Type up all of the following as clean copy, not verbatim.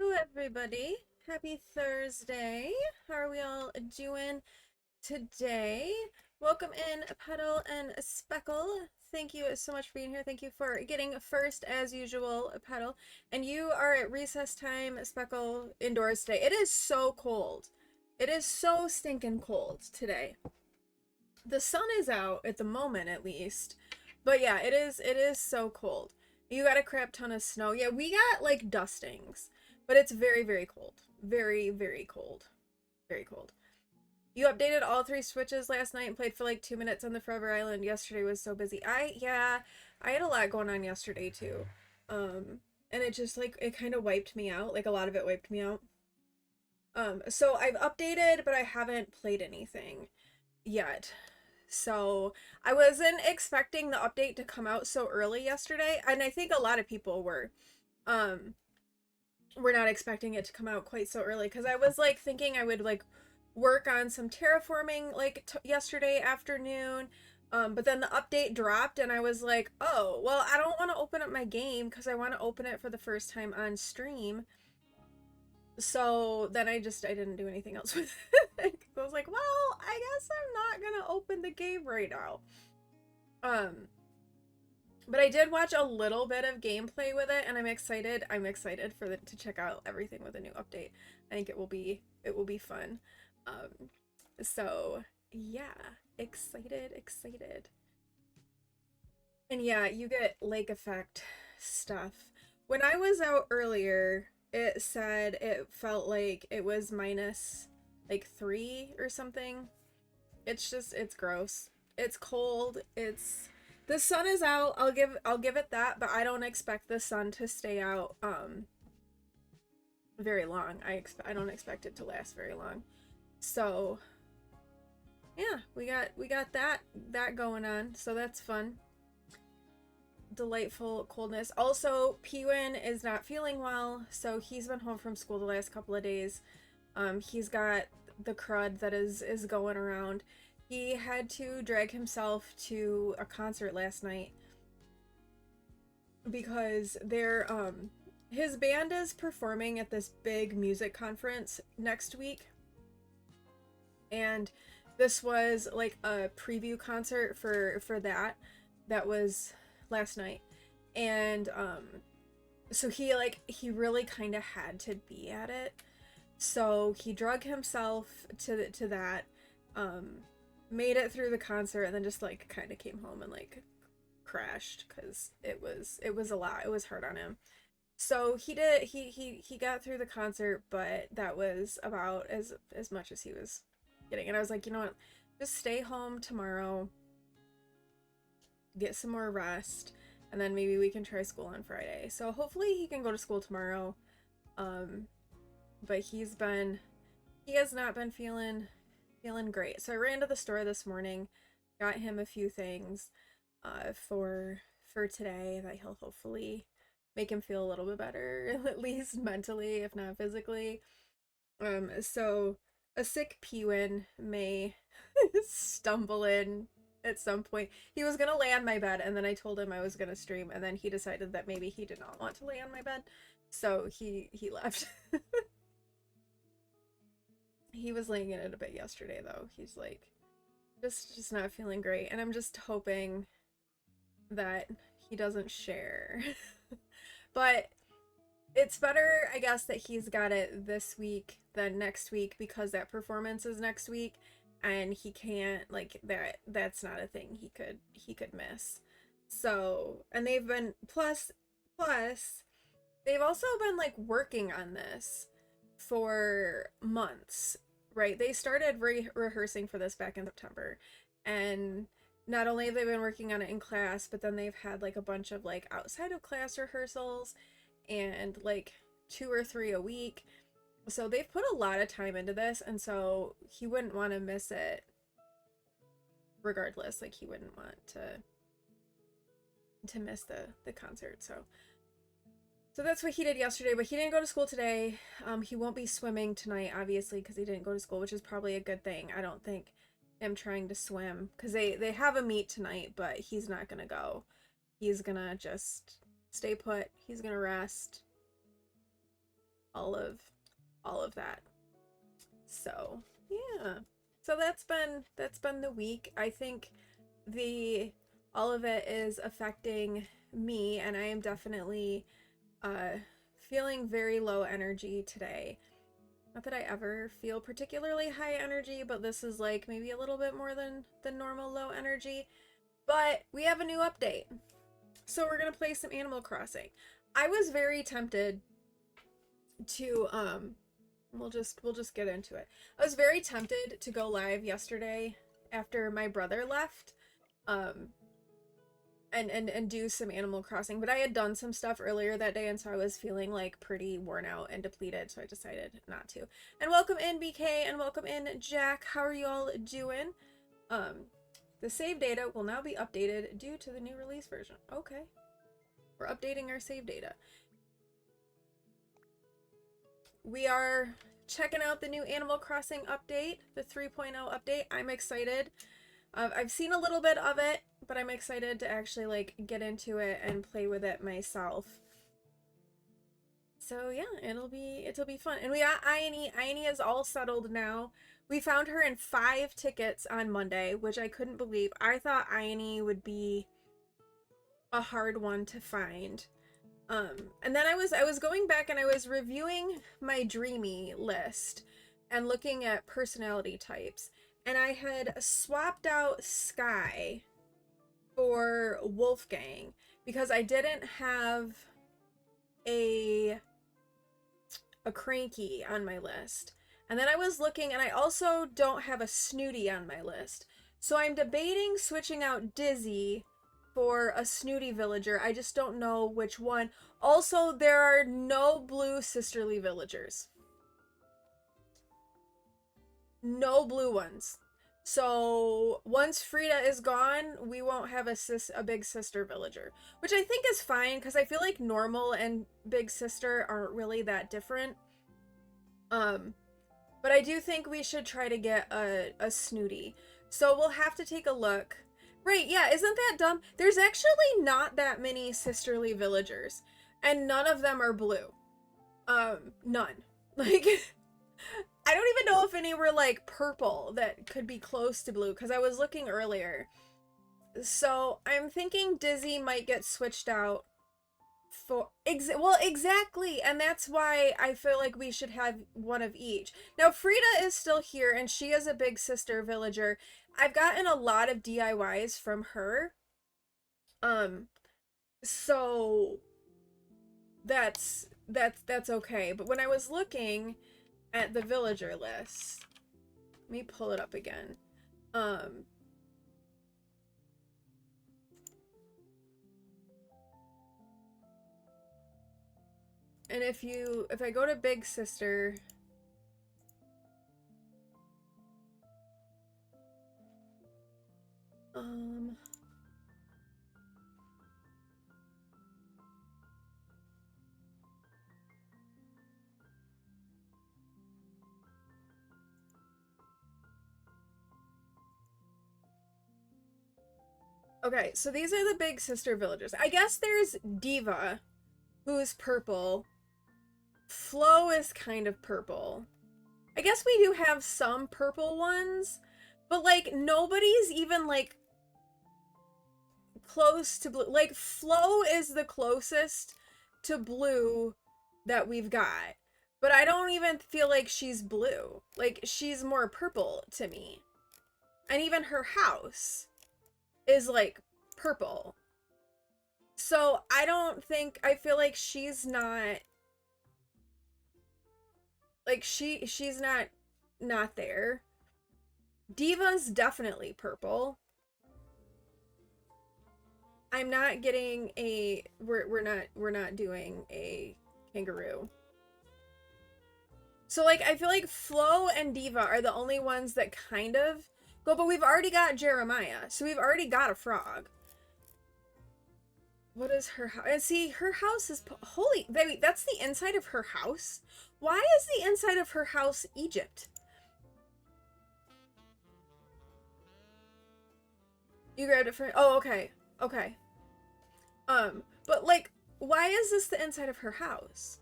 Hello, everybody. Happy Thursday. How are we all doing today? Welcome in, Petal and Speckle. Thank you so much for being here. Thank you for getting first, as usual, Petal. And you are at recess time, Speckle, indoors today. It is so cold. It is so stinking cold today. The sun is out at the moment, at least. But yeah, it is so cold. You got a crap ton of snow. Yeah, we got like dustings, but it's very, very cold. Very, very cold. Very cold. You updated all 3 switches last night and played for like 2 minutes on the Forever Island. Yesterday was so busy. Yeah, I had a lot going on yesterday too. And it just like it kind of wiped me out. Like a lot of it wiped me out. So I've updated, but I haven't played anything yet. So I wasn't expecting the update to come out so early yesterday, and I think a lot of people were. We're not expecting it to come out quite so early because I was like thinking I would like work on some terraforming like yesterday afternoon. But then the update dropped and I was like, oh, well, I don't want to open up my game because I want to open it for the first time on stream. So then I didn't do anything else with it. I was like, well, I guess I'm not gonna open the game right now. But I did watch a little bit of gameplay with it, and I'm excited. I'm excited for to check out everything with a new update. I think it will be fun. So yeah, excited. And yeah, you get lake effect stuff. When I was out earlier, it said it felt like it was minus like 3 or something. It's gross. It's cold. The sun is out. I'll give it that, but I don't expect the sun to stay out very long. I don't expect it to last very long. So yeah, we got that going on. So that's fun. Delightful coldness. Also, Pewin is not feeling well, so he's been home from school the last couple of days. He's got the crud that is going around. He had to drag himself to a concert last night because his band is performing at this big music conference next week. And this was like a preview concert for that was last night. And so he really kind of had to be at it. So he drug himself to that, made it through the concert, and then just like kind of came home and like crashed because it was a lot. It was hard on him. So he got through the concert, but that was about as much as he was getting. And I was like, you know what, just stay home tomorrow, get some more rest, and then maybe we can try school on Friday. So hopefully he can go to school tomorrow. But he has not been feeling great. So I ran to the store this morning, got him a few things for today that he'll hopefully make him feel a little bit better, at least mentally, if not physically. So a sick Pewin may stumble in at some point. He was gonna lay on my bed, and then I told him I was gonna stream, and then he decided that maybe he did not want to lay on my bed, so he left. He was laying in it a bit yesterday though. He's like just not feeling great, and I'm just hoping that he doesn't share. But it's better, I guess, that he's got it this week than next week, because that performance is next week and he can't, like, that's not a thing he could miss. So, and they've been plus they've also been like working on this for months, right? They started rehearsing for this back in September, and not only have they been working on it in class, but then they've had like a bunch of like outside of class rehearsals and like 2 or 3 a week. So they've put a lot of time into this, and so he wouldn't want to miss it regardless. Like he wouldn't want to miss the concert. So that's what he did yesterday, but he didn't go to school today. He won't be swimming tonight, obviously, because he didn't go to school, which is probably a good thing. I don't think him trying to swim, because they have a meet tonight, but he's not gonna go. He's gonna just stay put. He's gonna rest. All of that. So yeah. So that's been the week. I think all of it is affecting me, and I am definitely feeling very low energy today. Not that I ever feel particularly high energy, but this is like maybe a little bit more than the normal low energy. But we have a new update, so we're gonna play some Animal Crossing. I was very tempted to We'll just get into it. I was very tempted to go live yesterday after my brother left, um, and do some Animal Crossing, but I had done some stuff earlier that day, and so I was feeling like pretty worn out and depleted, so I decided not to. And welcome in BK, and welcome in Jack. How are you all doing? The save data will now be updated due to the new release version. Okay. We're updating our save data. We are checking out the new Animal Crossing update, the 3.0 update. I'm excited. I've seen a little bit of it, but I'm excited to actually like get into it and play with it myself. So yeah, it'll be fun. And we got Ione. Ione is all settled now. We found her in 5 tickets on Monday, which I couldn't believe. I thought Ione would be a hard one to find. And then I was going back and I was reviewing my Dreamy list and looking at personality types. And I had swapped out Sky for Wolfgang because I didn't have a Cranky on my list. And then I was looking, and I also don't have a Snooty on my list. So I'm debating switching out Dizzy for a Snooty villager. I just don't know which one. Also, there are no blue sisterly villagers. No blue ones. So once Frida is gone, we won't have a big sister villager, which I think is fine because I feel like normal and big sister aren't really that different. But I do think we should try to get a Snooty. So we'll have to take a look. Right, yeah, isn't that dumb? There's actually not that many sisterly villagers, and none of them are blue. None. Like, I don't even know if any were, like, purple that could be close to blue, because I was looking earlier. So, I'm thinking Dizzy might get switched out for... well, exactly, and that's why I feel like we should have one of each. Now, Frida is still here, and she is a big sister villager. I've gotten a lot of DIYs from her. So that's okay. But when I was looking at the villager list, let me pull it up again. And if I go to Big Sister, okay, so these are the Big Sister villagers. I guess there's Diva, who's purple. Flo is kind of purple. I guess we do have some purple ones, but like nobody's even like close to blue. Like Flo is the closest to blue that we've got, but I don't even feel like she's blue. Like she's more purple to me. And even her house is like purple. So I feel like she's not like she's not there. Diva's definitely purple. I'm not getting a we're not doing a kangaroo. So like I feel like Flo and Diva are the only ones that kind of go, but we've already got Jeremiah, so we've already got a frog. What is her house? And see, her house is holy. Baby, that's the inside of her house. Why is the inside of her house Egypt? You grabbed it for... oh, okay. Okay. But like, why is this the inside of her house?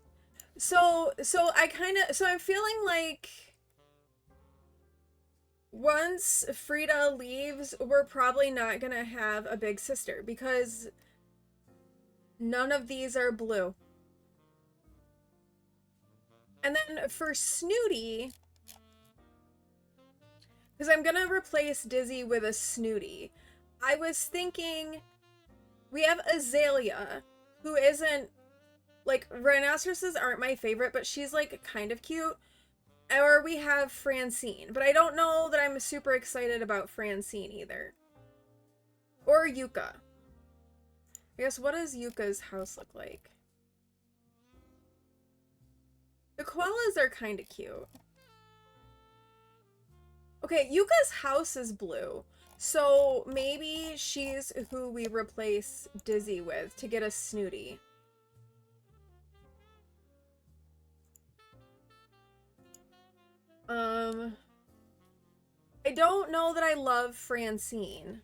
So I'm feeling like once Frida leaves, we're probably not gonna have a big sister because none of these are blue. And then for Snooty, because I'm gonna replace Dizzy with a Snooty, I was thinking we have Azalea, who isn't, like, rhinoceroses aren't my favorite, but she's, like, kind of cute. Or we have Francine, but I don't know that I'm super excited about Francine either. Or Yuka. I guess, what does Yuka's house look like? The koalas are kind of cute. Okay, Yuka's house is blue. So maybe she's who we replace Dizzy with to get a Snooty. I don't know that I love Francine.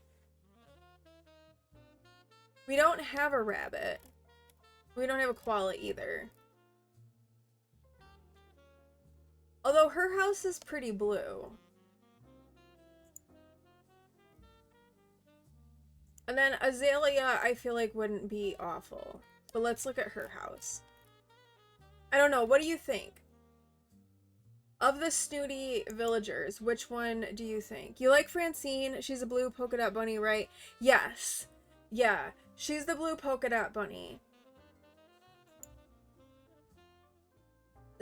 We don't have a rabbit. We don't have a koala either. Although her house is pretty blue. And then Azalea, I feel like wouldn't be awful. But let's look at her house. I don't know. What do you think? Of the snooty villagers, which one do you think? You like Francine? She's a blue polka dot bunny, right? Yes. Yeah. She's the blue polka dot bunny.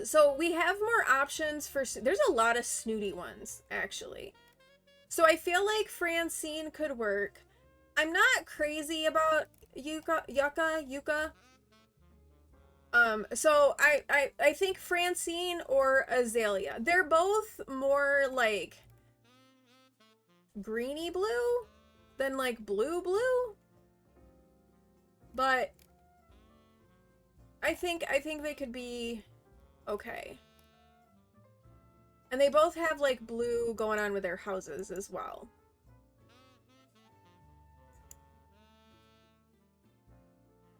So we have more options for... There's a lot of snooty ones, actually. So I feel like Francine could work. I'm not crazy about Yuka. So I think Francine or Azalea. They're both more like greeny blue than like blue. But I think they could be okay. And they both have like blue going on with their houses as well.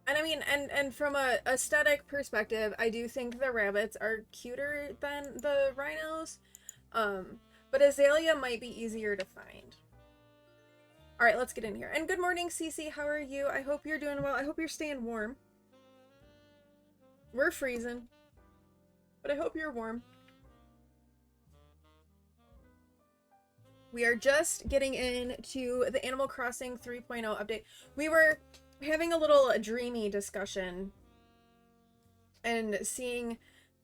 And I mean, and from a aesthetic perspective, I do think the rabbits are cuter than the rhinos. But Azalea might be easier to find. All right, let's get in here. And good morning, Cece. How are you? I hope you're doing well. I hope you're staying warm. We're freezing, but I hope you're warm. We are just getting into the Animal Crossing 3.0 update. We were having a little dreamy discussion and seeing...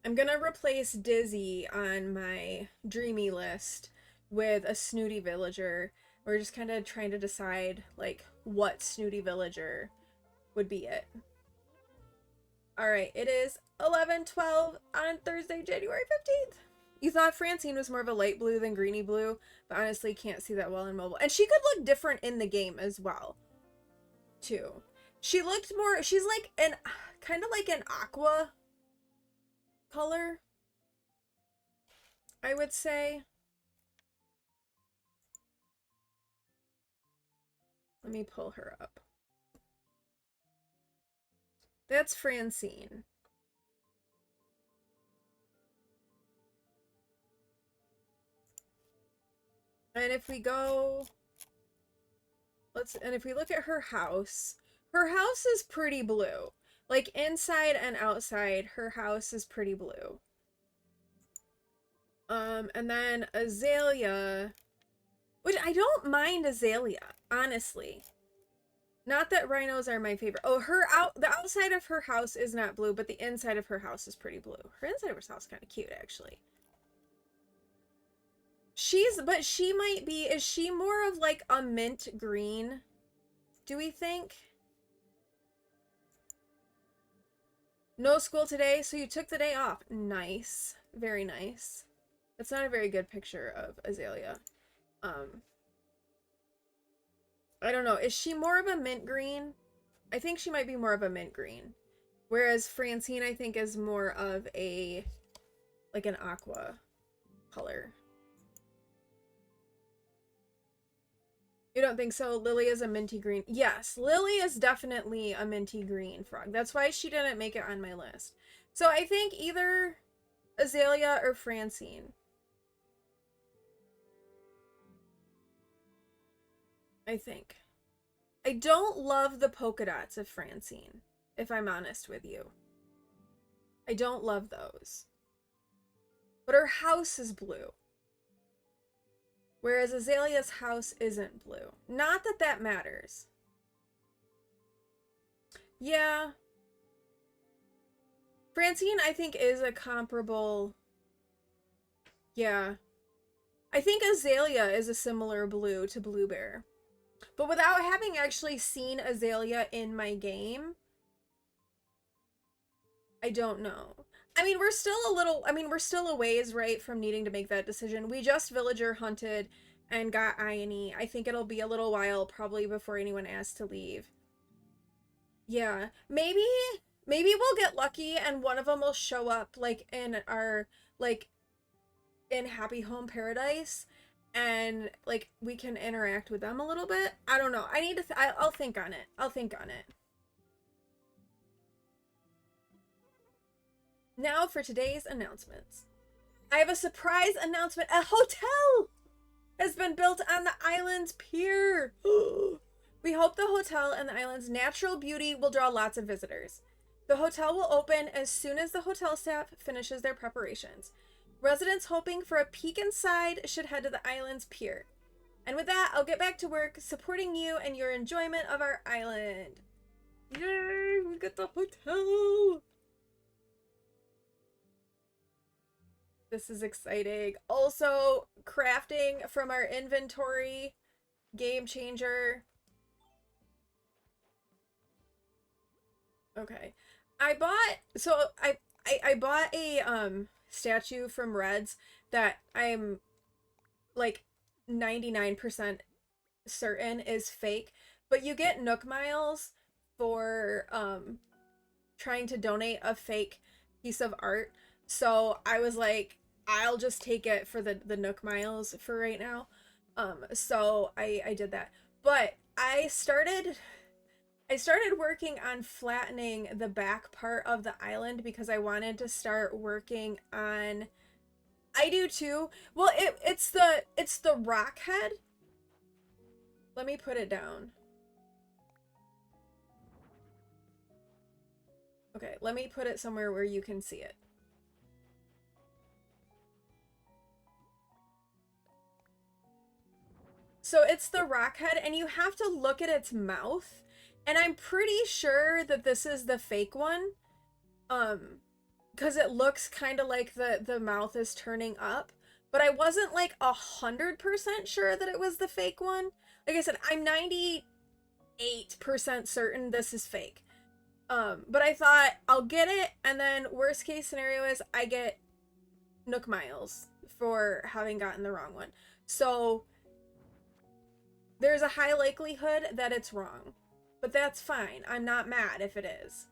I'm gonna replace Dizzy on my dreamy list with a snooty villager. We're just kind of trying to decide, like, what snooty villager would be it. Alright, it is 11:12 on Thursday, January 15th. You thought Francine was more of a light blue than greeny blue, but honestly can't see that well in mobile. And she could look different in the game as well, too. She looked more... She's like an... kind of like an aqua color, I would say. Let me pull her up. That's Francine. And if we go... And if we look at her house is pretty blue. Like, inside and outside, her house is pretty blue. And then Azalea... Which, I don't mind Azalea, honestly. Not that rhinos are my favorite. Oh, the outside of her house is not blue, but the inside of her house is pretty blue. Her inside of her house is kind of cute, actually. But she might be... Is she more of, like, a mint green? Do we think? No school today, so you took the day off. Nice. Very nice. That's not a very good picture of Azalea. I don't know. Is she more of a mint green? I think she might be more of a mint green. Whereas Francine, I think, is more of a... like an aqua color. You don't think so? Lily is a minty green. Yes, Lily is definitely a minty green frog. That's why she didn't make it on my list. So I think either Azalea or Francine. I think. I don't love the polka dots of Francine, if I'm honest with you. I don't love those. But her house is blue. Whereas Azalea's house isn't blue. Not that that matters. Yeah. Francine, I think, is a comparable Yeah. I think Azalea is a similar blue to Bluebear. But without having actually seen Azalea in my game, I don't know. I mean, we're still we're still a ways, right, from needing to make that decision. We just villager hunted and got Ione. I think it'll be a little while probably before anyone asks to leave. Yeah. Maybe we'll get lucky and one of them will show up like in our like in Happy Home Paradise and like we can interact with them a little bit. I don't know. I need to I'll think on it. I'll think on it. Now for today's announcements. I have a surprise announcement. A hotel has been built on the island's pier. We hope the hotel and the island's natural beauty will draw lots of visitors. The hotel will open as soon as the hotel staff finishes their preparations. Residents hoping for a peek inside should head to the island's pier. And with that, I'll get back to work supporting you and your enjoyment of our island. Yay, we got the hotel! This is exciting. Also, crafting from our inventory. Game changer. Okay. I bought a statue from Reds that I'm like 99% certain is fake, but you get Nook Miles for trying to donate a fake piece of art. So I was like, I'll just take it for the Nook Miles for right now. So I did that. But I started working on flattening the back part of the island because I wanted to start working on. I do too. Well, it's the rock head. Let me put it down. Okay, let me put it somewhere where you can see it. So it's the rock head, and you have to look at its mouth. And I'm pretty sure that this is the fake one. Because it looks kind of like the mouth is turning up. But I wasn't like 100% sure that it was the fake one. Like I said, I'm 98% certain this is fake. But I thought I'll get it, and then worst case scenario is I get Nook Miles for having gotten the wrong one. So there's a high likelihood that it's wrong. But that's fine. I'm not mad if it is.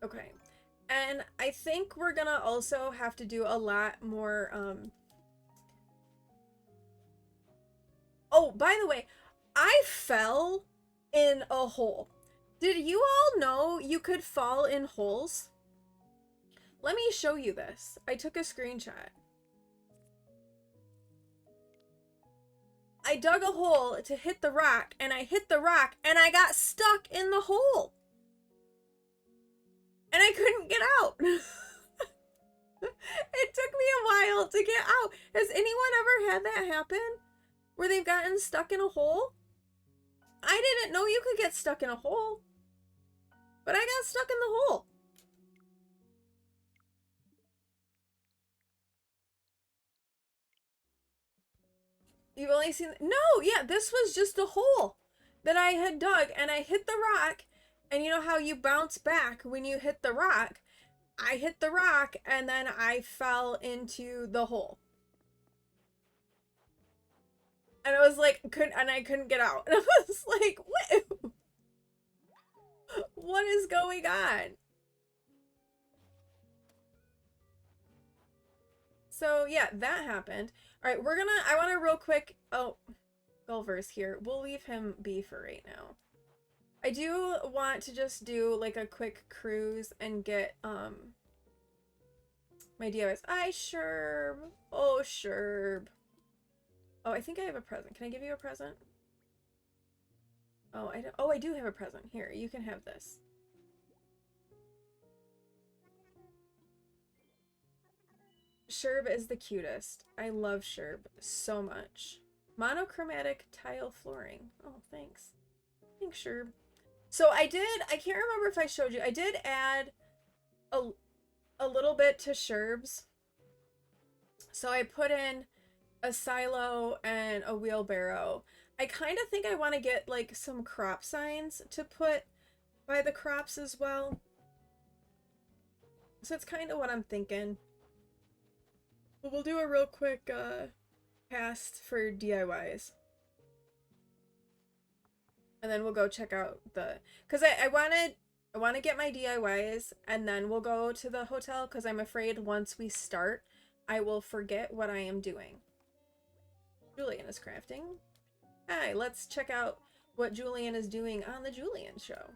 Okay. And I think we're gonna also have to do a lot more, Oh, by the way, I fell in a hole. Did you all know you could fall in holes? Let me show you this. I took a screenshot. I dug a hole to hit the rock, and I hit the rock, and I got stuck in the hole. And I couldn't get out. It took me a while to get out. Has anyone ever had that happen? Where they've gotten stuck in a hole? I didn't know you could get stuck in a hole. But I got stuck in the hole. You've only seen... No, yeah, this was just a hole that I had dug, and I hit the rock, and you know how you bounce back when you hit the rock? I hit the rock, and then I fell into the hole. And I was like, I couldn't get out. And I was like, what? What is going on? So yeah, that happened. All right, I want to real quick. Oh, Gulliver's here. We'll leave him be for right now. I do want to just do like a quick cruise and get my DOS. Sherb. Oh, Sherb. Oh, I think I have a present. Can I give you a present? Oh, I don't. Oh, I do have a present. Here, you can have this. Sherb is the cutest. I love Sherb so much. Monochromatic tile flooring. Oh, thanks. Thanks, Sherb. So I can't remember if I showed you, I did add a a little bit to Sherbs. So I put in a silo and a wheelbarrow. I kind of think I want to get like some crop signs to put by the crops as well. So it's kind of what I'm thinking. But we'll do a real quick cast for DIYs. And then we'll go check out the... Because I want to get my DIYs and then we'll go to the hotel because I'm afraid once we start, I will forget what I am doing. Julian is crafting. Hi, let's check out what Julian is doing on the Julian show.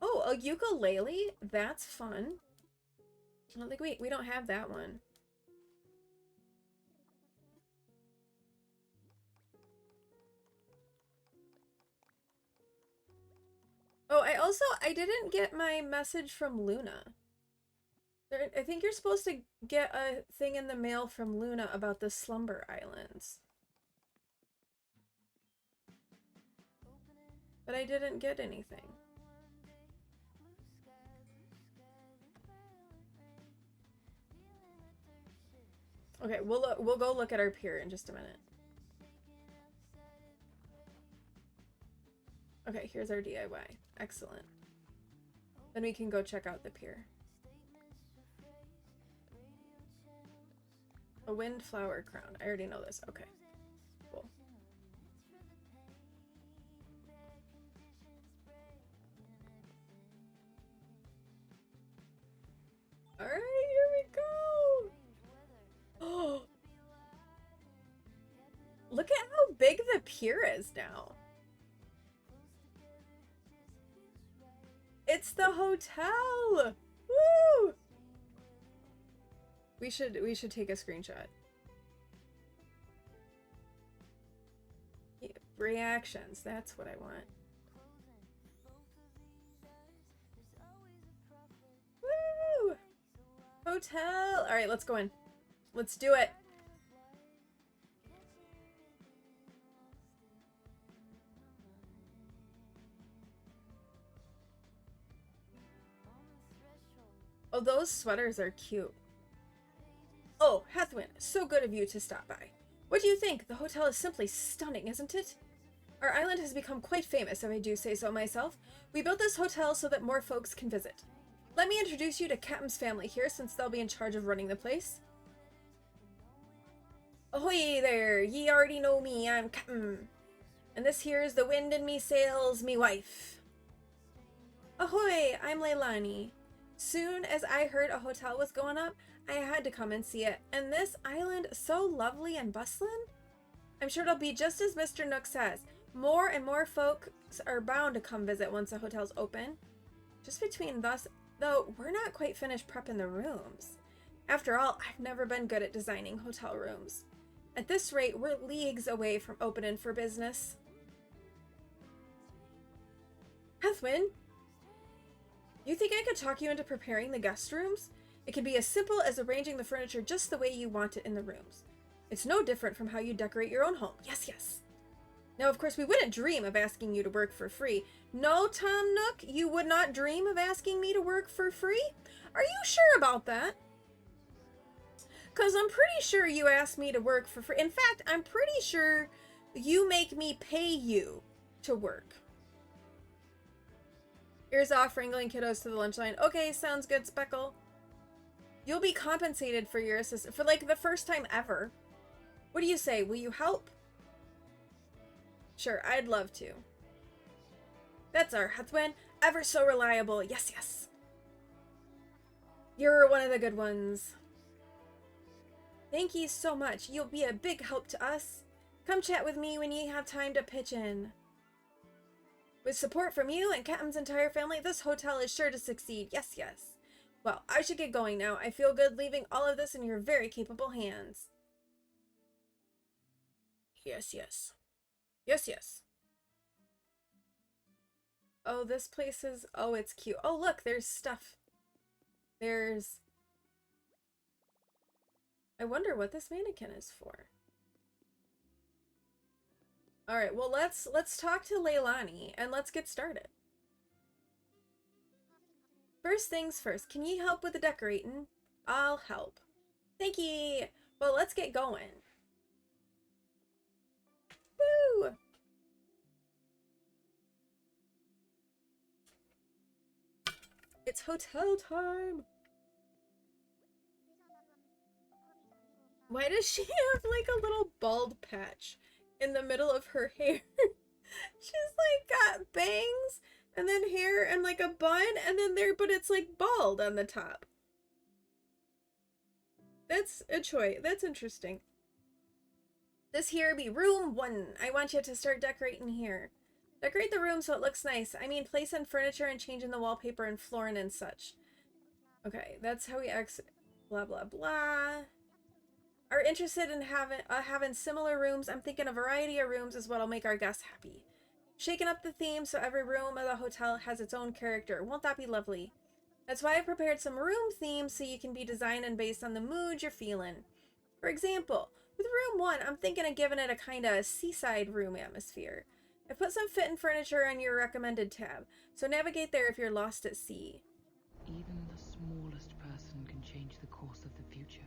Oh, a ukulele? That's fun. I don't think we don't have that one. Oh, I didn't get my message from Luna. I think you're supposed to get a thing in the mail from Luna about the Slumber Islands. But I didn't get anything. Okay, we'll go look at our pier in just a minute. Okay, here's our DIY. Excellent. Then we can go check out the pier. A windflower crown. I already know this. Okay. Cool. Alright, here we go! Oh! Look at how big the pier is now. It's the hotel! Woo! We should take a screenshot. Yeah, reactions, that's what I want. Woo! Hotel! Alright, let's go in. Let's do it. Oh, those sweaters are cute. Oh, Hathwin, so good of you to stop by. What do you think? The hotel is simply stunning, isn't it? Our island has become quite famous, if I do say so myself. We built this hotel so that more folks can visit. Let me introduce you to Captain's family here, since they'll be in charge of running the place. Ahoy there! Ye already know me, I'm Captain. And this here's the wind in me sails, me wife. Ahoy, I'm Leilani. Soon as I heard a hotel was going up, I had to come and see it. And this island, so lovely and bustling. I'm sure it'll be just as Mr. Nook says. More and more folks are bound to come visit once the hotel's open. Just between us, though, we're not quite finished prepping the rooms. After all, I've never been good at designing hotel rooms. At this rate, we're leagues away from opening for business. Hathwin, you think I could talk you into preparing the guest rooms? It can be as simple as arranging the furniture just the way you want it in the rooms. It's no different from how you decorate your own home. Yes, yes. Now, of course, we wouldn't dream of asking you to work for free. No, Tom Nook, you would not dream of asking me to work for free? Are you sure about that? Because I'm pretty sure you asked me to work for free. In fact, I'm pretty sure you make me pay you to work. Ears off, wrangling kiddos to the lunch line. Okay, sounds good, Speckle. You'll be compensated for your assistant for like the first time ever. What do you say? Will you help? Sure, I'd love to. That's our Hathwin. Ever so reliable. Yes, yes. You're one of the good ones. Thank you so much. You'll be a big help to us. Come chat with me when you have time to pitch in. With support from you and Captain's entire family, this hotel is sure to succeed. Yes, yes. Well, I should get going now. I feel good leaving all of this in your very capable hands. Yes, yes. Yes, yes. Oh, this place is... Oh, it's cute. Oh, look, there's stuff. There's... I wonder what this mannequin is for. Alright, well, let's talk to Leilani, and let's get started. First things first, can ye help with the decorating? I'll help. Thank ye. Well, let's get going. Woo! It's hotel time. Why does she have like a little bald patch in the middle of her hair? She's like got bangs and then hair and like a bun and then there, but it's like bald on the top. That's a choice. That's interesting. This here be room 1. I want you to start decorating here. Decorate the room so it looks nice. I mean, place in furniture and changing the wallpaper and flooring and such. Okay, that's how we exit. Blah, blah, blah. Are interested in having similar rooms. I'm thinking a variety of rooms is what'll make our guests happy. Shaking up the theme so every room of the hotel has its own character. Won't that be lovely? That's why I prepared some room themes so you can be designing based on the mood you're feeling. For example, with room 1, I'm thinking of giving it a kind of seaside room atmosphere. I put some fitting furniture on your recommended tab, so navigate there if you're lost at sea. Even the smallest person can change the course of the future.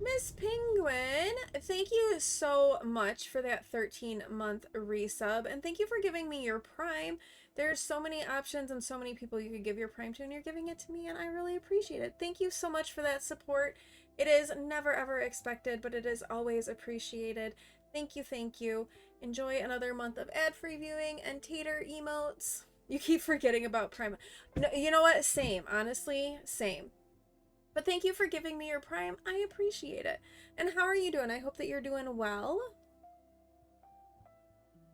Miss Penguin, thank you so much for that 13-month resub, and thank you for giving me your Prime. There's so many options and so many people you could give your Prime to, and you're giving it to me, and I really appreciate it. Thank you so much for that support. It is never ever expected, but it is always appreciated. Thank you, thank you. Enjoy another month of ad-free viewing and tater emotes. You keep forgetting about Prime. No, you know what? Same. Honestly, same. But thank you for giving me your Prime. I appreciate it. And how are you doing? I hope that you're doing well.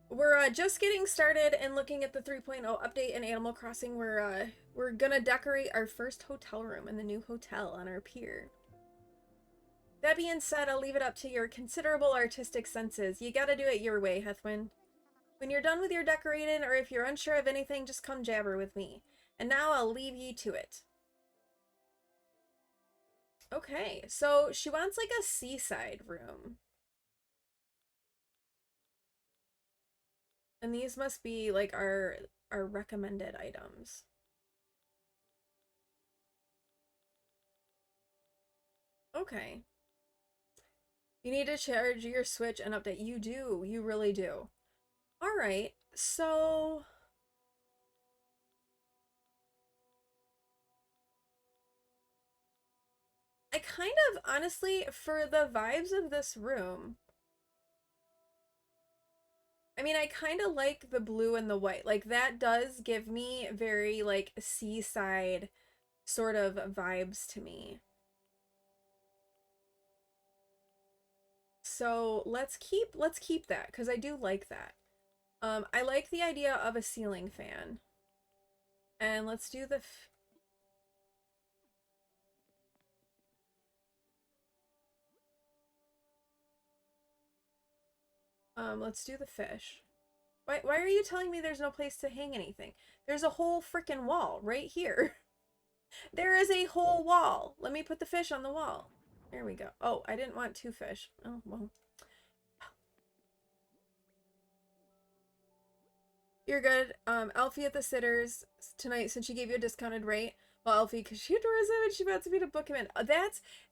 We're just getting started and looking at the 3.0 update in Animal Crossing. We're gonna decorate our first hotel room in the new hotel on our pier. That being said, I'll leave it up to your considerable artistic senses. You gotta do it your way, Hethwin. When you're done with your decorating, or if you're unsure of anything, just come jabber with me. And now I'll leave ye to it. Okay, so she wants like a seaside room. And these must be like our recommended items. Okay. You need to charge your Switch and update. You do. You really do. All right. So I kind of honestly, for the vibes of this room, I mean, I kind of like the blue and the white. Like that does give me very like seaside sort of vibes to me. So let's keep that because I do like that. I like the idea of a ceiling fan. And let's do the let's do the fish. Why are you telling me there's no place to hang anything? There's a whole freaking wall right here. There is a whole wall. Let me put the fish on the wall. There we go. Oh, I didn't want 2 fish. Oh, well. You're good. Alfie at the Sitters tonight since she gave you a discounted rate. Well, Alfie, because she adores him and she wants me to book him in.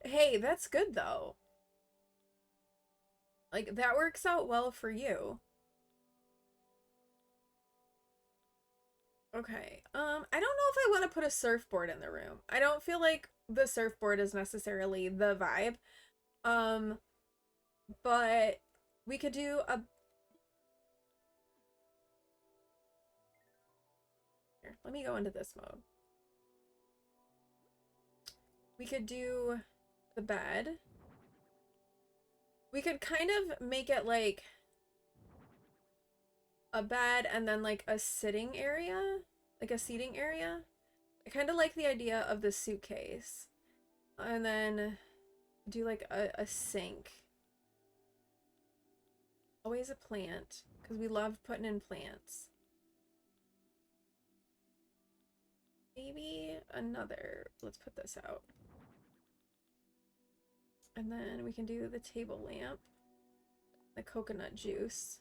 Hey, that's good though. Like, that works out well for you. Okay. I don't know if I want to put a surfboard in the room. I don't feel like the surfboard is necessarily the vibe. But we could do a... Here, let me go into this mode. We could do the bed. We could kind of make it like a bed and then like a sitting area, like a seating area. I kind of like the idea of the suitcase. And then do like a sink. Always a plant, because we love putting in plants. Maybe another, let's put this out. And then we can do the table lamp, the coconut juice.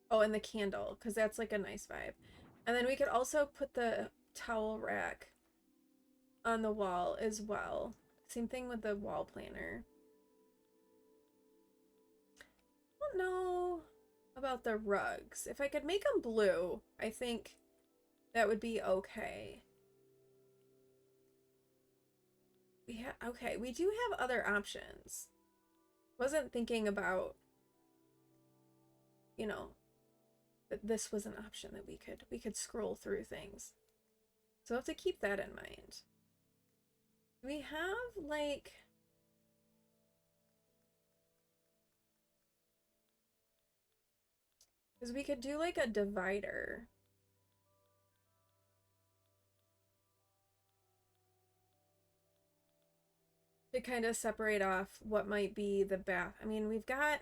Oh, and the candle, because that's like a nice vibe. And then we could also put the towel rack on the wall as well. Same thing with the wall planner. I don't know about the rugs. If I could make them blue, I think that would be okay. Okay, we do have other options. Wasn't thinking about, you know, that this was an option that we could scroll through things. So I have to keep that in mind. Do we have like because we could do like a divider. To kind of separate off what might be the bath. I mean, we've got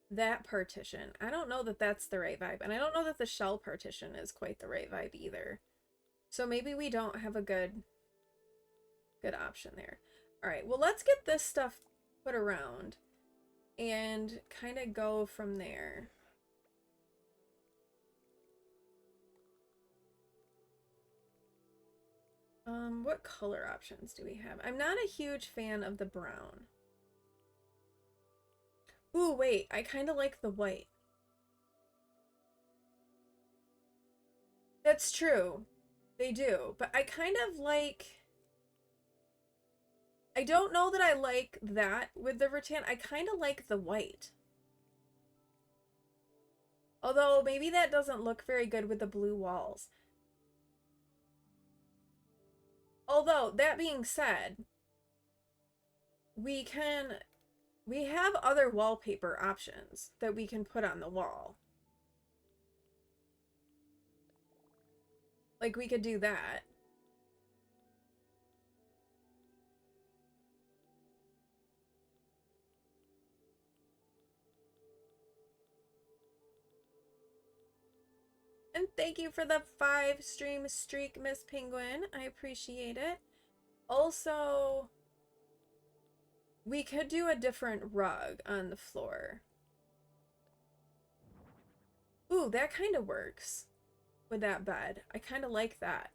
that partition. I don't know that that's the right vibe. And I don't know that the shell partition is quite the right vibe either. So maybe we don't have a good option there. All right, well, let's get this stuff put around and kind of go from there. What color options do we have? I'm not a huge fan of the brown. Ooh, wait, I kind of like the white. That's true. They do, but I kind of like... I don't know that I like that with the rattan. I kind of like the white. Although maybe that doesn't look very good with the blue walls. Although, that being said, we have other wallpaper options that we can put on the wall. Like, we could do that. And thank you for the 5 stream streak, Miss Penguin. I appreciate it. Also, we could do a different rug on the floor. Ooh, that kind of works with that bed. I kind of like that.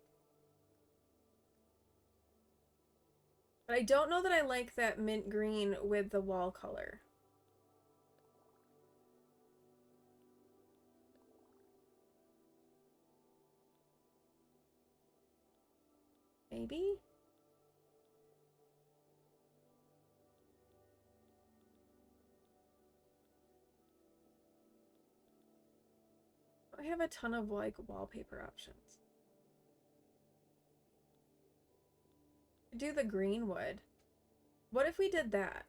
But I don't know that I like that mint green with the wall color. Maybe? I have a ton of like wallpaper options. Do the green wood. What if we did that?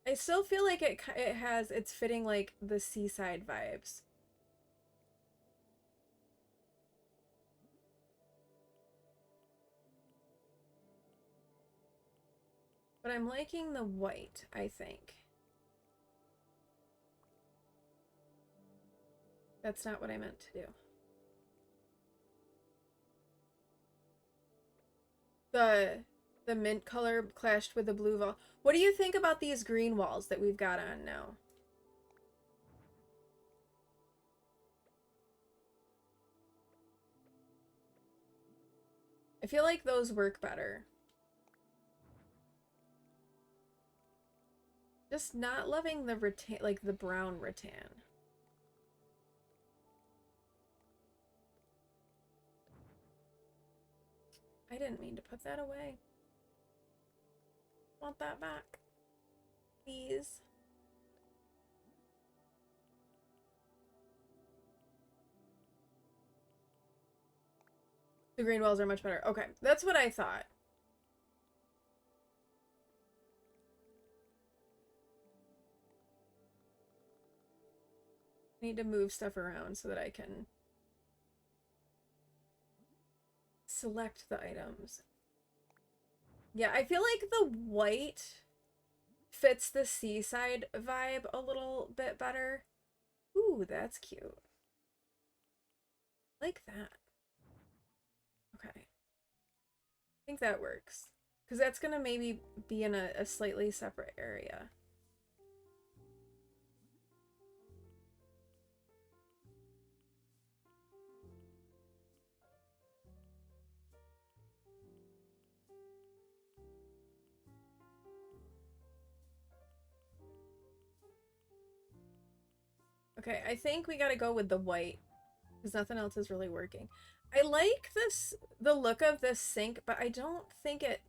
I still feel like it's fitting like the seaside vibes. But I'm liking the white, I think. That's not what I meant to do. The mint color clashed with the blue wall. What do you think about these green walls that we've got on now? I feel like those work better. Just not loving the rattan, like the brown rattan. I didn't mean to put that away. Want that back, please. The green walls are much better. Okay, that's what I thought. I need to move stuff around so that I can select the items. Yeah, I feel like the white fits the seaside vibe a little bit better. Ooh, that's cute. Like that. Okay. I think that works. Because that's going to maybe be in a slightly separate area. Okay, I think we gotta go with the white because nothing else is really working. I like the look of this sink, but I don't think it...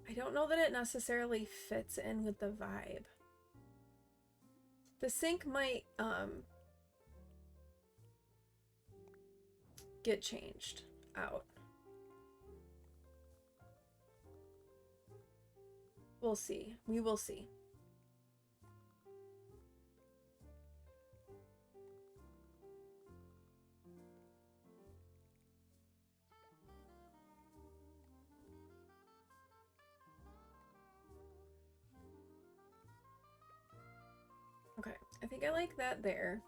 I don't know that it necessarily fits in with the vibe. The sink might, get changed out. We'll see. We will see. Okay, I think I like that there.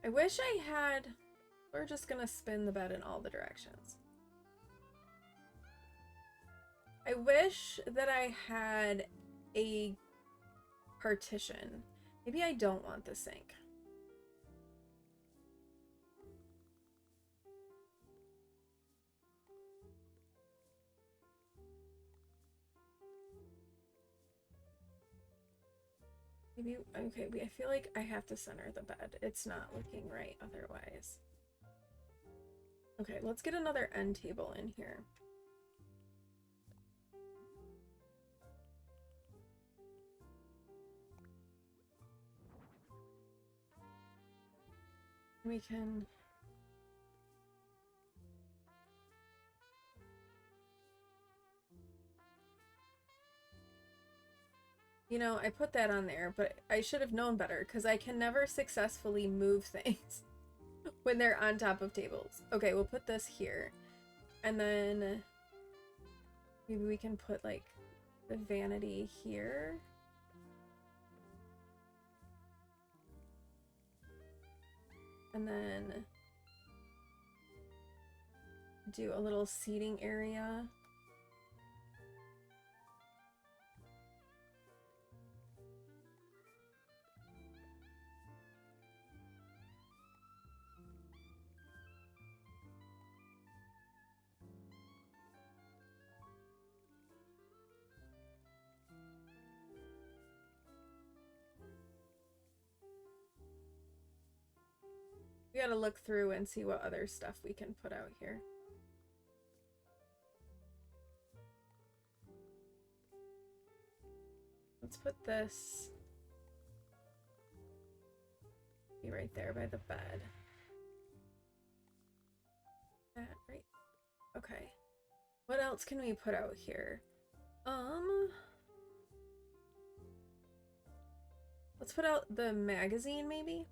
I wish I had... We're just gonna spin the bed in all the directions. I wish that I had a partition. Maybe I don't want the sink. Maybe, okay, I feel like I have to center the bed. It's not looking right otherwise. Okay, let's get another end table in here. We can... You know, I put that on there, but I should have known better because I can never successfully move things when they're on top of tables. Okay, we'll put this here. And then maybe we can put like the vanity here. And then do a little seating area. We gotta look through and see what other stuff we can put out here. Let's put this be right there by the bed. That right. Okay. What else can we put out here? Let's put out the magazine maybe.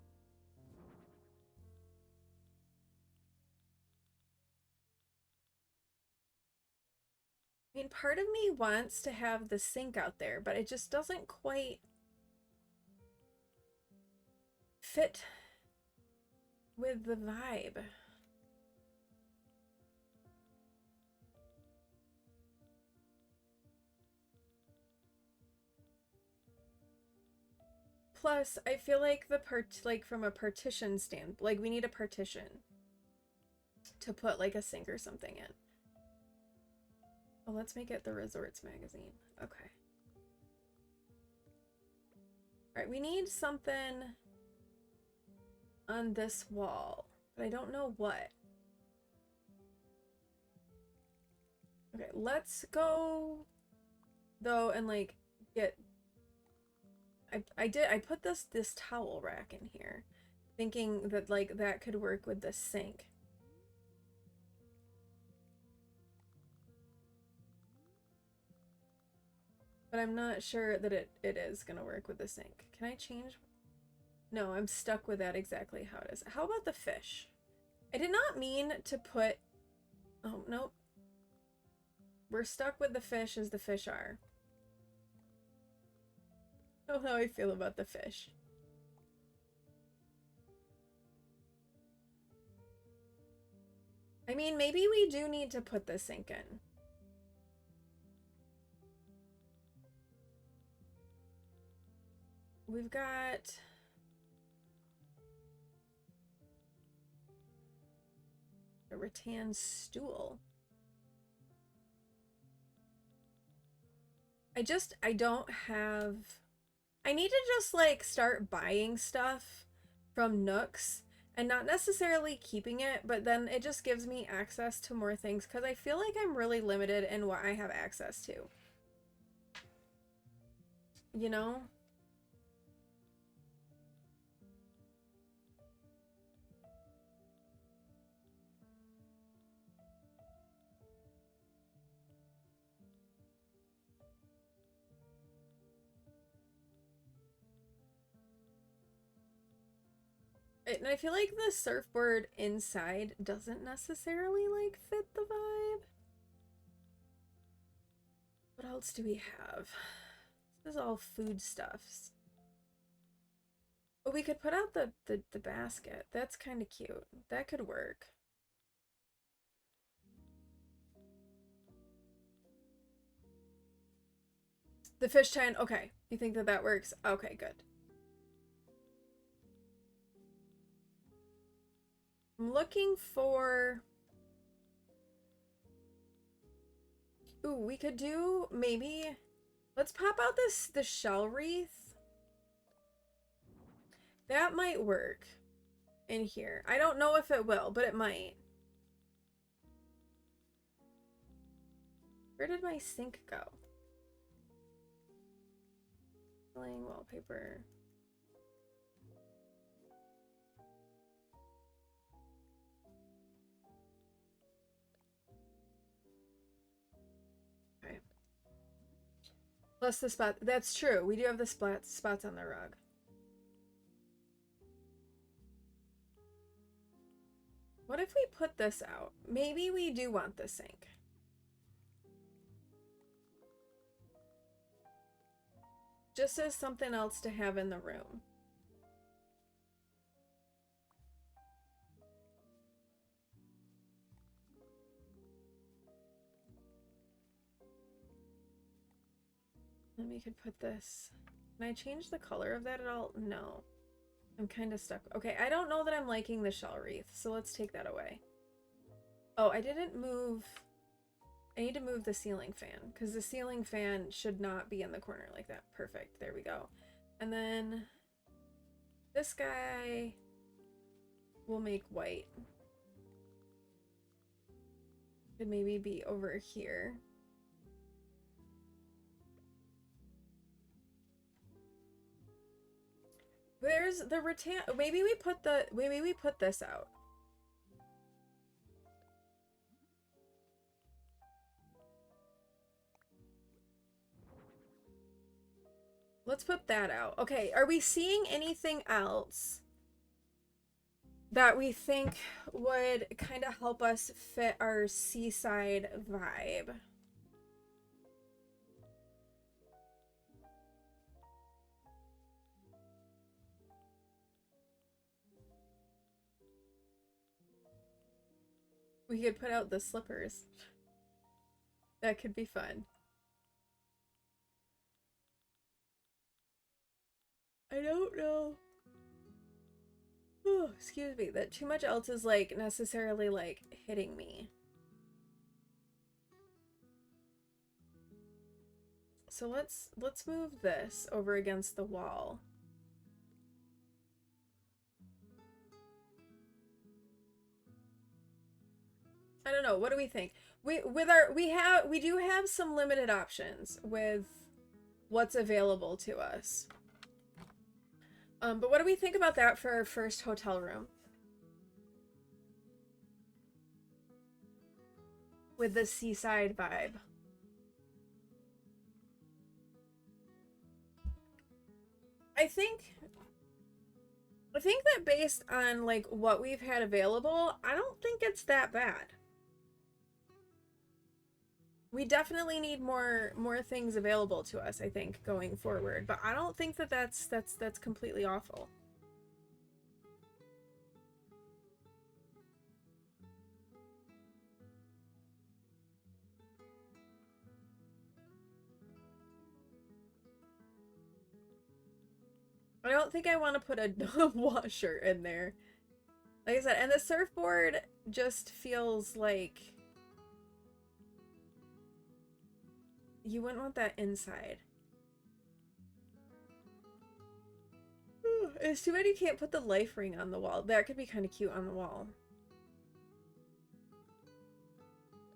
I mean, part of me wants to have the sink out there, but it just doesn't quite fit with the vibe. Plus, I feel like from a partition stand, like we need a partition to put like a sink or something in. Oh, let's make it the Resorts magazine. Okay. All right, we need something on this wall, but I don't know what. Okay, let's go though and like get... I put this towel rack in here thinking that like that could work with the sink. But I'm not sure that it is gonna work with the sink. Can I change? No, I'm stuck with that exactly how it is. How about the fish? I did not mean to put... Oh, nope. We're stuck with the fish as the fish are. Oh, how I feel about the fish. I mean, maybe we do need to put the sink in. We've got... a rattan stool. I don't have, I need to just like start buying stuff from Nooks and not necessarily keeping it, but then it just gives me access to more things because I feel like I'm really limited in what I have access to. You know? And I feel like the surfboard inside doesn't necessarily like fit the vibe. What else do we have? This is all foodstuffs. Oh, we could put out the basket. That's kind of cute. That could work. The fish tin. Okay. You think that that works? Okay, good. I'm looking for... Ooh, we could do maybe... Let's pop out the shell wreath. That might work in here. I don't know if it will, but it might. Where did my sink go? Ceiling wallpaper. Okay. Plus the spot. That's true. We do have the spots on the rug. What if we put this out? Maybe we do want the sink. Just as something else to have in the room. Then we could put this. Can I change the color of that at all? No. I'm kind of stuck. Okay, I don't know that I'm liking the shell wreath, so let's take that away. Oh, I didn't move... I need to move the ceiling fan, because the ceiling fan should not be in the corner like that. Perfect. There we go. And then this guy will make white. Could maybe be over here. There's the rattan. Maybe we put this out. Let's put that out. Okay, are we seeing anything else that we think would kind of help us fit our seaside vibe? We could put out the slippers. That could be fun. I don't know. Oh, excuse me. That too much else is like necessarily like hitting me. So let's move this over against the wall. I don't know. What do we think? We do have some limited options with what's available to us. But what do we think about that for our first hotel room? With the seaside vibe. I think that based on like what we've had available, I don't think it's that bad. We definitely need more things available to us, I think, going forward. But I don't think that that's completely awful. I don't think I want to put a washer in there. Like I said, and the surfboard just feels like... You wouldn't want that inside. It's too bad you can't put the life ring on the wall. That could be kind of cute on the wall.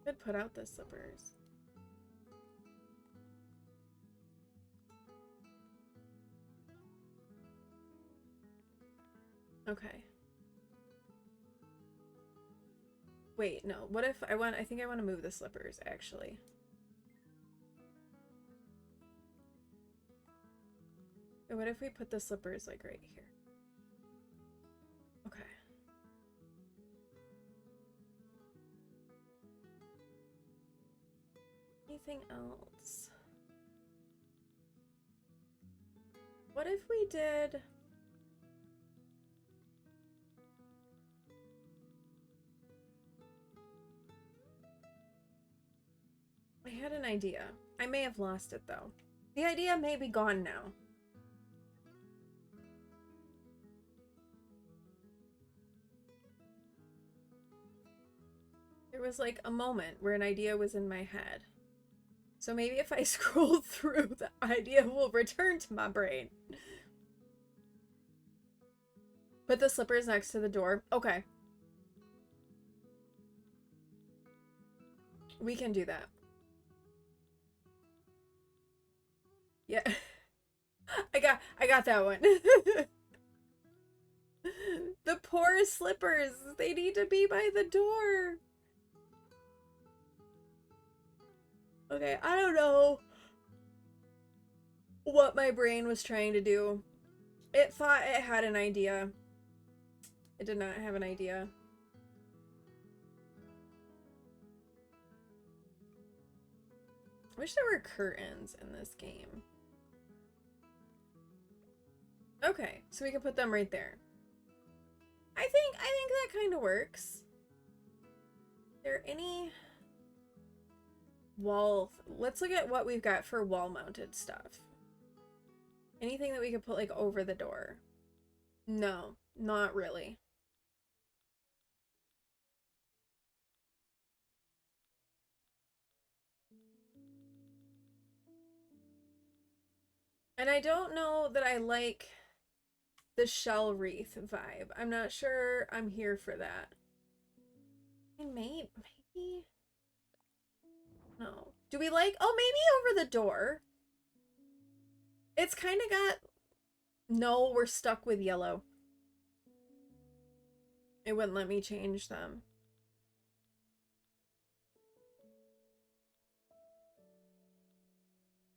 Could put out the slippers. Okay. Wait, no. What if I think I want to move the slippers, actually. And what if we put the slippers, like, right here? Okay. Anything else? What if we did... I had an idea. I may have lost it, though. The idea may be gone now. There was like a moment where an idea was in my head. So maybe if I scroll through, the idea will return to my brain. Put the slippers next to the door. Okay. We can do that. Yeah. I got that one. The poor slippers. They need to be by the door. Okay, I don't know what my brain was trying to do. It thought it had an idea. It did not have an idea. I wish there were curtains in this game. Okay, so we can put them right there. I think that kind of works. Are there any wall... Let's look at what we've got for wall-mounted stuff. Anything that we could put, like, over the door? No, not really. And I don't know that I like the shell wreath vibe. I'm not sure I'm here for that. Maybe? No. Do we like... Oh, maybe over the door. It's kind of got... No, we're stuck with yellow. It wouldn't let me change them.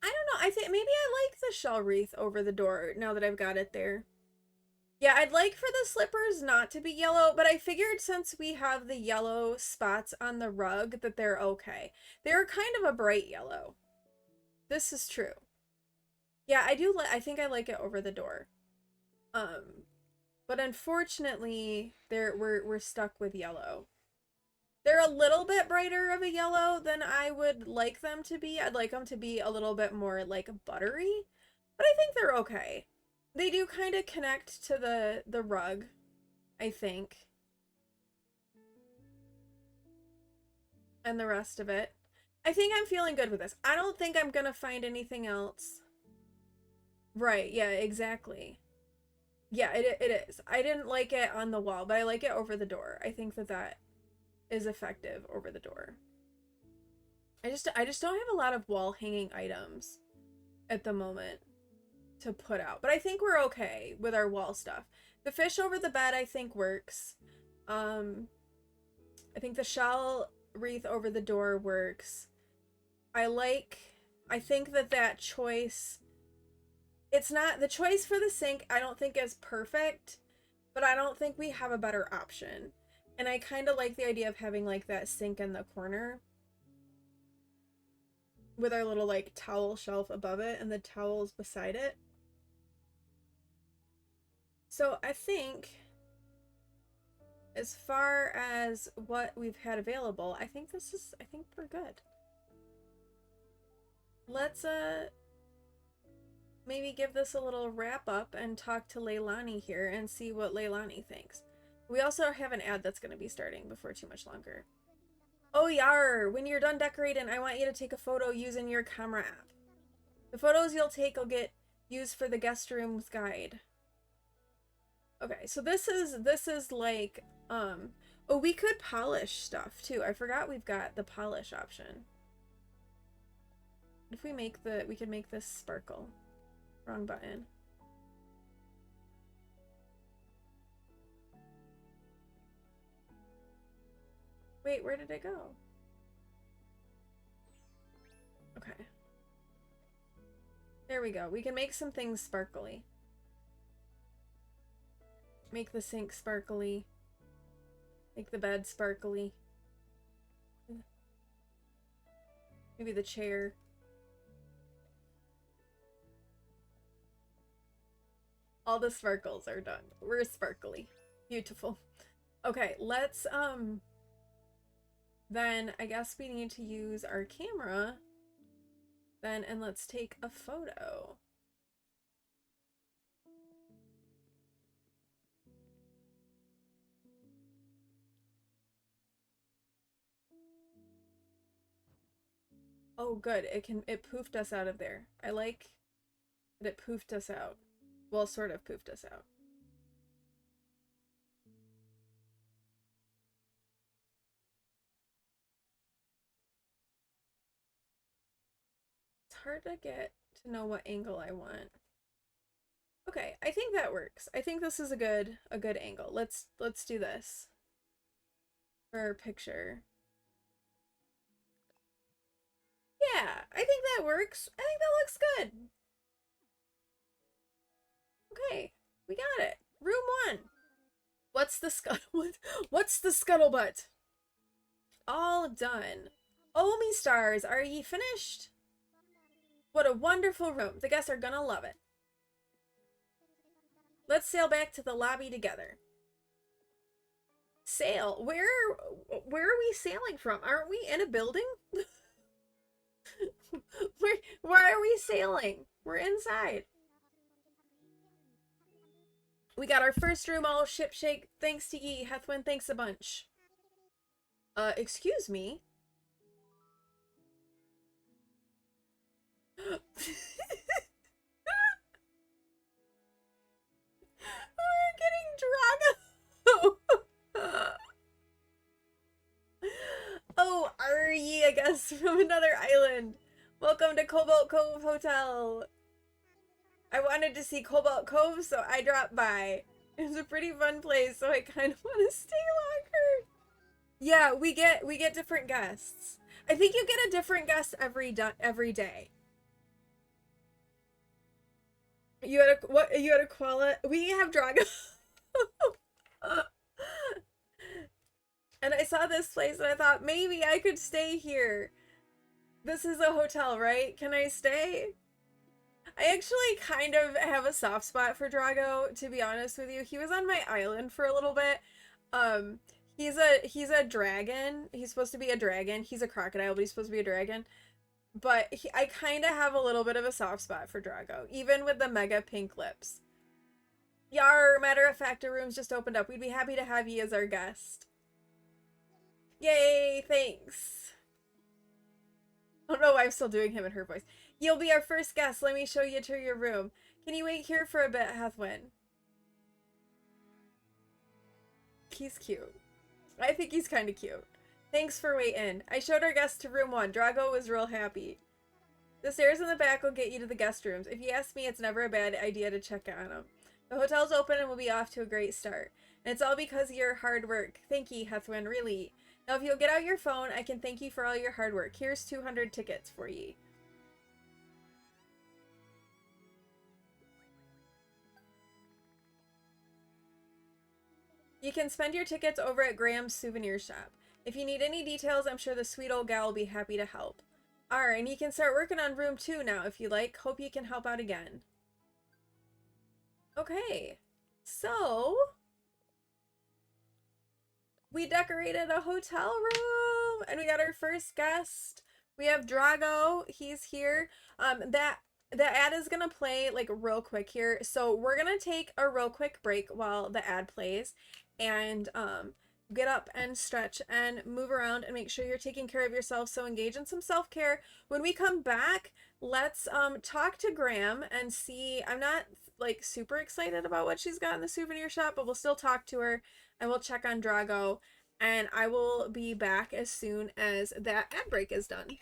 I don't know. I think maybe I like the shell wreath over the door now that I've got it there. Yeah, I'd like for the slippers not to be yellow, but I figured since we have the yellow spots on the rug that they're okay. They're kind of a bright yellow. This is true. Yeah, I think I like it over the door. But unfortunately, we're stuck with yellow. They're a little bit brighter of a yellow than I would like them to be. I'd like them to be a little bit more like buttery, but I think they're okay. They do kind of connect to the rug, I think. And the rest of it. I think I'm feeling good with this. I don't think I'm gonna find anything else. Right, yeah, exactly. Yeah, it is. I didn't like it on the wall, but I like it over the door. I think that is effective over the door. I just don't have a lot of wall hanging items at the moment to put out, but I think we're okay with our wall stuff. The fish over the bed I think works. I think the shell wreath over the door works. I think that choice, it's not the choice for the sink. I don't think is perfect, but I don't think we have a better option. And I kind of like the idea of having like that sink in the corner with our little like towel shelf above it and the towels beside it. So I think as far as what we've had available, I think we're good. Let's maybe give this a little wrap up and talk to Leilani here and see what Leilani thinks. We also have an ad that's going to be starting before too much longer. Oh, yar. When you're done decorating, I want you to take a photo using your camera app. The photos you'll take will get used for the guest rooms guide. Okay, so this is like, oh, we could polish stuff too. I forgot we've got the polish option. If we we could make this sparkle. Wrong button. Wait, where did it go? Okay. There we go. We can make some things sparkly. Make the sink sparkly. Make the bed sparkly. Maybe the chair. All the sparkles are done. We're sparkly. Beautiful. Okay, let's, then I guess we need to use our camera then, and let's take a photo. Oh, good. It poofed us out of there. I like that it poofed us out. Well, sort of poofed us out. It's hard to get to know what angle I want. Okay, I think that works. I think this is a good angle. Let's do this for our picture. Yeah, I think that works. I think that looks good. Okay, we got it. Room 1. What's the What's the scuttlebutt? All done. Oh me stars, are ye finished? What a wonderful room. The guests are gonna love it. Let's sail back to the lobby together. Sail? Where are we sailing from? Aren't we in a building? Where are we sailing? We're inside. We got our first room all shipshape. Thanks to ye, Hethwyn. Thanks a bunch. Excuse me? We're getting Drago. Oh, are ye, I guess, from another island. Welcome to Cobalt Cove Hotel. I wanted to see Cobalt Cove, so I dropped by. It's a pretty fun place, so I kind of want to stay longer. Yeah, we get different guests. I think you get a different guest every day. You had a what? You had a koala. We have Drago. And I saw this place and I thought maybe I could stay here. This is a hotel, right? Can I stay? I actually kind of have a soft spot for Drago, to be honest with you. He was on my island for a little bit. He's a dragon. He's supposed to be a dragon. He's a crocodile, but he's supposed to be a dragon. But I kind of have a little bit of a soft spot for Drago, even with the mega pink lips. Yar, matter of fact, our room's just opened up. We'd be happy to have you as our guest. Yay, thanks. I don't know why I'm still doing him in her voice. You'll be our first guest. Let me show you to your room. Can you wait here for a bit, Hethwyn? He's cute. I think he's kind of cute. Thanks for waiting. I showed our guest to room 1. Drago was real happy. The stairs in the back will get you to the guest rooms. If you ask me, it's never a bad idea to check on them. The hotel's open and we'll be off to a great start. And it's all because of your hard work. Thank you, Hethwyn, really. Now, if you'll get out your phone, I can thank you for all your hard work. Here's 200 tickets for ye. You can spend your tickets over at Graham's souvenir shop. If you need any details, I'm sure the sweet old gal will be happy to help. Alright, and you can start working on room 2 now if you like. Hope you can help out again. Okay, so we decorated a hotel room and we got our first guest. We have Drago. He's here. The ad is gonna play like real quick here, so we're gonna take a real quick break while the ad plays, and get up and stretch and move around and make sure you're taking care of yourself. So engage in some self-care. When we come back, let's talk to Graham and see. I'm not like super excited about what she's got in the souvenir shop, but we'll still talk to her and we'll check on Drago. And I will be back as soon as that ad break is done.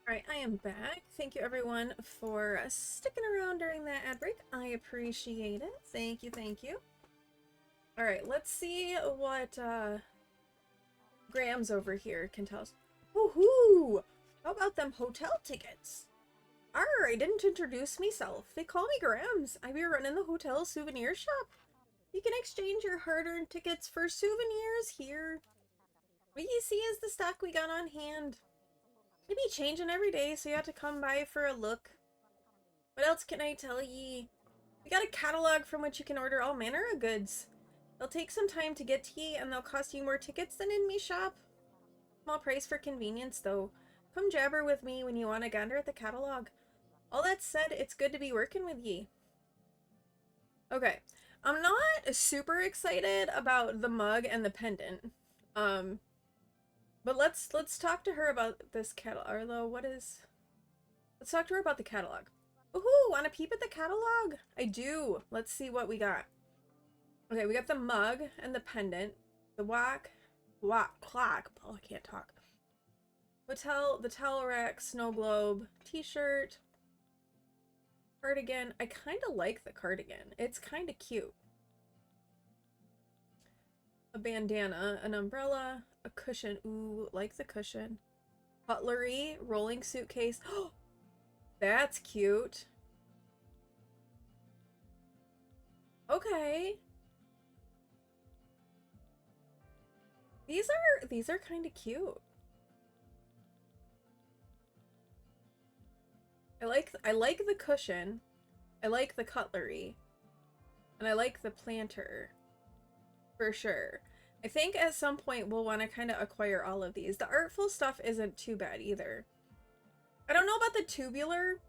Alright, I am back. Thank you everyone for sticking around during that ad break. I appreciate it. Thank you, thank you. Alright, let's see what Grams over here can tell us. Woohoo! How about them hotel tickets? Arr, I didn't introduce myself. They call me Grams. I be running the hotel souvenir shop. You can exchange your hard-earned tickets for souvenirs here. What you see is the stock we got on hand. They be changing every day, so you have to come by for a look. What else can I tell ye? We got a catalog from which you can order all manner of goods. They'll take some time to get to ye, and they'll cost you more tickets than in me shop. Small price for convenience, though. Come jabber with me when you want to gander at the catalog. All that said, it's good to be working with ye. Okay, I'm not super excited about the mug and the pendant. But let's talk to her about this catalog. Arlo, what is... Let's talk to her about the catalog. Woohoo! Want to peep at the catalog? I do. Let's see what we got. Okay, we got the mug and the pendant. The clock. Oh, I can't talk. Hotel, the towel rack, snow globe, t-shirt, cardigan. I kind of like the cardigan. It's kind of cute. A bandana, an umbrella, a cushion. Ooh, like the cushion. Cutlery, rolling suitcase. Oh, that's cute. Okay. These are kind of cute. I like the cushion. I like the cutlery. And I like the planter. For sure. I think at some point we'll want to kind of acquire all of these. The artful stuff isn't too bad either. I don't know about the tubular.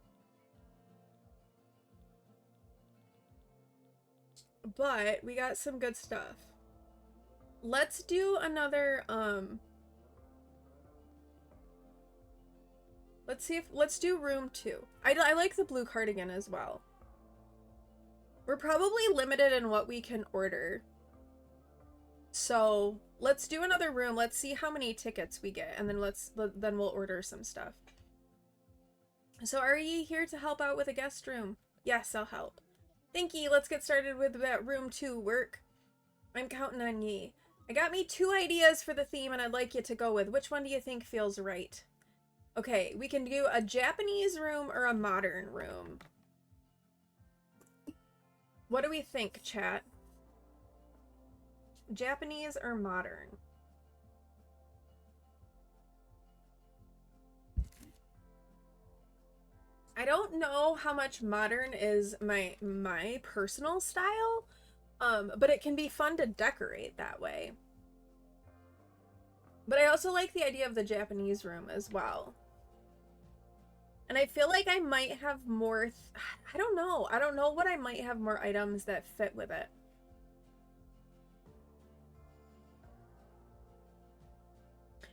But we got some good stuff. Let's do another, let's do room 2. I like the blue cardigan as well. We're probably limited in what we can order. So let's do another room. Let's see how many tickets we get, and then then we'll order some stuff. So are ye here to help out with a guest room? Yes, I'll help. Thank ye. Let's get started with that room 2 work. I'm counting on ye. I got me 2 ideas for the theme, and I'd like you to go with. Which one do you think feels right? Okay, we can do a Japanese room or a modern room. What do we think, chat? Japanese or modern? I don't know how much modern is my personal style, but it can be fun to decorate that way. But I also like the idea of the Japanese room as well. And I feel like I might have more... I don't know. I don't know what I might have more items that fit with it.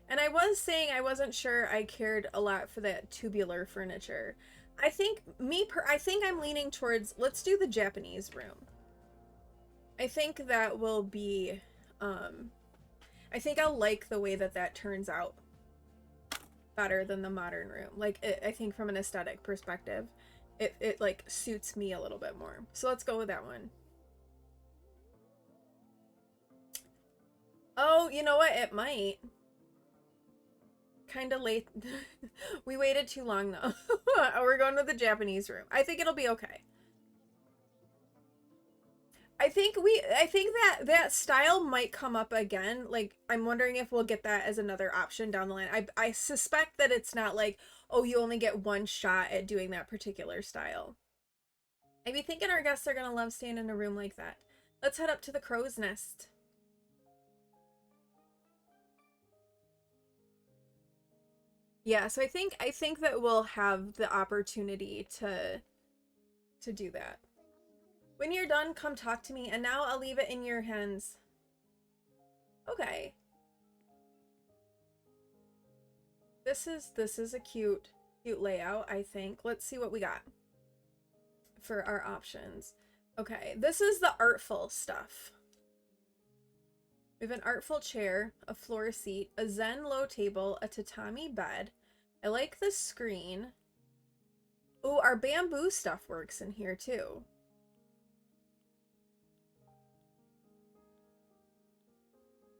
And I was saying I wasn't sure I cared a lot for that tubular furniture. I think I'm leaning towards, let's do the Japanese room. I think that will be, I think I'll like the way that turns out better than the modern room. Like, I think from an aesthetic perspective, it like suits me a little bit more. So let's go with that one. Oh, you know what? It might. Kind of late. We waited too long though. We're going to the Japanese room. I think it'll be okay. I think that style might come up again. Like, I'm wondering if we'll get that as another option down the line. I suspect that it's not like, oh, you only get one shot at doing that particular style. I be thinking our guests are gonna love staying in a room like that. Let's head up to the crow's nest. Yeah, so I think that we'll have the opportunity to do that. When you're done, come talk to me, and now I'll leave it in your hands. Okay. This is a cute layout, I think. Let's see what we got for our options. Okay, this is the artful stuff. We have an artful chair, a floor seat, a zen low table, a tatami bed, I like the screen. Oh, our bamboo stuff works in here too.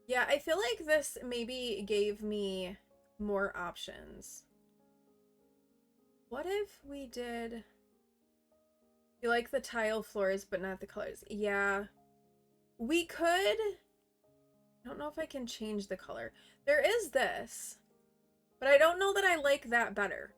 Yeah, I feel like this maybe gave me more options. What if we did... You like the tile floors, but not the colors. Yeah. We could... I don't know if I can change the color. There is this, but I don't know that I like that better.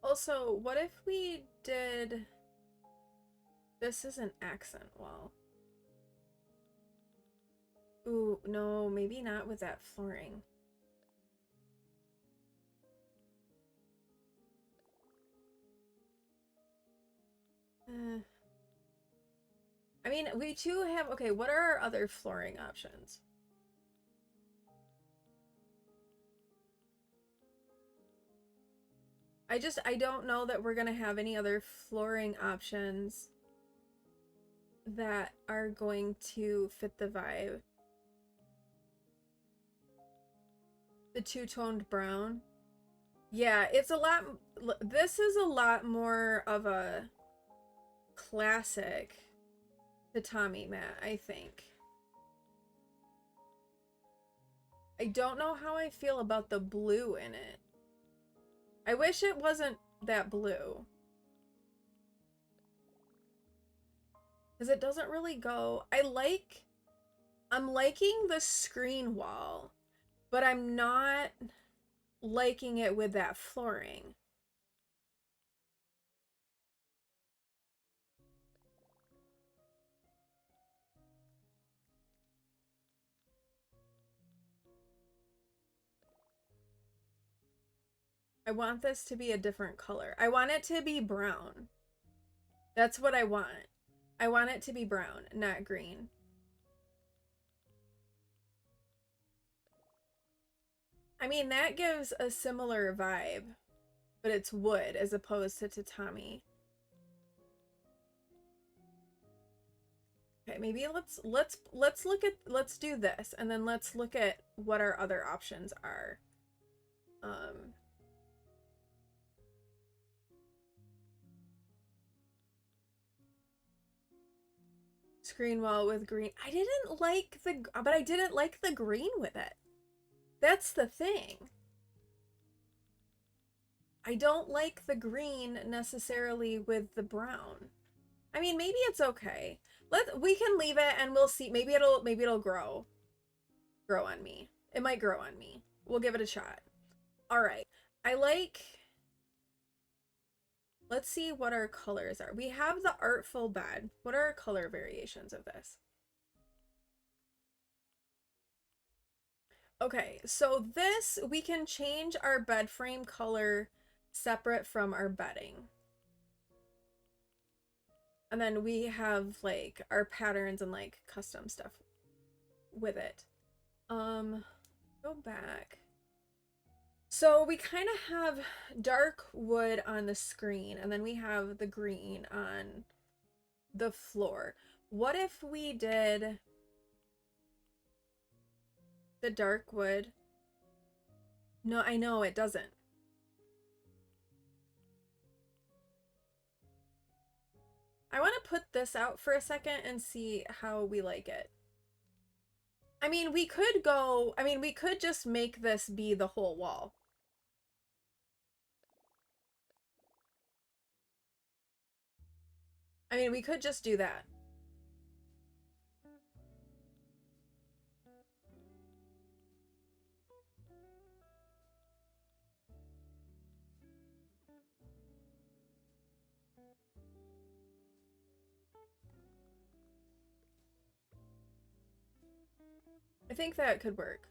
Also, what if we did... This is an accent wall. Ooh, no, maybe not with that flooring. I mean, we too have... Okay, what are our other flooring options? I don't know that we're gonna have any other flooring options that are going to fit the vibe. The two-toned brown. Yeah, it's a lot... This is a lot more of a classic tatami mat, I think. I don't know how I feel about the blue in it. I wish it wasn't that blue. Because it doesn't really go... I'm liking the screen wall, but I'm not liking it with that flooring. I want this to be a different color. I want it to be brown. That's what I want. I want it to be brown, not green. I mean, that gives a similar vibe, but it's wood as opposed to tatami. Okay, maybe let's do this, and then let's look at what our other options are. Screen wall with green. I didn't like but I didn't like the green with it. That's the thing. I don't like the green necessarily with the brown. I mean, maybe it's okay. We can leave it and we'll see. Maybe it'll grow on me. It might grow on me. We'll give it a shot. All right. Let's see what our colors are. We have the artful bed. What are our color variations of this? Okay, so this, we can change our bed frame color separate from our bedding. And then we have like our patterns and like custom stuff with it. Go back. So we kind of have dark wood on the screen, and then we have the green on the floor. What if we did the dark wood? No, I know it doesn't. I want to put this out for a second and see how we like it. I mean, we could just make this be the whole wall. I mean, we could just do that. I think that could work.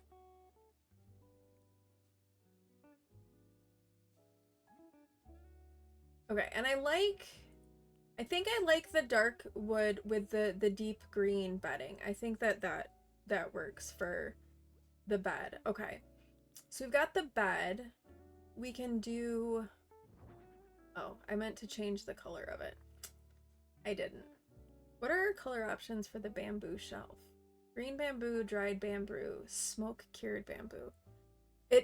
Okay, and I think I like the dark wood with the deep green bedding. I think that works for the bed. Okay. So we've got the bed. We can do Oh, I meant to change the color of it. I didn't. What are our color options for the bamboo shelf? Green bamboo, dried bamboo, smoke cured bamboo.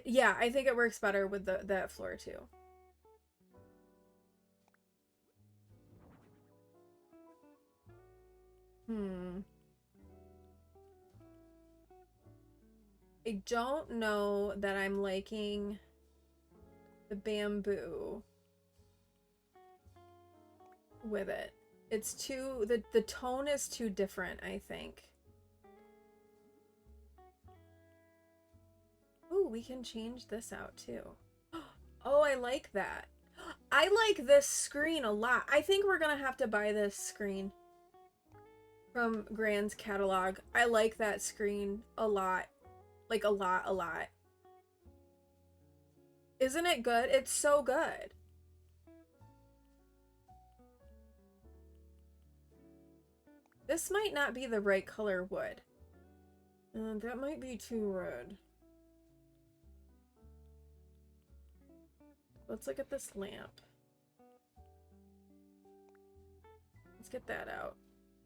Yeah, I think it works better with that floor too. I don't know that I'm liking the bamboo with it. It's too, the tone is too different, I think. Ooh, we can change this out too. Oh, I like that. I like this screen a lot. I think we're gonna have to buy this screen from Grand's catalog. I like that screen a lot. Like a lot. Isn't it good? It's so good. This might not be the right color wood. That might be too red. Let's look at this lamp. Let's get that out.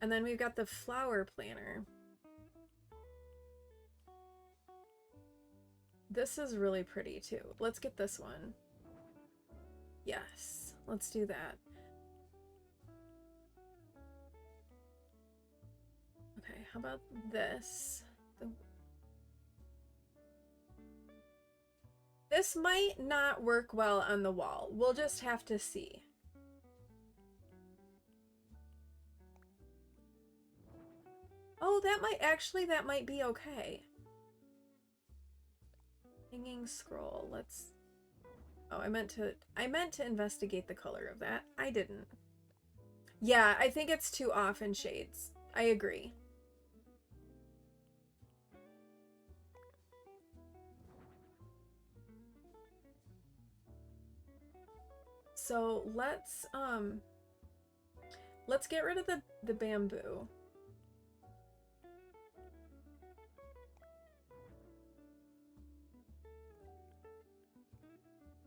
And then we've got the flower planter. This is really pretty too. Let's get this one. Yes, let's do that. Okay, how about this? This might not work well on the wall. We'll just have to see. Oh, that might be okay. Hanging scroll. Let's. Oh, I meant to investigate the color of that. I didn't. Yeah, I think it's too off in shades. I agree. So let's get rid of the bamboo.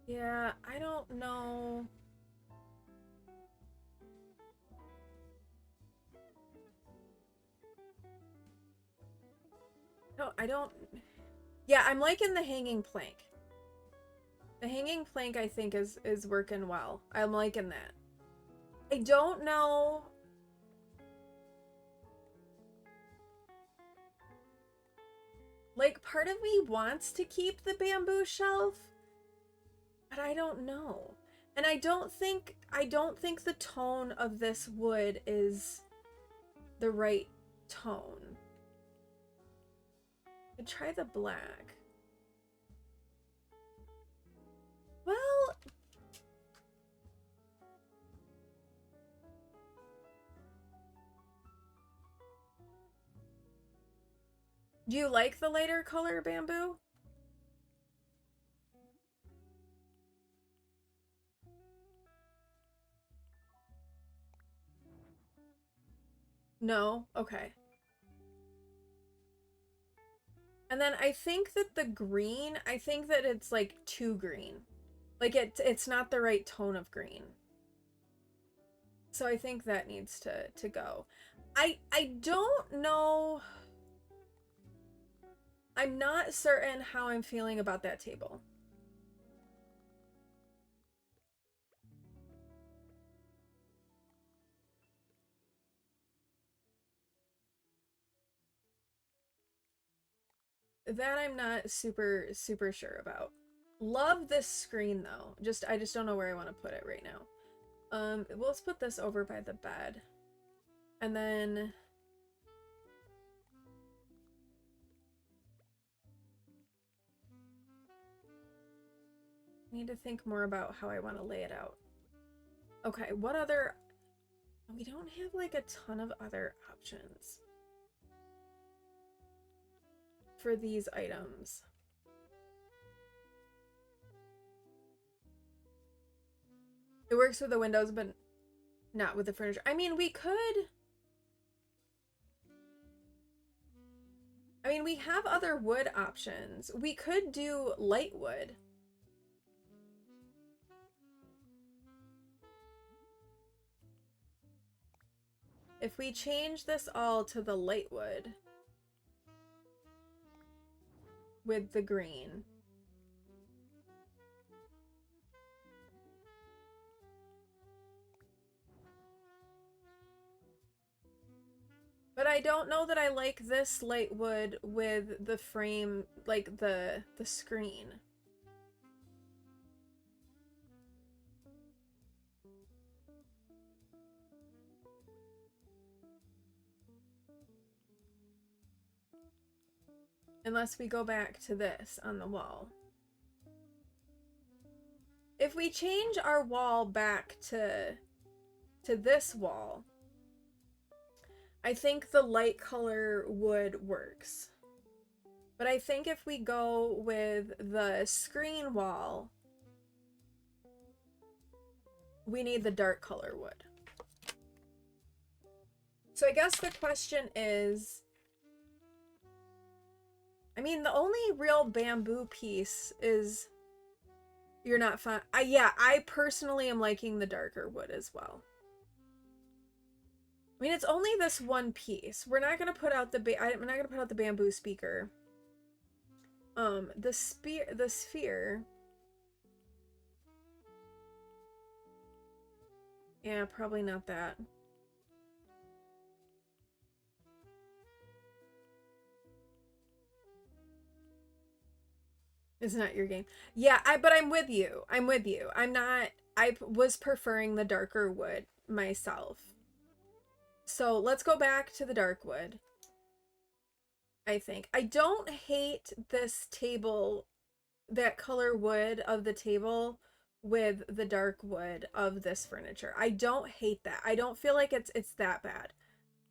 Yeah, I don't know. No, I don't. Yeah, I'm liking the hanging plank. The hanging plank I think is working well. I'm liking that. I don't know. Like, part of me wants to keep the bamboo shelf, but I don't know. And I don't think the tone of this wood is the right tone. I'd try the black. Well, do you like the lighter color bamboo? No? Okay. And then I think that the green, I think that it's like too green. Like it's not the right tone of green. So I think that needs to go. I don't know. I'm not certain how I'm feeling about that table. That I'm not super sure about. Love this screen though. I just don't know where I want to put it right now. Let's put this over by the bed. And then I need to think more about how I want to lay it out. Okay, what other... We don't have like a ton of other options for these items. It works with the windows, but not with the furniture. I mean, we could... I mean, we have other wood options. We could do light wood. if we change this all to the light wood with the green. But I don't know that I like this light wood with the frame, like the screen. Unless we go back to this on the wall. If we change our wall back to this wall, I think the light color wood works. But I think if we go with the screen wall, we need the dark color wood. So I guess the question is, I mean, the only real bamboo piece is, you're not fine. Yeah, I personally am liking the darker wood as well. I mean, it's only this one piece. We're not gonna put out the I'm not gonna put out the bamboo speaker. The sphere. Yeah, probably not that. It's not your game. Yeah, but I'm with you. I'm with you. I was preferring the darker wood myself. So let's go back to the dark wood. I think. I don't hate this table, that color wood of the table with the dark wood of this furniture. I don't hate that. I don't feel like it's that bad.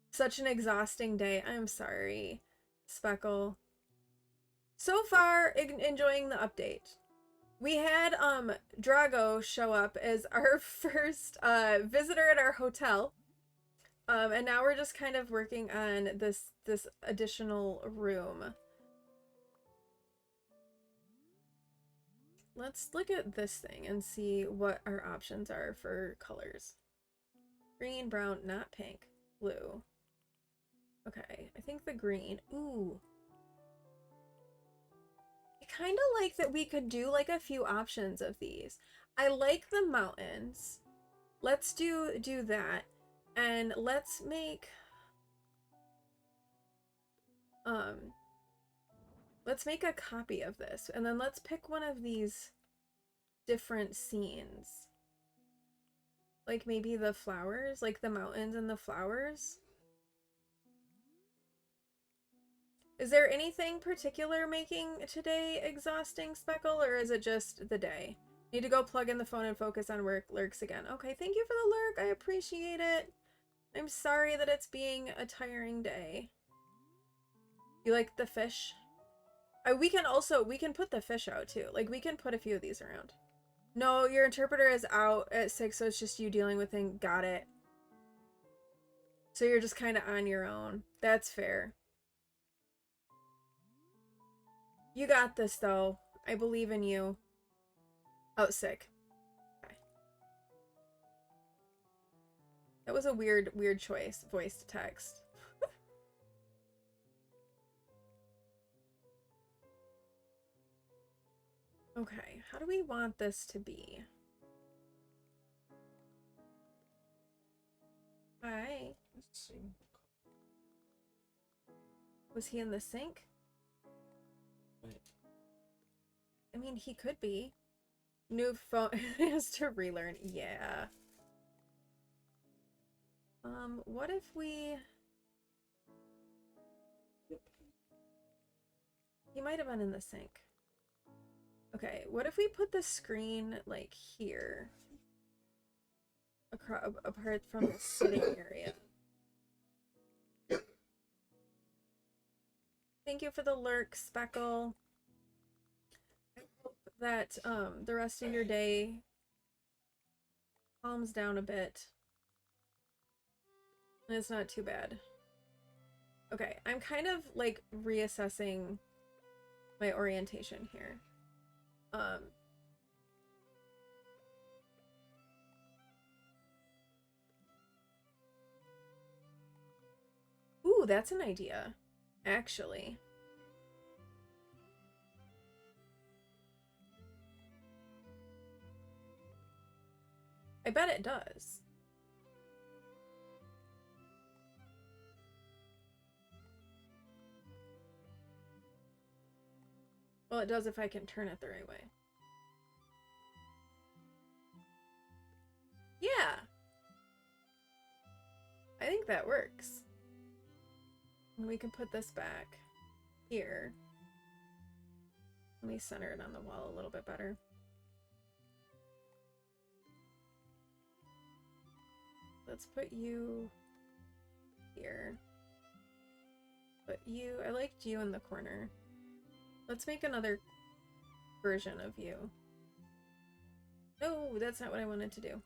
Such an exhausting day. I'm sorry, Speckle. So far, enjoying the update. We had Drago show up as our first visitor at our hotel. And now we're just kind of working on this additional room. Let's look at this thing and see what our options are for colors. Green, brown, not pink, blue. Okay, I think the green. Ooh. I kind of like that we could do like a few options of these. I like the mountains. Let's do that. And let's make a copy of this, and then let's pick one of these different scenes. Like maybe the flowers, like the mountains and the flowers. Is there anything particular making today exhausting, Speckle, or is it just the day? Need to go plug in the phone and focus on work. Lurks again. Okay, thank you for the lurk. I appreciate it. I'm sorry that it's being a tiring day. You like the fish? We can put the fish out too. Like, we can put a few of these around. No, your interpreter is out at 6, so it's just you dealing with things. Got it. So you're just kind of on your own. That's fair. You got this, though. I believe in you. Oh, sick. Okay. That was a weird choice. Voice to text. Okay, how do we want this to be? Hi. Was he in the sink? Wait. I mean, he could be. New phone has to relearn. Yeah. What if we... He might have been in the sink. Okay, what if we put the screen, like, here? Apart from the sitting area. Thank you for the lurk, Speckle. I hope that, the rest of your day calms down a bit. And it's not too bad. Okay, I'm kind of, like, reassessing my orientation here. that's an idea, actually. I bet it does. Well, it does if I can turn it the right way. Yeah. I think that works. And we can put this back here. Let me center it on the wall a little bit better. Let's put you here. Put you, I liked you in the corner. Let's make another version of you. No, that's not what I wanted to do.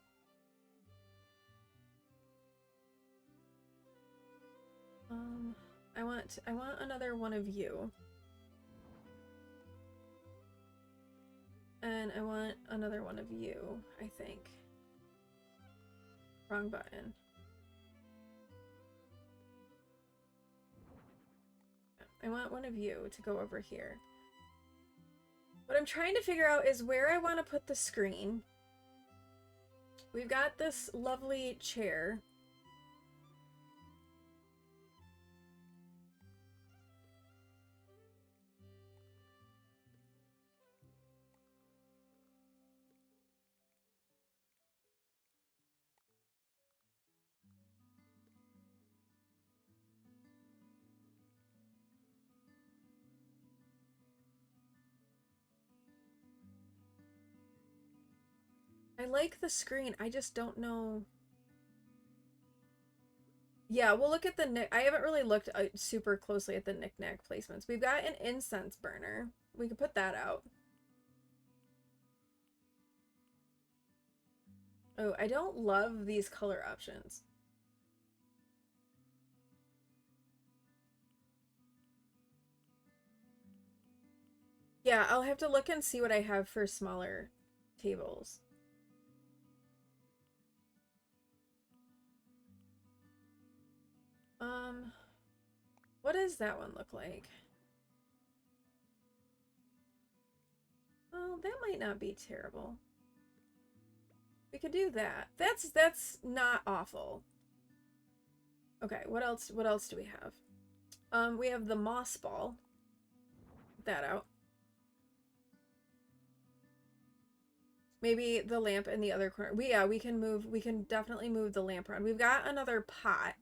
I want another one of you. And I want another one of you, I think. Wrong button. I want one of you to go over here. What I'm trying to figure out is where I want to put the screen. We've got this lovely chair. I like the screen, I just don't know. Yeah, we'll look at the I haven't really looked super closely at the knick-knack placements. We've got an incense burner. We could put that out. Oh, I don't love these color options. Yeah, I'll have to look and see what I have for smaller tables. What does that one look like? Well, that might not be terrible. We could do that. That's not awful. Okay, what else do we have? We have the moss ball. Get that out. Maybe the lamp in the other corner. We can definitely move the lamp around. We've got another pot.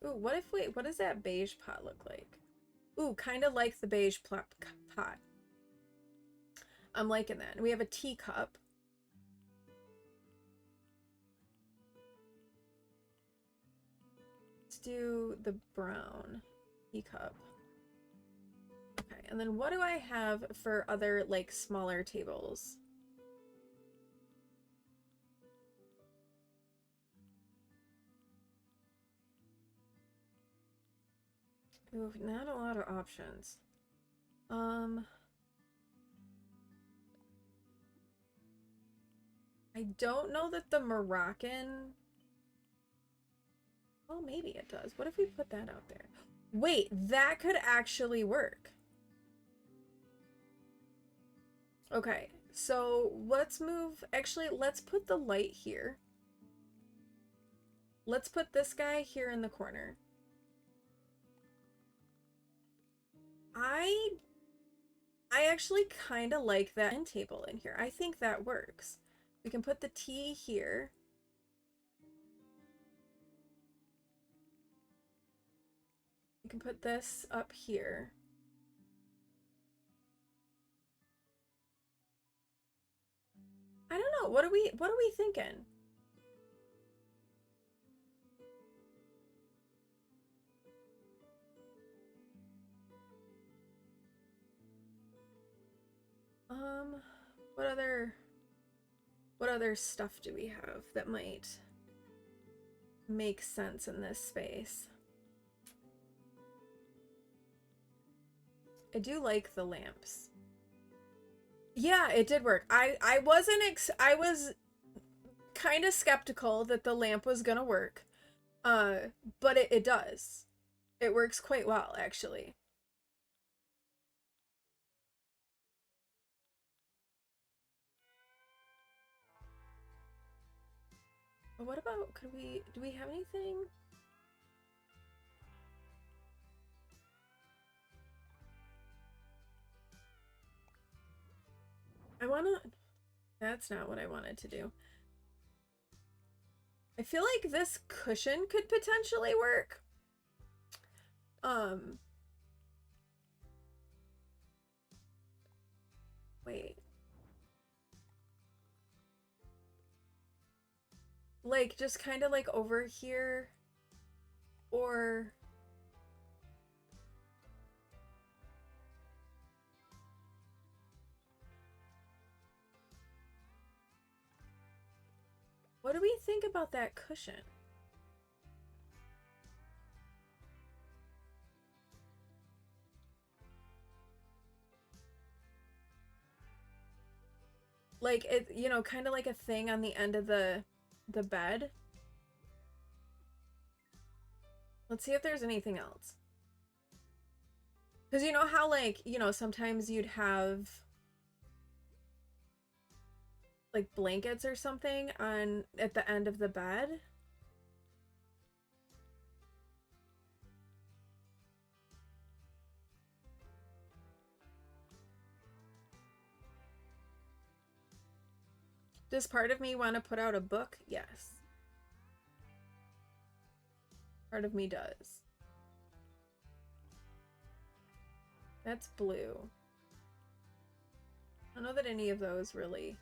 Ooh, what does that beige pot look like? Ooh, kind of like the beige pot. I'm liking that. And we have a teacup. Let's do the brown teacup. Okay, and then what do I have for other, like, smaller tables? Ooh, not a lot of options. I don't know that the Moroccan... Well, maybe it does. What if we put that out there? Wait, that could actually work. Okay, so let's move... Actually, let's put the light here. Let's put this guy here in the corner. I actually kind of like that end table in here. I think that works. We can put the tea here. We can put this up here. I don't know. What are we thinking? What other stuff do we have that might make sense in this space? I do like the lamps. Yeah, it did work. I was kind of skeptical that the lamp was gonna work. But it does. It works quite well, actually. What about, do we have anything? That's not what I wanted to do. I feel like this cushion could potentially work. Wait. Like, just kind of like over here, or... What do we think about that cushion? Like, it, you know, kind of like a thing on the end of the bed. Let's see if there's anything else. Because you know how, like, you know, sometimes you'd have like blankets or something on at the end of the bed. Does part of me want to put out a book? Yes. Part of me does. That's blue. I don't know that any of those really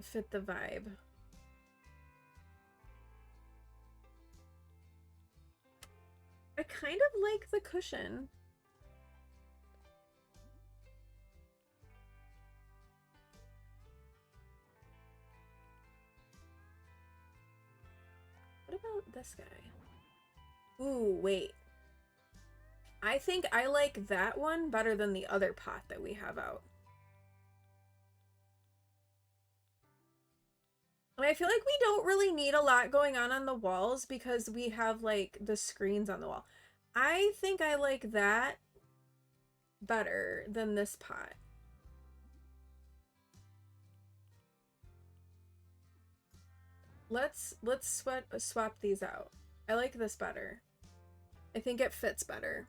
fit the vibe. I kind of like the cushion. What about this guy? Ooh, wait. I think I like that one better than the other pot that we have out. And I feel like we don't really need a lot going on the walls because we have like the screens on the wall. I think I like that better than this pot. Let's swap these out. I like this better. I think it fits better.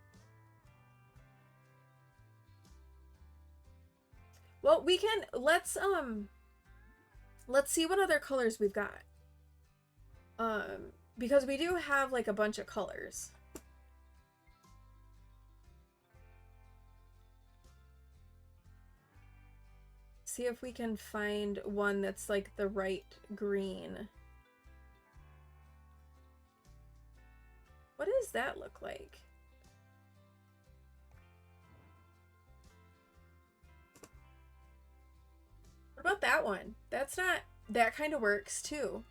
Well, we can let's see what other colors we've got. Because we do have like a bunch of colors. See if we can find one that's like the right green. What does that look like? What about that one? That's not, that kind of works too.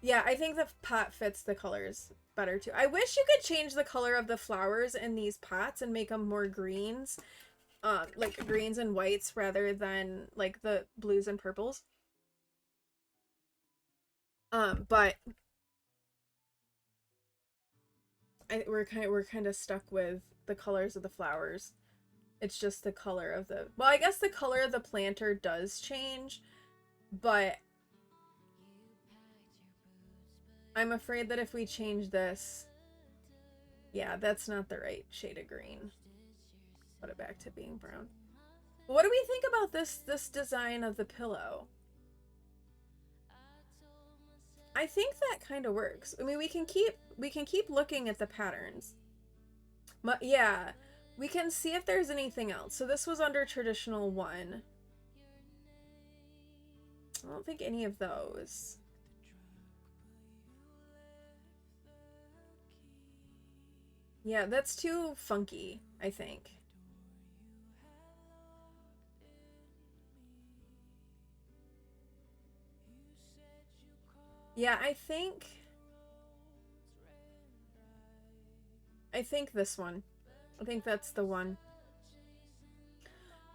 Yeah, I think the pot fits the colors better too. I wish you could change the color of the flowers in these pots and make them more greens. Like greens and whites rather than like the blues and purples. But we're kind of stuck with the colors of the flowers. It's just the color of the, well, I guess the color of the planter does change, but I'm afraid that if we change this, yeah, that's not the right shade of green. Put it back to being brown. What do we think about this design of the pillow? I think that kind of works. I mean, we can keep looking at the patterns. But yeah, we can see if there's anything else. So this was under traditional 1. I don't think any of those. Yeah, that's too funky, I think. Yeah, I think this one. I think that's the one.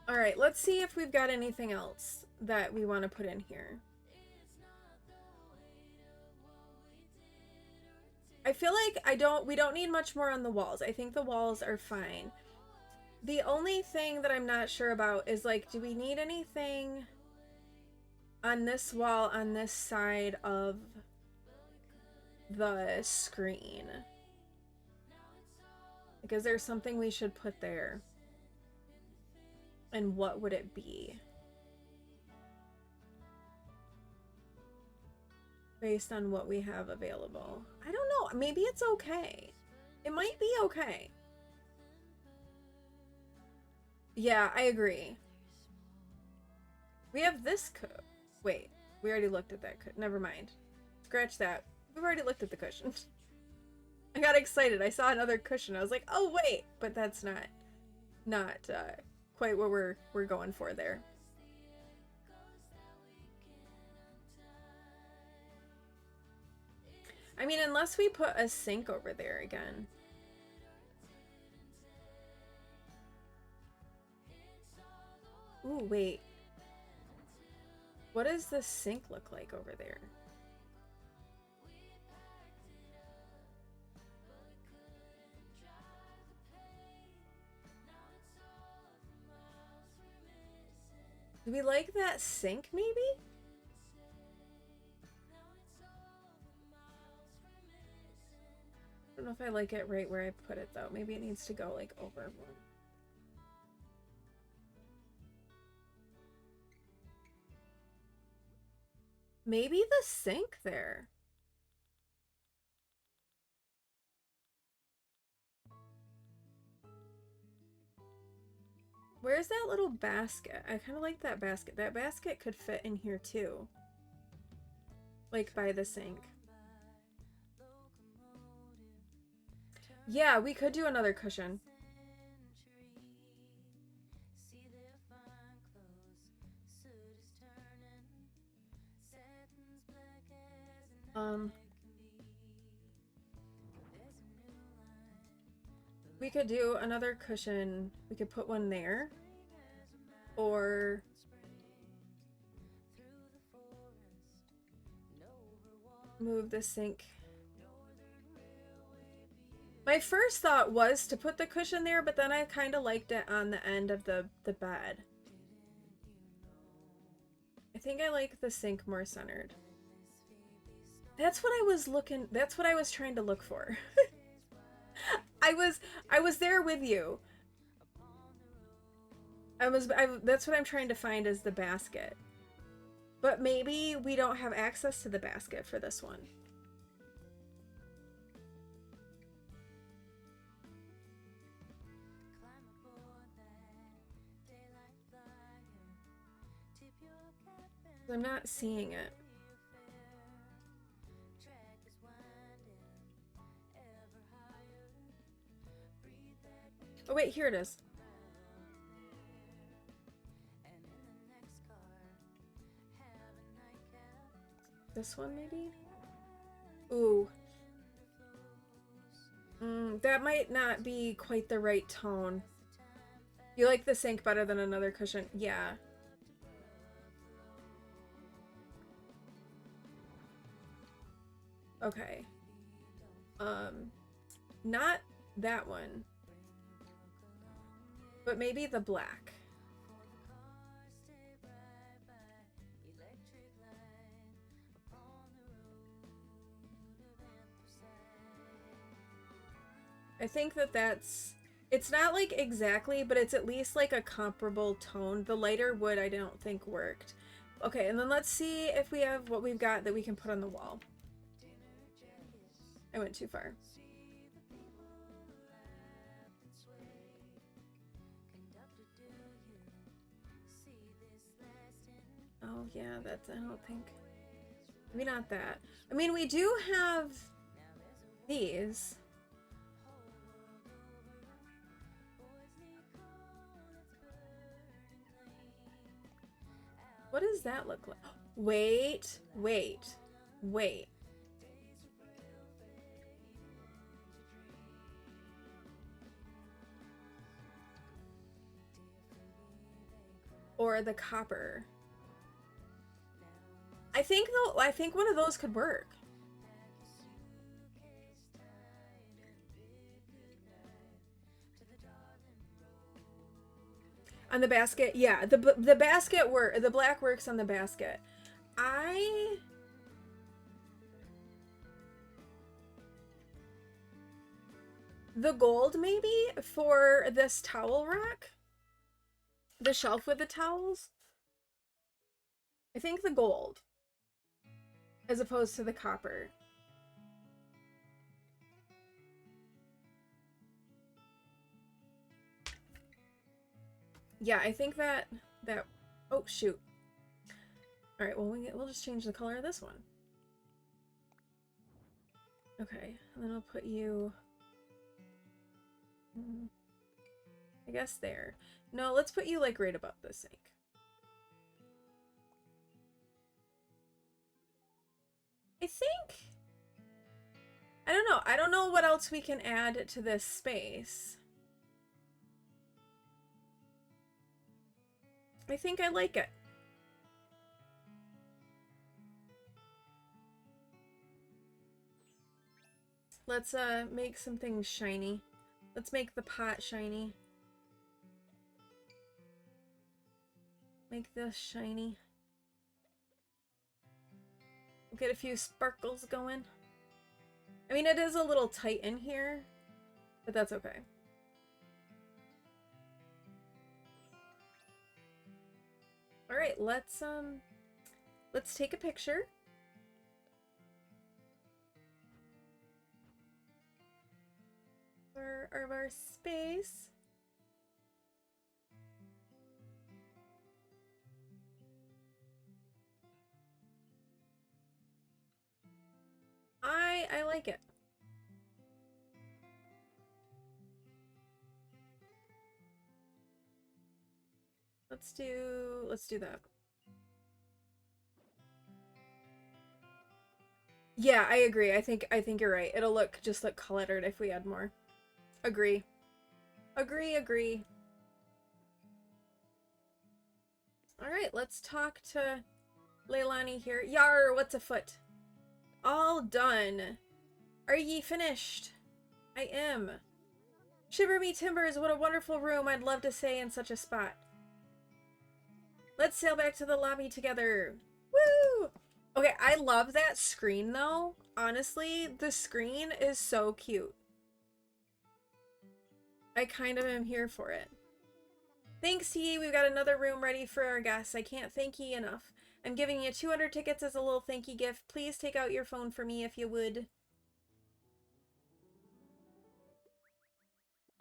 All right, let's see if we've got anything else that we want to put in here. I feel like we don't need much more on the walls. I think the walls are fine. The only thing that I'm not sure about is like, do we need anything on this wall on this side of the screen? Like, is there something we should put there? And what would it be? Based on what we have available. I don't know. Maybe it's okay. It might be okay. Yeah, I agree. We have this wait, we already looked at that. Never mind. Scratch that. We've already looked at the cushion. I got excited. I saw another cushion. I was like, oh wait, but that's not quite what we're going for there. I mean, unless we put a sink over there again. Ooh, wait. What does the sink look like over there? Do we like that sink, maybe? I don't know if I like it right where I put it, though. Maybe it needs to go, like, over one. Maybe the sink there. Where's that little basket? I kind of like that basket. That basket could fit in here too. Like by the sink. Yeah, we could do another cushion. We could do another cushion. We could put one there. Or move the sink. My first thought was to put the cushion there, but then I kind of liked it on the end of the bed. I think I like the sink more centered. That's what I was looking, that's what I was trying to look for. I was there with you. That's what I'm trying to find is the basket. But maybe we don't have access to the basket for this one. I'm not seeing it. Oh wait, here it is. This one maybe? Ooh. That might not be quite the right tone. You like the sink better than another cushion? Yeah. Okay. Not that one. But maybe the black. I think that's... It's not like exactly, but it's at least like a comparable tone. The lighter wood I don't think worked. Okay, and then let's see if we have what we've got that we can put on the wall. I went too far. Oh yeah, that's, I don't think, maybe not that. I mean, we do have these. What does that look like? Wait, wait, wait. or the copper. I think one of those could work. On the basket, yeah, the basket the black works on the basket. The gold maybe for this towel rack? The shelf with the towels? I think the gold as opposed to the copper. Yeah, I think that oh shoot. All right, well we'll just change the color of this one. Okay, and then I'll put you I guess there. No, let's put you like right above the sink. I think I don't know what else we can add to this space. I think I like it. Let's make some things shiny. Let's make the pot shiny. Make this shiny. Get a few sparkles going. I mean, it is a little tight in here, but that's okay. All right, let's take a picture. Of our space. I like it. Let's do that. Yeah, I agree. I think you're right. It'll just look cluttered if we add more. Agree. Agree. All right, let's talk to Leilani here. Yar, what's afoot? All done. Are ye finished? I am. Shiver me timbers, what a wonderful room. I'd love to stay in such a spot. Let's sail back to the lobby together. Woo! Okay, I love that screen though. Honestly, the screen is so cute. I kind of am here for it. Thanks, ye. We've got another room ready for our guests. I can't thank ye enough. I'm giving you 200 tickets as a little thank you gift. Please take out your phone for me if you would.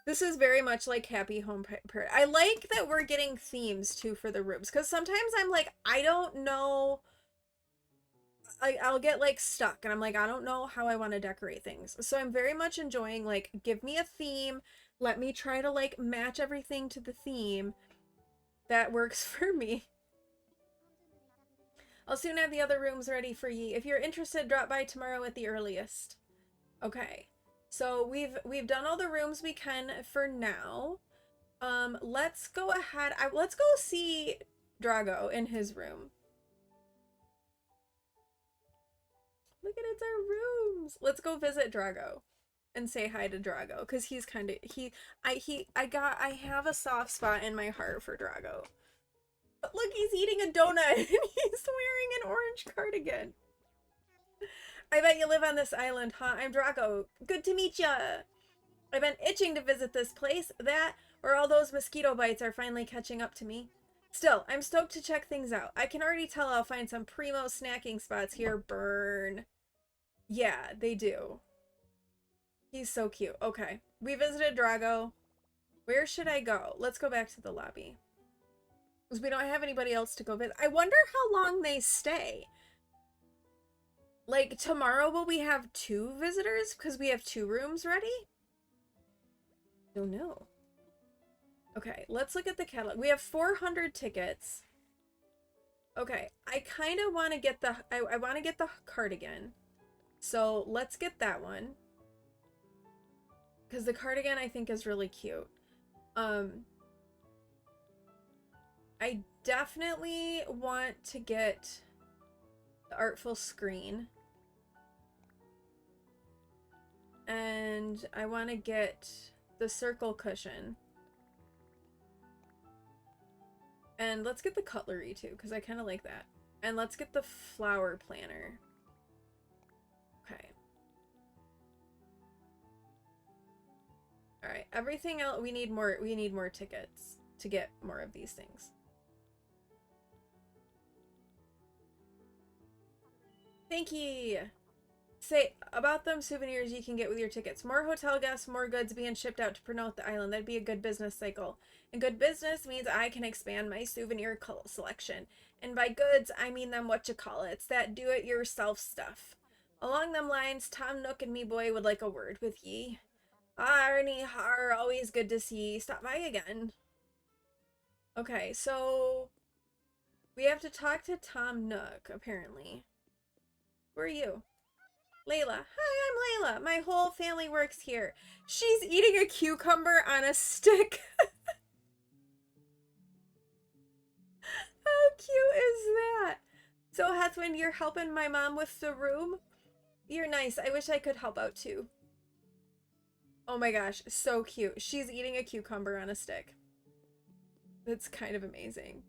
This is very much like Happy Home Party. I like that we're getting themes too for the rooms, because sometimes I'm like, I don't know. I'll get like stuck and I'm like, I don't know how I want to decorate things. So I'm very much enjoying like, give me a theme. Let me try to like match everything to the theme that works for me. I'll soon have the other rooms ready for ye. If you're interested, drop by tomorrow at the earliest. Okay. So we've done all the rooms we can for now. Let's go ahead. Let's go see Drago in his room. Look at it's our rooms. Let's go visit Drago and say hi to Drago, because he's kind of I have a soft spot in my heart for Drago. But look, he's eating a donut and he's wearing an orange cardigan. I bet you live on this island, huh? I'm Drago. Good to meet ya. I've been itching to visit this place. That or all those mosquito bites are finally catching up to me. Still, I'm stoked to check things out. I can already tell I'll find some primo snacking spots here. Burn. Yeah, they do. He's so cute. Okay. We visited Drago. Where should I go? Let's go back to the lobby. Because we don't have anybody else to go visit. I wonder how long they stay. Like, tomorrow will we have 2 visitors? Because we have 2 rooms ready? Don't know. Okay, let's look at the catalog. We have 400 tickets. Okay, I kind of want to get the... I want to get the cardigan. So, let's get that one. Because the cardigan, I think, is really cute. I I definitely want to get the artful screen. And I want to get the circle cushion. And let's get the cutlery too, because I kind of like that. And let's get the flower planner. Okay. Alright, everything else, we need more tickets to get more of these things. Thank you! Say, about them souvenirs you can get with your tickets. More hotel guests, more goods being shipped out to promote the island. That'd be a good business cycle. And good business means I can expand my souvenir selection. And by goods, I mean them whatchamacallits, that do-it-yourself stuff. Along them lines, Tom Nook and me boy would like a word with ye. Arnie har, always good to see ye. Stop by again. Okay, so we have to talk to Tom Nook, apparently. Who are you? Layla. Hi, I'm Layla. My whole family works here. She's eating a cucumber on a stick. How cute is that? So, Hethwin, you're helping my mom with the room? You're nice. I wish I could help out too. Oh my gosh, so cute. She's eating a cucumber on a stick. That's kind of amazing.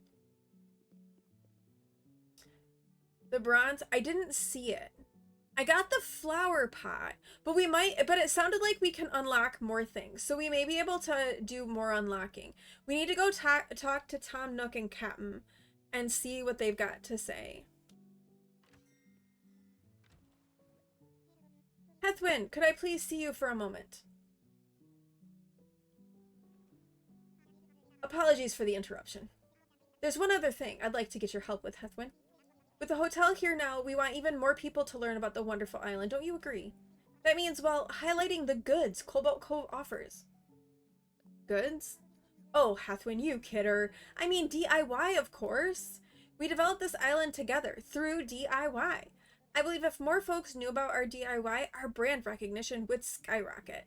The bronze, I didn't see it. I got the flower pot, but it sounded like we can unlock more things. So we may be able to do more unlocking. We need to go talk to Tom Nook and Captain and see what they've got to say. Hethwin, could I please see you for a moment? Apologies for the interruption. There's one other thing I'd like to get your help with, Hethwin. With the hotel here now, we want even more people to learn about the wonderful island. Don't you agree? That means, well, highlighting the goods Cobalt Cove offers. Goods? Oh, Hethwin, you kidder. I mean DIY, of course. We developed this island together through DIY. I believe if more folks knew about our DIY, our brand recognition would skyrocket.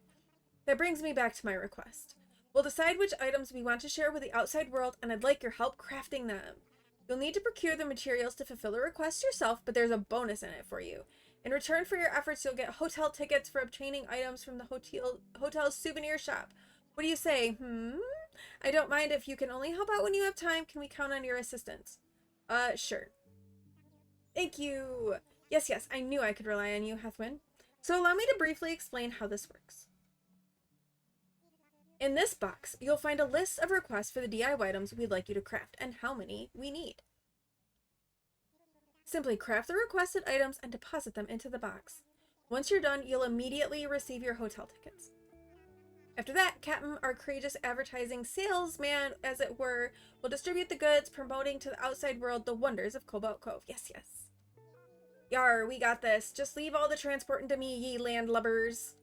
That brings me back to my request. We'll decide which items we want to share with the outside world, and I'd like your help crafting them. You'll need to procure the materials to fulfill the request yourself, but there's a bonus in it for you. In return for your efforts, you'll get hotel tickets for obtaining items from the hotel's souvenir shop. What do you say? I don't mind if you can only help out when you have time. Can we count on your assistance? Sure. Thank you. Yes, I knew I could rely on you, Hethwin. So allow me to briefly explain how this works. In this box, you'll find a list of requests for the DIY items we'd like you to craft and how many we need. Simply craft the requested items and deposit them into the box. Once you're done, you'll immediately receive your hotel tickets. After that, Captain, our courageous advertising salesman, as it were, will distribute the goods, promoting to the outside world the wonders of Cobalt Cove. Yes. Yar, we got this. Just leave all the transporting to me, ye landlubbers.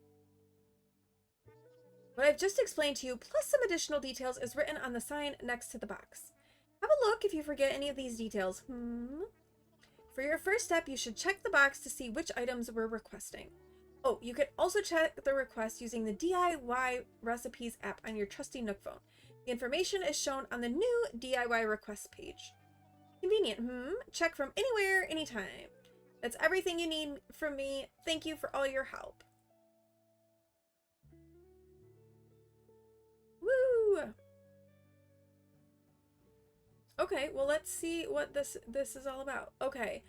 What I've just explained to you, plus some additional details, is written on the sign next to the box. Have a look if you forget any of these details. For your first step, you should check the box to see which items we're requesting. Oh, you can also check the request using the DIY Recipes app on your trusty Nook phone. The information is shown on the new DIY request page. Convenient, Check from anywhere, anytime. That's everything you need from me. Thank you for all your help. Woo! Okay, well, let's see what this is all about. Okay,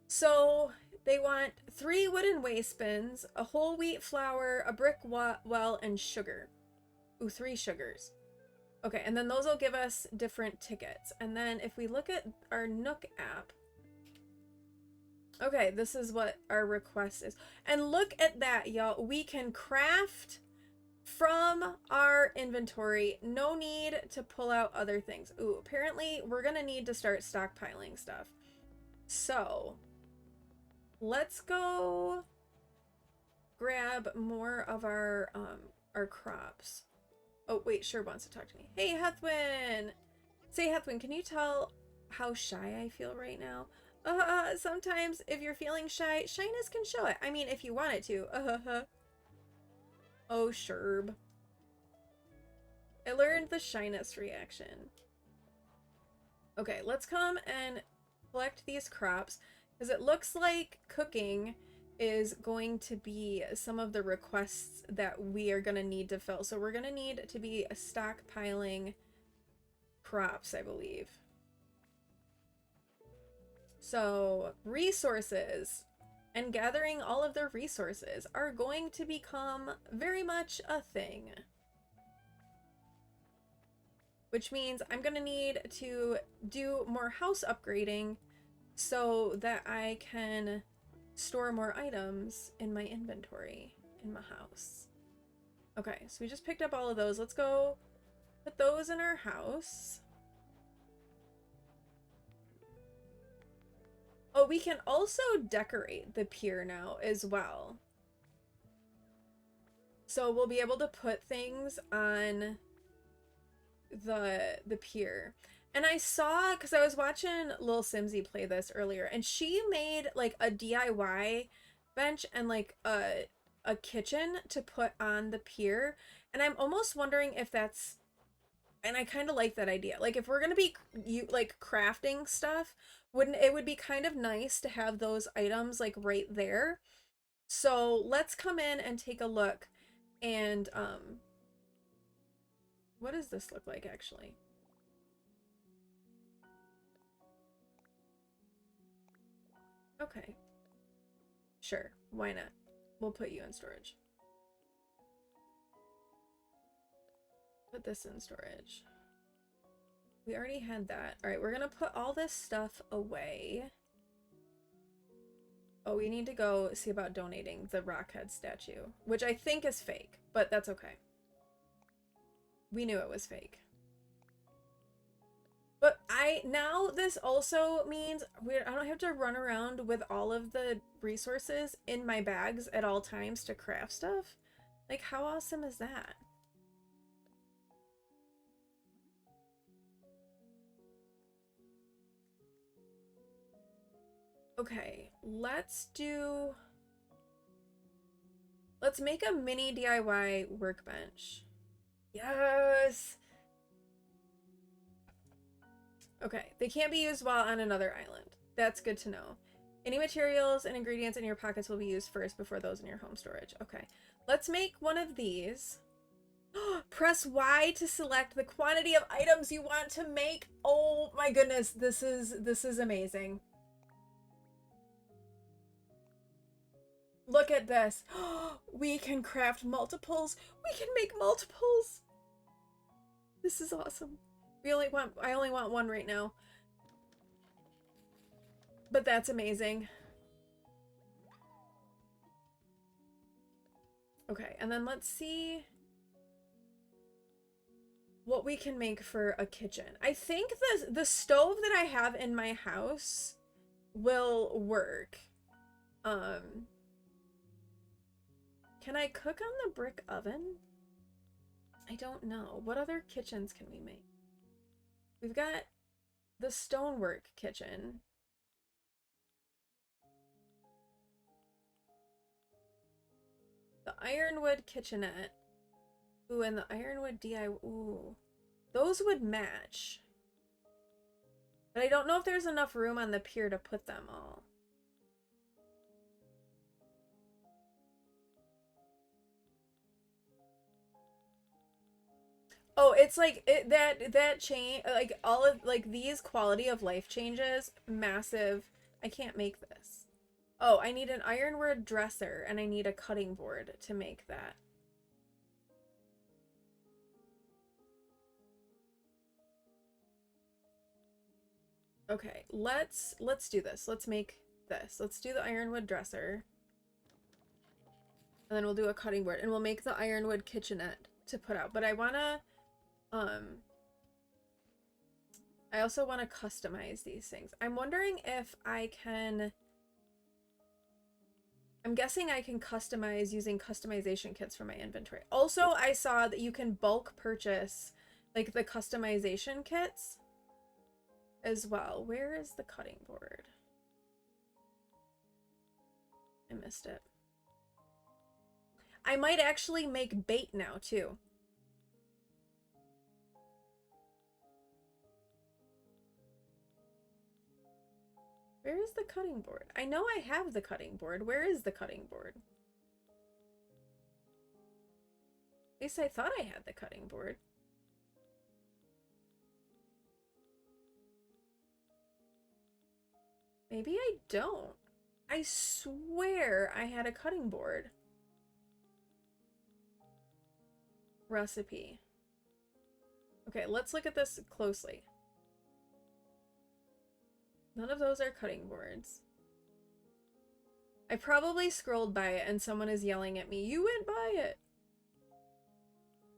so they want 3 wooden waste bins, a whole wheat flour, a brick well, and sugar. Ooh, 3 sugars. Okay, and then those will give us different tickets. And then if we look at our Nook app, okay, this is what our request is. And look at that, y'all. We can craft from our inventory. No need to pull out other things. Ooh, apparently we're gonna need to start stockpiling stuff. So let's go grab more of our crops. Oh wait, Sherb wants to talk to me. Hey Hethwin! Say Hethwin, can you tell how shy I feel right now? Sometimes if you're feeling shy, shyness can show it. I mean, if you want it to. Oh, Sherb. I learned the shyness reaction. Okay, let's come and collect these crops because it looks like cooking is going to be some of the requests that we are going to need to fill. So we're going to need to be stockpiling crops, I believe. So resources and gathering all of their resources are going to become very much a thing. Which means I'm going to need to do more house upgrading so that I can store more items in my inventory in my house. Okay, so we just picked up all of those. Let's go put those in our house. Oh, we can also decorate the pier now as well. So we'll be able to put things on the pier. And I saw, because I was watching Lil Simsy play this earlier, and she made like a DIY bench and like a kitchen to put on the pier. And I'm almost wondering if that's, and I kind of like that idea. Like if we're gonna be like crafting stuff, wouldn't it would be kind of nice to have those items like right there. So let's come in and take a look. And what does this look like actually? Okay. Sure, why not? We'll put you in storage. Put this in storage. We already had that. All right, we're gonna put all this stuff away. Oh, we need to go see about donating the Rockhead statue, which I think is fake, but that's okay. We knew it was fake. But now this also means I don't have to run around with all of the resources in my bags at all times to craft stuff. Like, how awesome is that? Okay, let's make a mini DIY workbench. Yes! Okay, they can't be used while on another island. That's good to know. Any materials and ingredients in your pockets will be used first before those in your home storage. Okay, let's make one of these. Press Y to select the quantity of items you want to make. Oh my goodness, this is amazing. Look at this. We can craft multiples. We can make multiples. This is awesome. I only want one right now. But that's amazing. Okay, and then let's see what we can make for a kitchen. I think the stove that I have in my house will work. Can I cook on the brick oven? I don't know. What other kitchens can we make? We've got the stonework kitchen. The ironwood kitchenette. Ooh, and the ironwood DIY. Ooh. Those would match. But I don't know if there's enough room on the pier to put them all. Oh, it's like that change, like all of like these quality of life changes, massive. I can't make this. Oh, I need an ironwood dresser and I need a cutting board to make that. Okay, let's do this. Let's make this. Let's do the ironwood dresser. And then we'll do a cutting board and we'll make the ironwood kitchenette to put out. But I also want to customize these things. I'm wondering if I can... I'm guessing I can customize using customization kits for my inventory. Also, I saw that you can bulk purchase like the customization kits as well. Where is the cutting board? I missed it. I might actually make bait now too. Where is the cutting board? I know I have the cutting board. Where is the cutting board? At least I thought I had the cutting board. Maybe I don't. I swear I had a cutting board recipe. Okay, let's look at this closely. None of those are cutting boards. I probably scrolled by it and someone is yelling at me, "You went by it!"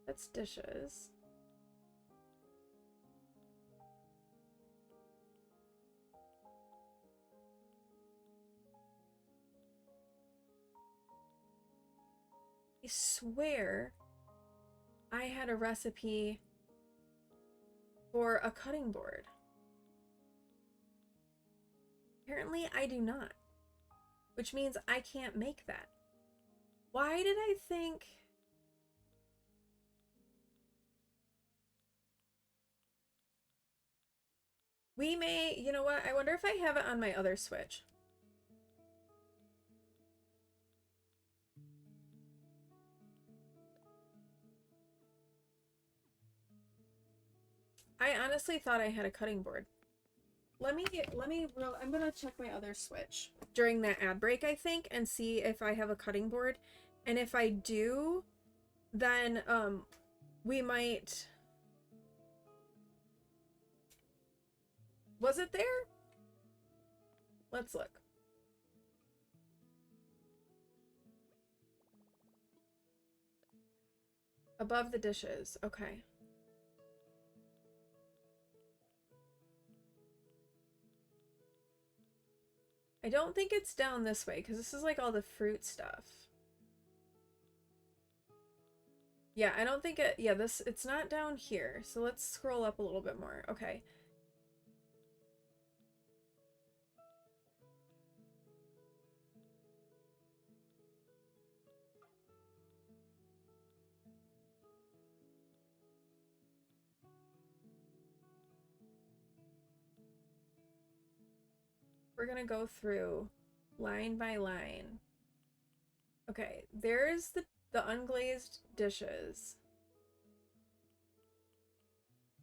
That's dishes. I swear I had a recipe for a cutting board. Apparently I do not, which means I can't make that. Why did I think... We may, you know what? I wonder if I have it on my other Switch. I honestly thought I had a cutting board. I'm gonna check my other Switch during that ad break, I think, and see if I have a cutting board. And if I do, then, we might... Was it there? Let's look. Above the dishes, okay. I don't think it's down this way, because this is like all the fruit stuff. Yeah, I don't think it, yeah, it's not down here. So let's scroll up a little bit more. Okay. We're gonna go through line by line. Okay, there's the unglazed dishes.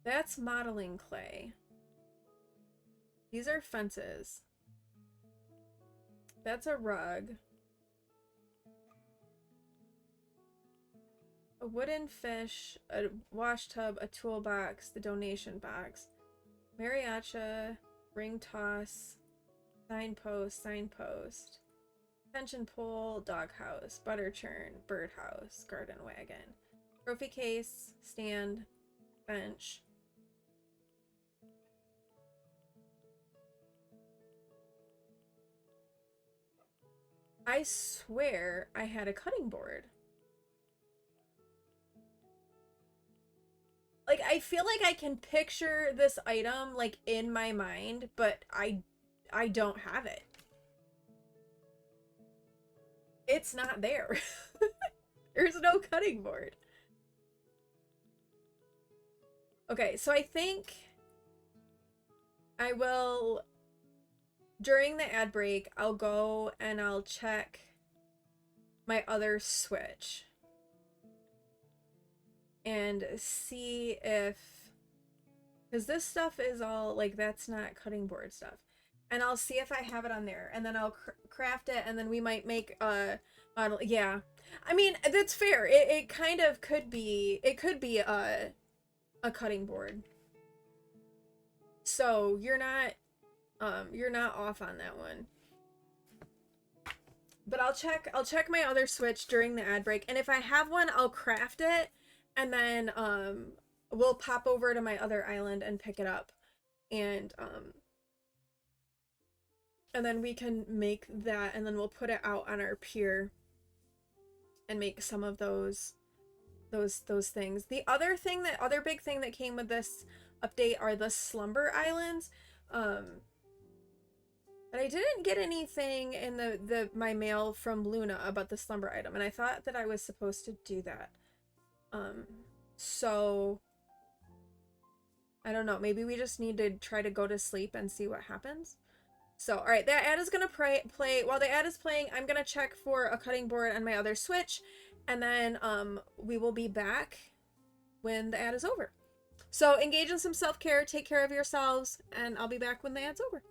That's modeling clay. These are fences. That's a rug. A wooden fish, a wash tub, a toolbox, the donation box. Mariacha, ring toss, signpost, pension pole, doghouse, butter churn, birdhouse, garden wagon, trophy case, stand, bench. I swear I had a cutting board. Like, I feel like I can picture this item, like, in my mind, but I don't have it. It's not there. There's no cutting board. Okay, so I think I will, during the ad break, I'll go and I'll check my other Switch and see if, because this stuff is all, like, that's not cutting board stuff. And I'll see if I have it on there, and then I'll craft it, and then we might make a model. Yeah, I mean, that's fair. It kind of could be, it could be a cutting board. So you're not off on that one. But I'll check my other Switch during the ad break, and if I have one, I'll craft it, and then we'll pop over to my other island and pick it up, and then we can make that, and then we'll put it out on our pier and make some of those things. The other thing, the other big thing that came with this update are the slumber islands. But I didn't get anything in my mail from Luna about the slumber item, and I thought that I was supposed to do that. So I don't know, maybe we just need to try to go to sleep and see what happens. So, all right, that ad is gonna play. While the ad is playing, I'm gonna check for a cutting board on my other Switch, and then we will be back when the ad is over. So engage in some self-care, take care of yourselves, and I'll be back when the ad's over.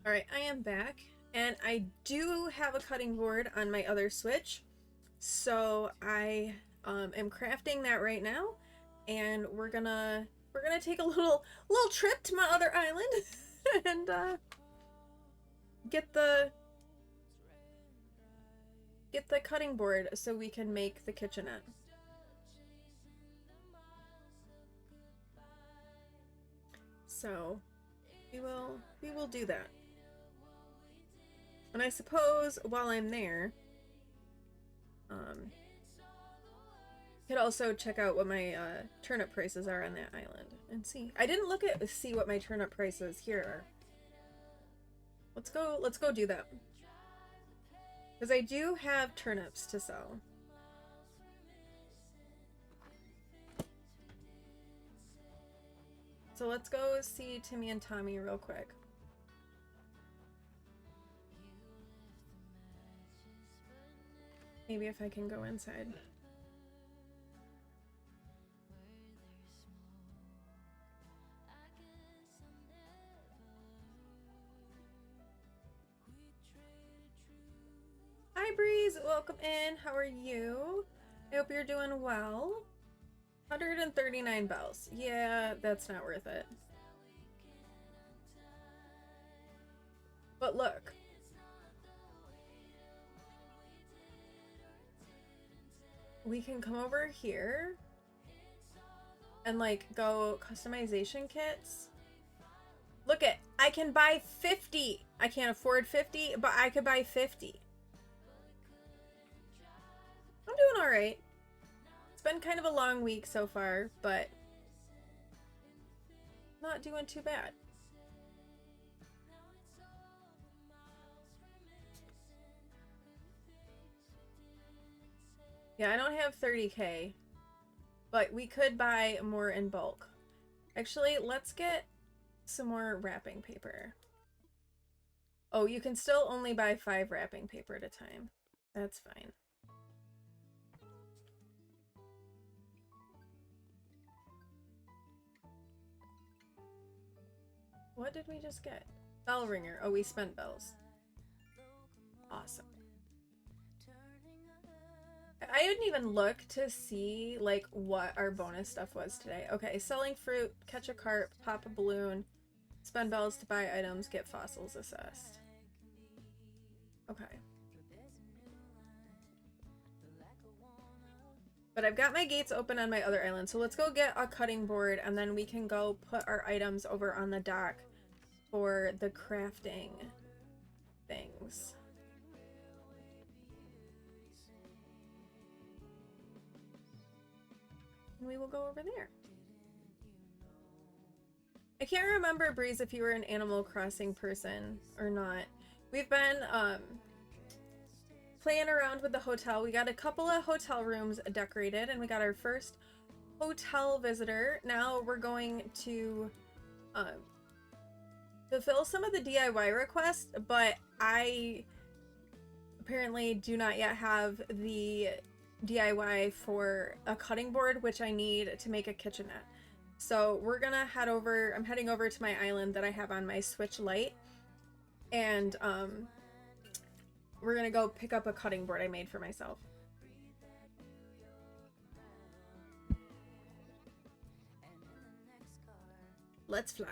All right, I am back, and I do have a cutting board on my other Switch, so I am crafting that right now, and we're gonna take a little trip to my other island and get the cutting board so we can make the kitchenette. So we will do that. And I suppose while I'm there, could also check out what my turnip prices are on that island and see. I didn't look at see what my turnip prices here are. Let's go do that. Because I do have turnips to sell. So let's go see Timmy and Tommy real quick. Maybe if I can go inside. Breeze, welcome in. How are you? I hope you're doing well. 139 bells. Yeah, that's not worth it. But look. We can come over here and like go customization kits. Look it, I can buy 50. I can't afford 50, but I could buy 50. I'm doing all right. It's been kind of a long week so far, but not doing too bad. Yeah, I don't have 30k, but we could buy more in bulk. Actually, let's get some more wrapping paper. Oh, you can still only buy 5 wrapping paper at a time. That's fine. What did we just get? Bell ringer. Oh, we spent bells. Awesome. I didn't even look to see like what our bonus stuff was today. Okay, selling fruit, catch a carp, pop a balloon, spend bells to buy items, get fossils assessed. Okay. But I've got my gates open on my other island, so let's go get a cutting board and then we can go put our items over on the dock for the crafting things. And we will go over there. I can't remember, Breeze, if you were an Animal Crossing person or not. We've been playing around with the hotel. We got a couple of hotel rooms decorated and we got our first hotel visitor. Now we're going to fulfill some of the DIY requests, but I apparently do not yet have the DIY for a cutting board, which I need to make a kitchenette. So we're gonna head over, I'm heading over to my island that I have on my Switch Lite, and we're gonna go pick up a cutting board I made for myself. Let's fly.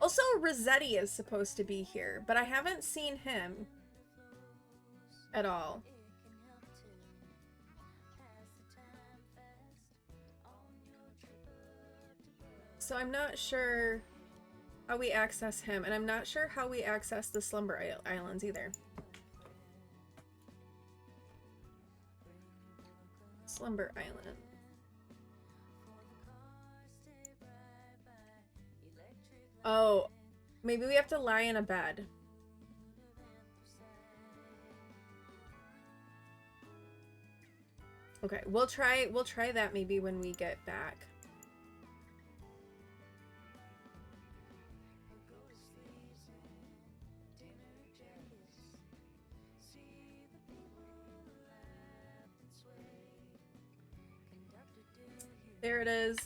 Also, Rossetti is supposed to be here, but I haven't seen him at all. So I'm not sure how we access him, and I'm not sure how we access the Slumber Islands either. Slumber Island. Oh, maybe we have to lie in a bed. Okay, we'll try that maybe when we get back. There it is.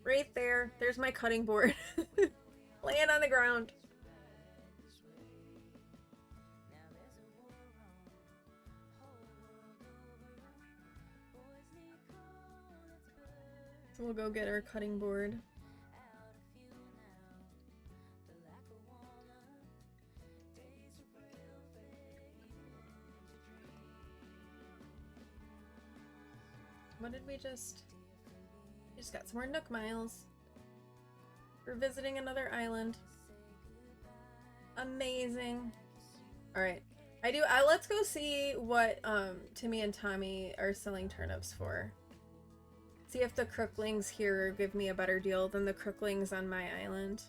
Right there. There's my cutting board. Laying on the ground. So we'll go get our cutting board. What did we just... We just got some more Nook Miles. We're visiting another island. Amazing. Alright. Let's go see what Timmy and Tommy are selling turnips for. See if the Crooklings here give me a better deal than the Crooklings on my island.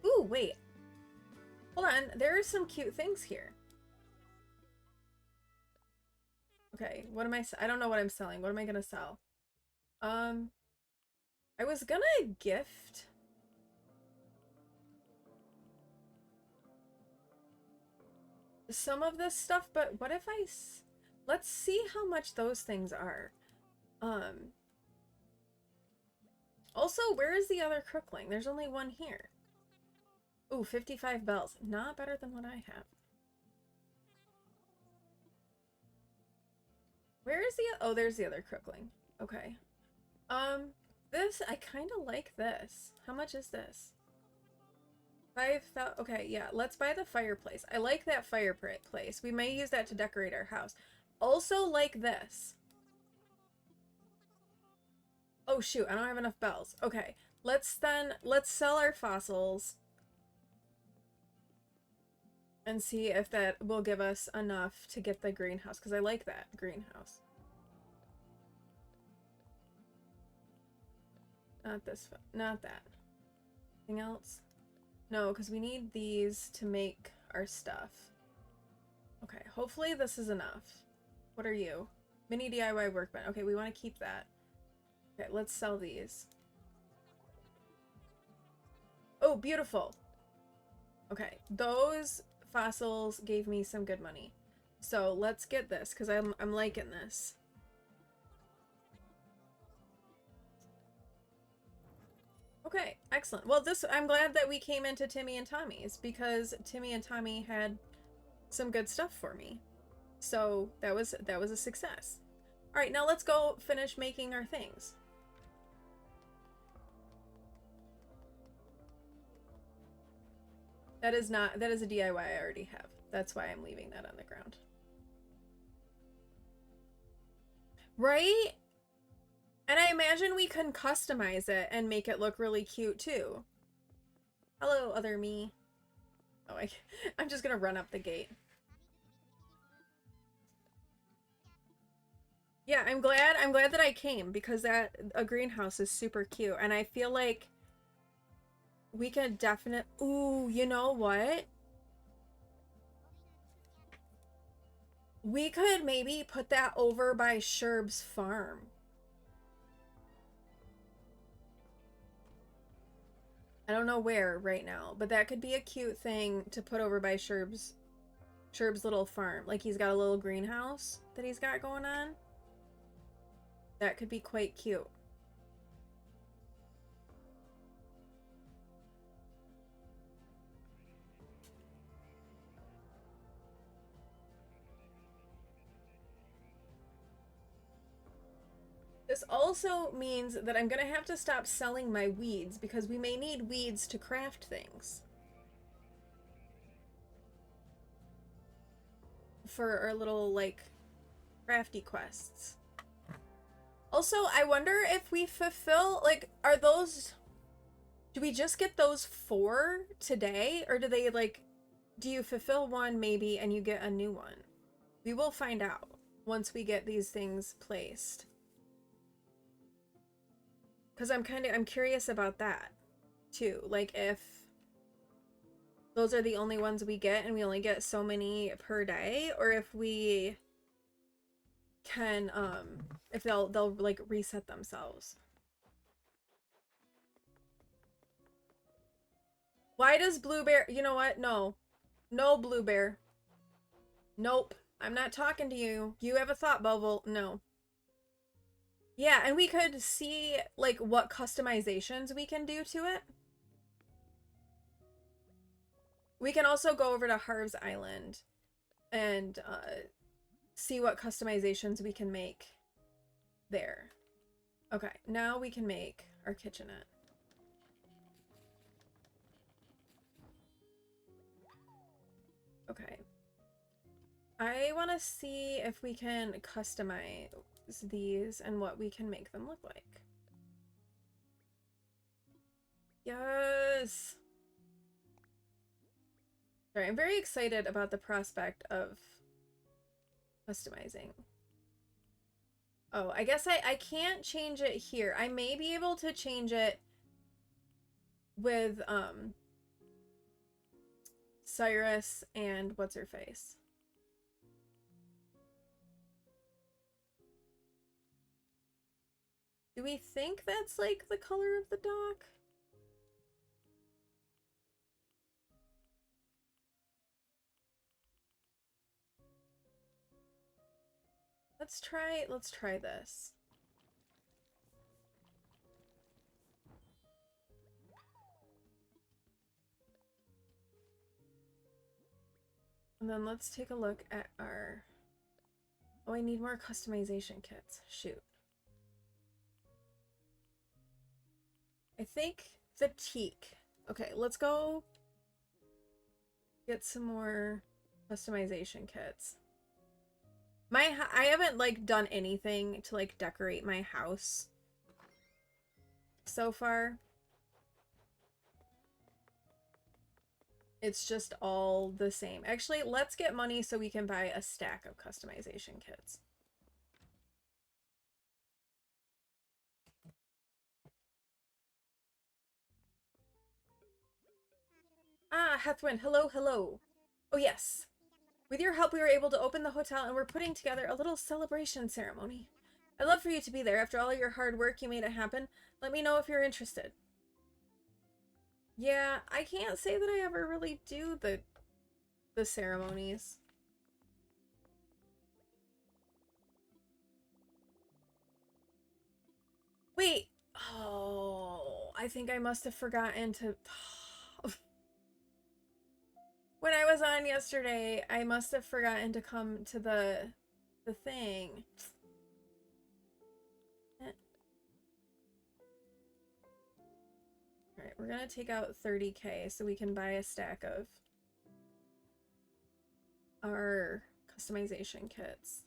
Ooh, wait. Hold on. There are some cute things here. Okay, what am I don't know what I'm selling. What am I gonna sell? I was gonna gift some of this stuff, but what if let's see how much those things are. Also, where is the other Crookling? There's only one here. Ooh, 55 bells. Not better than what I have. Where is the... Oh, there's the other crookling. Okay. This, I kind of like this. How much is this? 5,000. Okay, yeah, let's buy the fireplace. I like that fireplace. We may use that to decorate our house. Also like this. Oh shoot, I don't have enough bells. Okay, let's sell our fossils and see if that will give us enough to get the greenhouse, because I like that greenhouse. Not this, not that. Anything else? No, because we need these to make our stuff. Okay, hopefully this is enough. What are you? Mini DIY workbench. Okay, we want to keep that. Okay, let's sell these. Oh, beautiful. Okay, those fossils gave me some good money. So let's get this, because I'm liking this. Okay, excellent. Well, I'm glad that we came into Timmy and Tommy's, because Timmy and Tommy had some good stuff for me. So that was a success. All right, now let's go finish making our things. That is a DIY I already have. That's why I'm leaving that on the ground. Right? And I imagine we can customize it and make it look really cute too. Hello, other me. Oh, I'm just gonna run up the gate. Yeah, I'm glad that I came, because a greenhouse is super cute, and I feel like we could ooh, you know what? We could maybe put that over by Sherb's farm. I don't know where right now, but that could be a cute thing to put over by Sherb's little farm. Like, he's got a little greenhouse that he's got going on. That could be quite cute. This also means that I'm gonna have to stop selling my weeds, because we may need weeds to craft things. For our little, like, crafty quests. Also, I wonder if we fulfill, like, do we just get those 4 today? Or do they, like, do you fulfill one maybe and you get a new one? We will find out once we get these things placed. Because I'm curious about that too. Like, if those are the only ones we get and we only get so many per day, or if we can, if they'll like reset themselves. Why does Blue Bear, you know what? No, Blue Bear. Nope. I'm not talking to you. You have a thought bubble. No. Yeah, and we could see, like, what customizations we can do to it. We can also go over to Harv's Island and see what customizations we can make there. Okay, now we can make our kitchenette. Okay. I want to see if we can customize these and what we can make them look like. Yes! Sorry, I'm very excited about the prospect of customizing. Oh, I guess I can't change it here. I may be able to change it with, Cyrus and what's-her-face. Do we think that's, like, the color of the dock? Let's try this. And then let's take a look at our... Oh, I need more customization kits. Shoot. I think the teak. Okay, let's go get some more customization kits. I haven't like done anything to like decorate my house so far. It's just all the same. Actually, let's get money so we can buy a stack of customization kits. Ah, Hethwin, hello, hello. Oh yes. With your help, we were able to open the hotel and we're putting together a little celebration ceremony. I'd love for you to be there. After all your hard work, you made it happen. Let me know if you're interested. Yeah, I can't say that I ever really do the ceremonies. Wait. Oh, I think I must have forgotten to... When I was on yesterday, I must have forgotten to come to the thing. Alright, we're gonna take out 30k so we can buy a stack of our customization kits.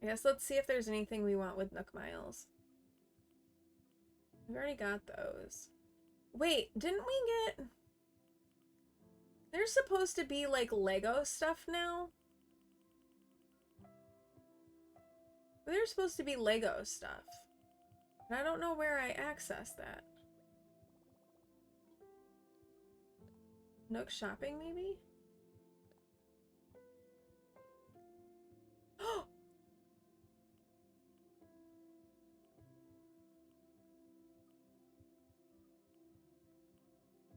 I guess let's see if there's anything we want with Nook Miles. We've already got those. Wait, didn't we get... There's supposed to be like Lego stuff now? There's supposed to be Lego stuff. And I don't know where I access that. Nook shopping, maybe?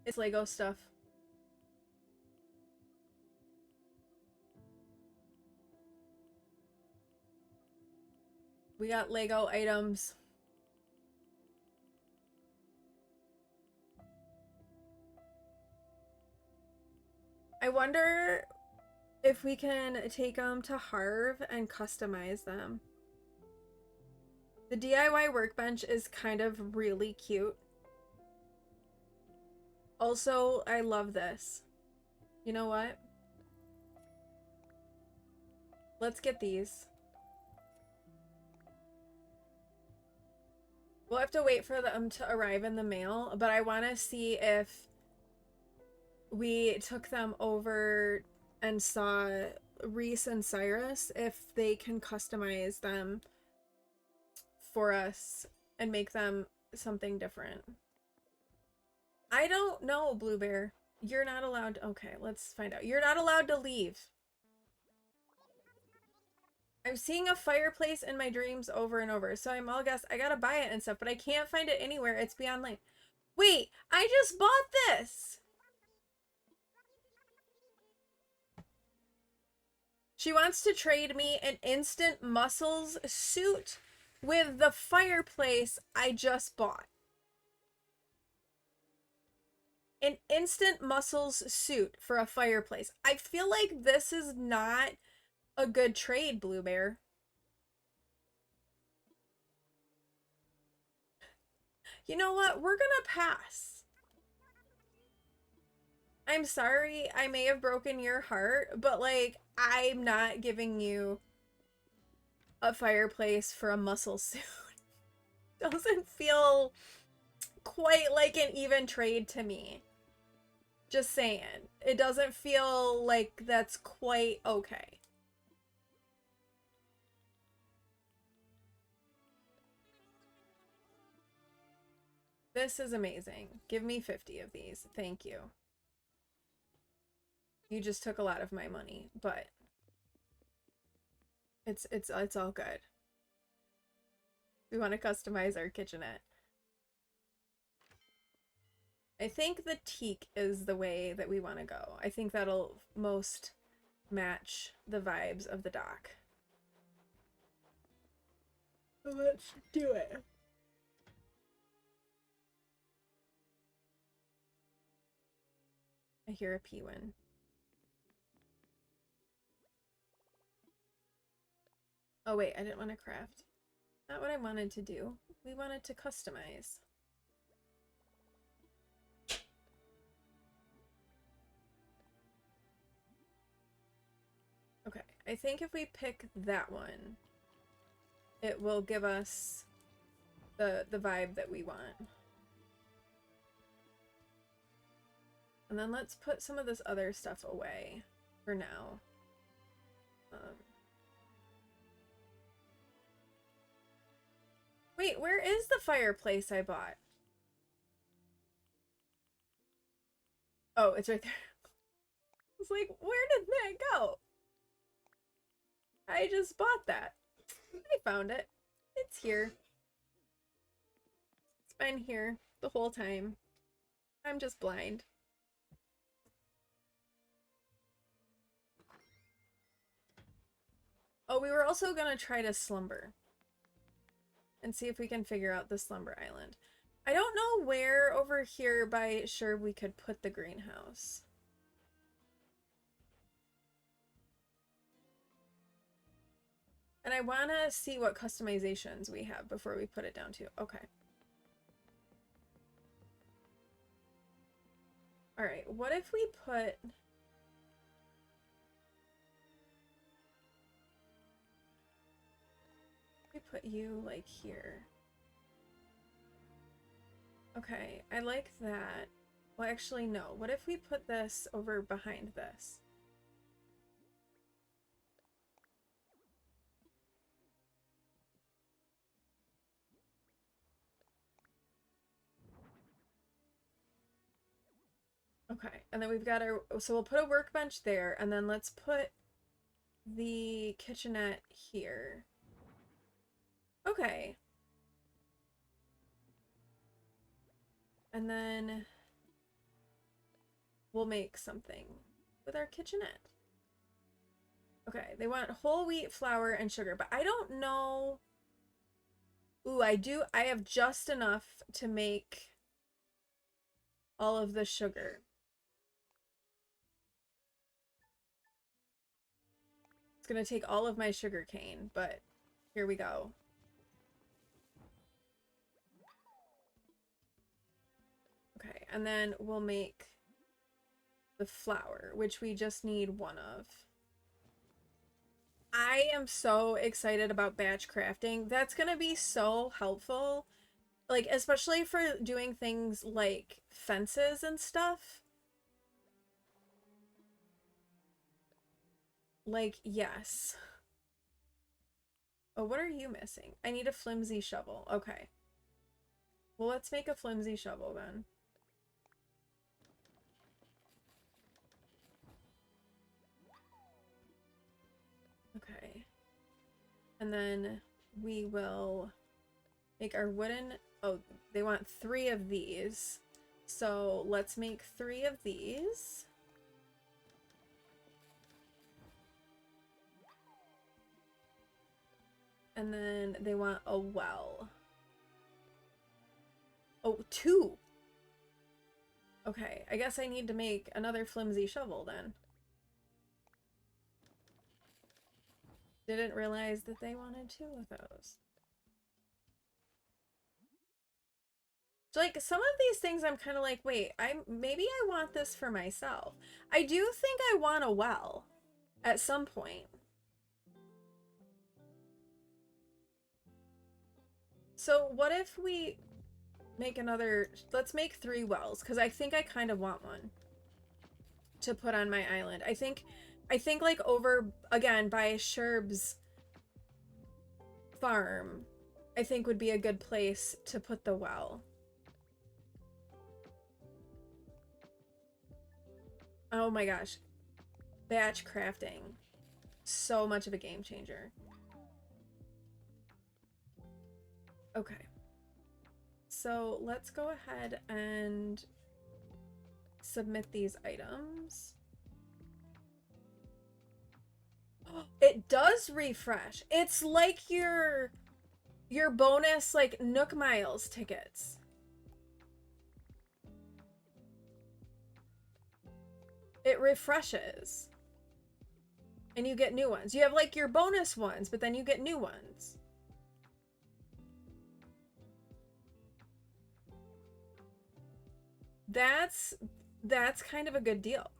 It's Lego stuff. We got Lego items. I wonder if we can take them to Harv and customize them. The DIY workbench is kind of really cute. Also, I love this. You know what? Let's get these. We'll have to wait for them to arrive in the mail, but I want to see if we took them over and saw Reese and Cyrus, if they can customize them for us and make them something different. I don't know, Blue Bear. You're not allowed to... Okay, let's find out. You're not allowed to leave. I'm seeing a fireplace in my dreams over and over, so I'm all guessed I gotta buy it and stuff, but I can't find it anywhere. It's beyond life. Wait, I just bought this! She wants to trade me an instant muscles suit with the fireplace I just bought. An instant muscles suit for a fireplace. I feel like this is not a good trade, Blue Bear. You know what? We're gonna pass. I'm sorry, I may have broken your heart, but like, I'm not giving you a fireplace for a muscle suit. Doesn't feel quite like an even trade to me. Just saying. It doesn't feel like that's quite okay. This is amazing. Give me 50 of these. Thank you. You just took a lot of my money, but it's all good. We want to customize our kitchenette. I think the teak is the way that we want to go. I think that'll most match the vibes of the dock. Let's do it. I hear a P-win. Oh wait, I didn't want to craft. Not what I wanted to do. We wanted to customize. Okay, I think if we pick that one, it will give us the vibe that we want. And then let's put some of this other stuff away for now. Wait, where is the fireplace I bought? Oh, it's right there. It's like, where did that go? I just bought that. I found it. It's here. It's been here the whole time. I'm just blind. Oh, we were also gonna try to slumber. And see if we can figure out the slumber island. I don't know where over here by Sherb we could put the greenhouse. And I want to see what customizations we have before we put it down too. Okay. Alright, what if we put... We put you, like, here. Okay, I like that. Well, actually, no. What if we put this over behind this? Okay, and then we've got our... So we'll put a workbench there, and then let's put the kitchenette here. Okay. And then we'll make something with our kitchenette. Okay, they want whole wheat flour and sugar, but I don't know. Ooh, I have just enough to make all of the sugar. It's gonna take all of my sugar cane, but here we go. Okay, and then we'll make the flour, which we just need one of. I am so excited about batch crafting. That's gonna be so helpful. Like, especially for doing things like fences and stuff. Like, yes. Oh, what are you missing? I need a flimsy shovel. Okay. Well, let's make a flimsy shovel then. Okay. And then we will make our wooden... Oh, they want 3 of these. So let's make 3 of these. And then they want a well. Oh, 2! Okay, I guess I need to make another flimsy shovel then. Didn't realize that they wanted 2 of those. So, like, some of these things I'm kind of like, wait, maybe I want this for myself. I do think I want a well at some point. So what if we make another, let's make 3 wells, because I think I kind of want one to put on my island. I think like over, again, by Sherb's farm, I think would be a good place to put the well. Oh my gosh. Batch crafting. So much of a game changer. Okay. So let's go ahead and submit these items. It does refresh. It's like your bonus, like, Nook Miles tickets. It refreshes. and you get new ones. You have like your bonus ones, but then you get new ones. That's kind of a good deal.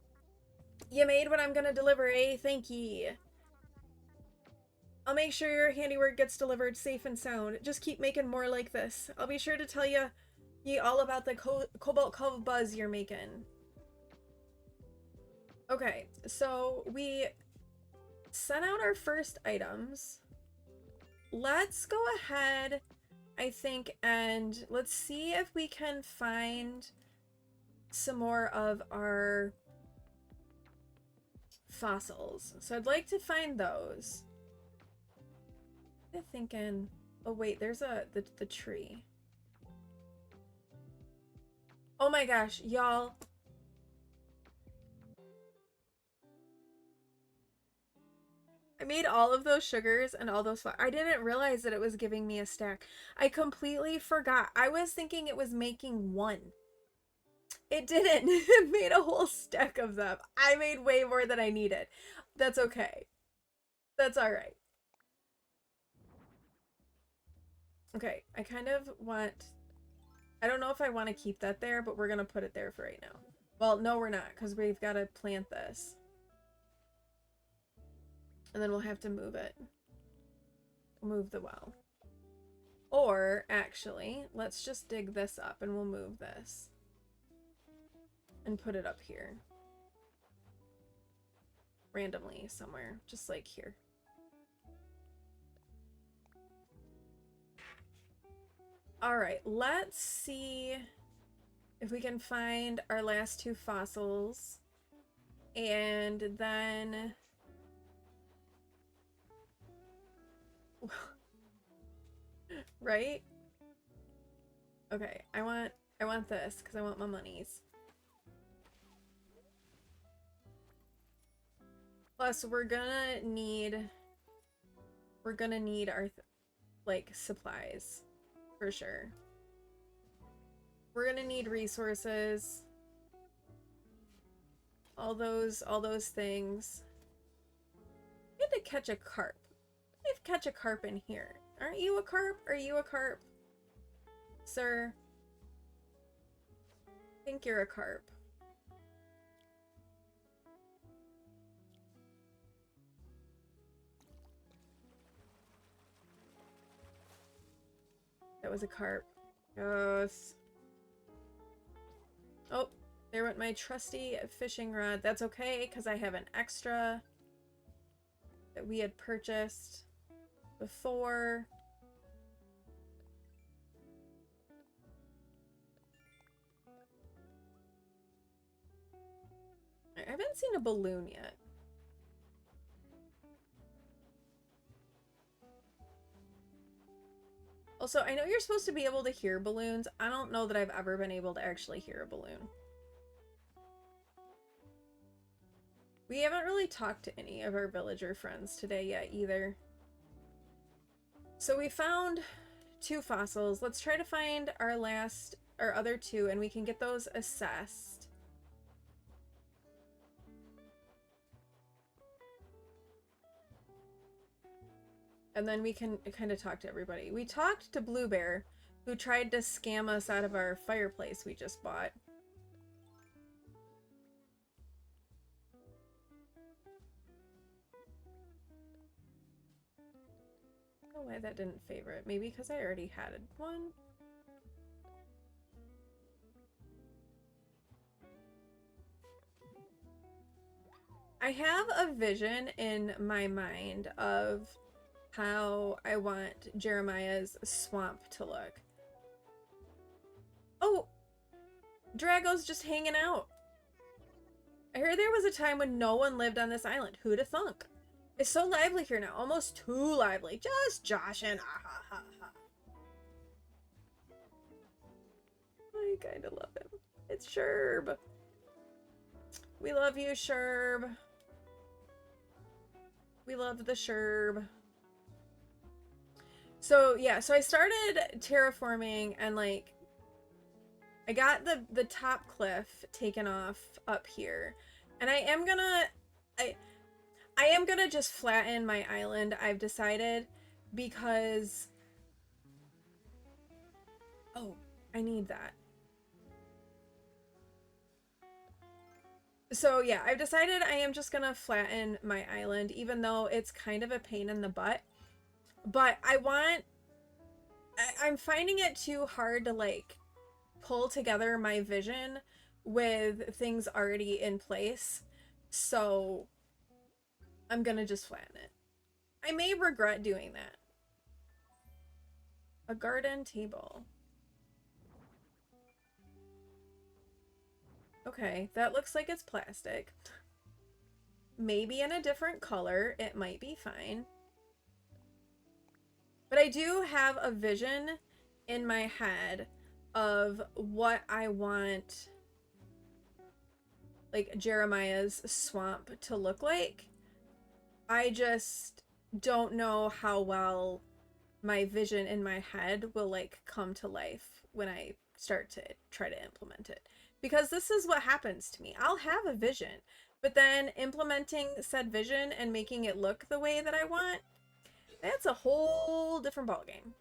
You made what I'm gonna deliver, eh? Thank ye. I'll make sure your handiwork gets delivered safe and sound. Just keep making more like this. I'll be sure to tell ye all about the Cobalt Cove buzz you're making. Okay, so we sent out our first items. Let's go ahead, I think, and let's see if we can find some more of our fossils. So I'd like to find those. I'm thinking, oh wait, there's the tree. Oh my gosh, y'all. I made all of those sugars and all those I didn't realize that it was giving me a stack. I completely forgot. I was thinking it was making one. It didn't. It made a whole stack of them. I made way more than I needed. That's okay. That's all right. Okay, I kind of want... I don't know if I want to keep that there, but we're going to put it there for right now. Well, no, we're not, because we've got to plant this. And then we'll have to move it. Move the well. Or, actually, let's just dig this up and we'll move this. And put it up here. Randomly somewhere. Just like here. Alright, let's see if we can find our last two fossils. And then... right? Okay, I want this because I want my monies. Plus, we're gonna need our like supplies for sure. We're gonna need resources. All those things. We had to catch a carp. We have to catch a carp in here. Aren't you a carp? Are you a carp? Sir? I think you're a carp. That was a carp. Yes. Oh, there went my trusty fishing rod. That's okay, because I have an extra that we had purchased before. I haven't seen a balloon yet. Also, I know you're supposed to be able to hear balloons. I don't know that I've ever been able to actually hear a balloon. We haven't really talked to any of our villager friends today yet either. So we found 2 fossils. Let's try to find our other 2 and we can get those assessed. And then we can kind of talk to everybody. We talked to Blue Bear, who tried to scam us out of our fireplace we just bought. I don't know why that didn't favor it. Maybe because I already had one? I have a vision in my mind of how I want Jeremiah's swamp to look. Oh! Drago's just hanging out. I heard there was a time when no one lived on this island. Who'da thunk? It's so lively here now. Almost too lively. Just joshing. Ah, ha, ha, ha. I kinda love him. It's Sherb. We love you, Sherb. We love the Sherb. So yeah, so I started terraforming and like I got the top cliff taken off up here. And I am gonna I am gonna just flatten my island, I've decided, because... Oh, I need that. So yeah, I've decided I am just gonna flatten my island, even though it's kind of a pain in the butt. But I'm finding it too hard to like pull together my vision with things already in place. So I'm gonna just flatten it. I may regret doing that. A garden table. Okay, that looks like it's plastic. Maybe in a different color, it might be fine. But I do have a vision in my head of what I want, like, Jeremiah's swamp to look like. I just don't know how well my vision in my head will, like, come to life when I start to try to implement it. Because this is what happens to me. I'll have a vision, but then implementing said vision and making it look the way that I want, that's a whole different ballgame.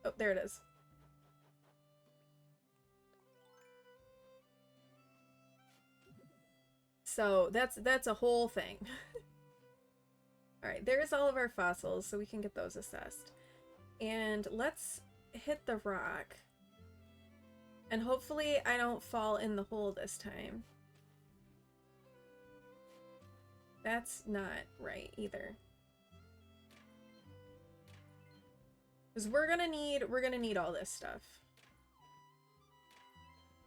Oh, there it is. So that's a whole thing. Alright, there's all of our fossils, so we can get those assessed. And let's hit the rock. And hopefully I don't fall in the hole this time. That's not right either. Because we're gonna need all this stuff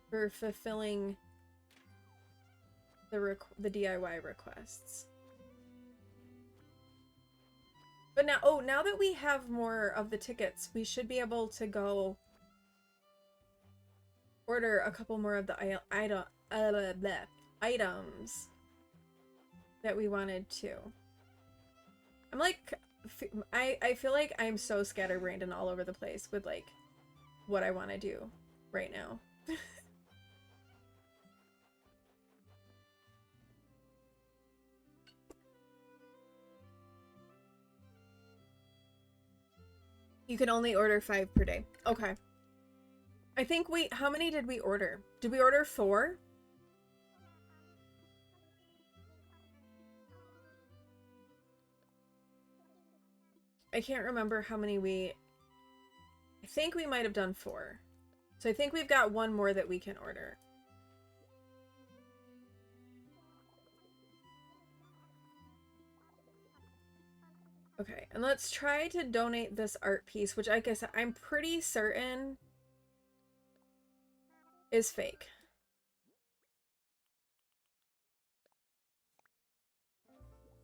for fulfilling the DIY requests. But now, oh, now that we have more of the tickets, we should be able to go order a couple more of the items that we wanted to. I'm like, I feel like I'm so scatterbrained and all over the place with like what I want to do right now. You can only order 5 per day. Okay. I think how many did we order? Did we order 4? I can't remember how many I think we might have done 4. So I think we've got one more that we can order. Okay, and let's try to donate this art piece, which I guess I'm pretty certain is fake.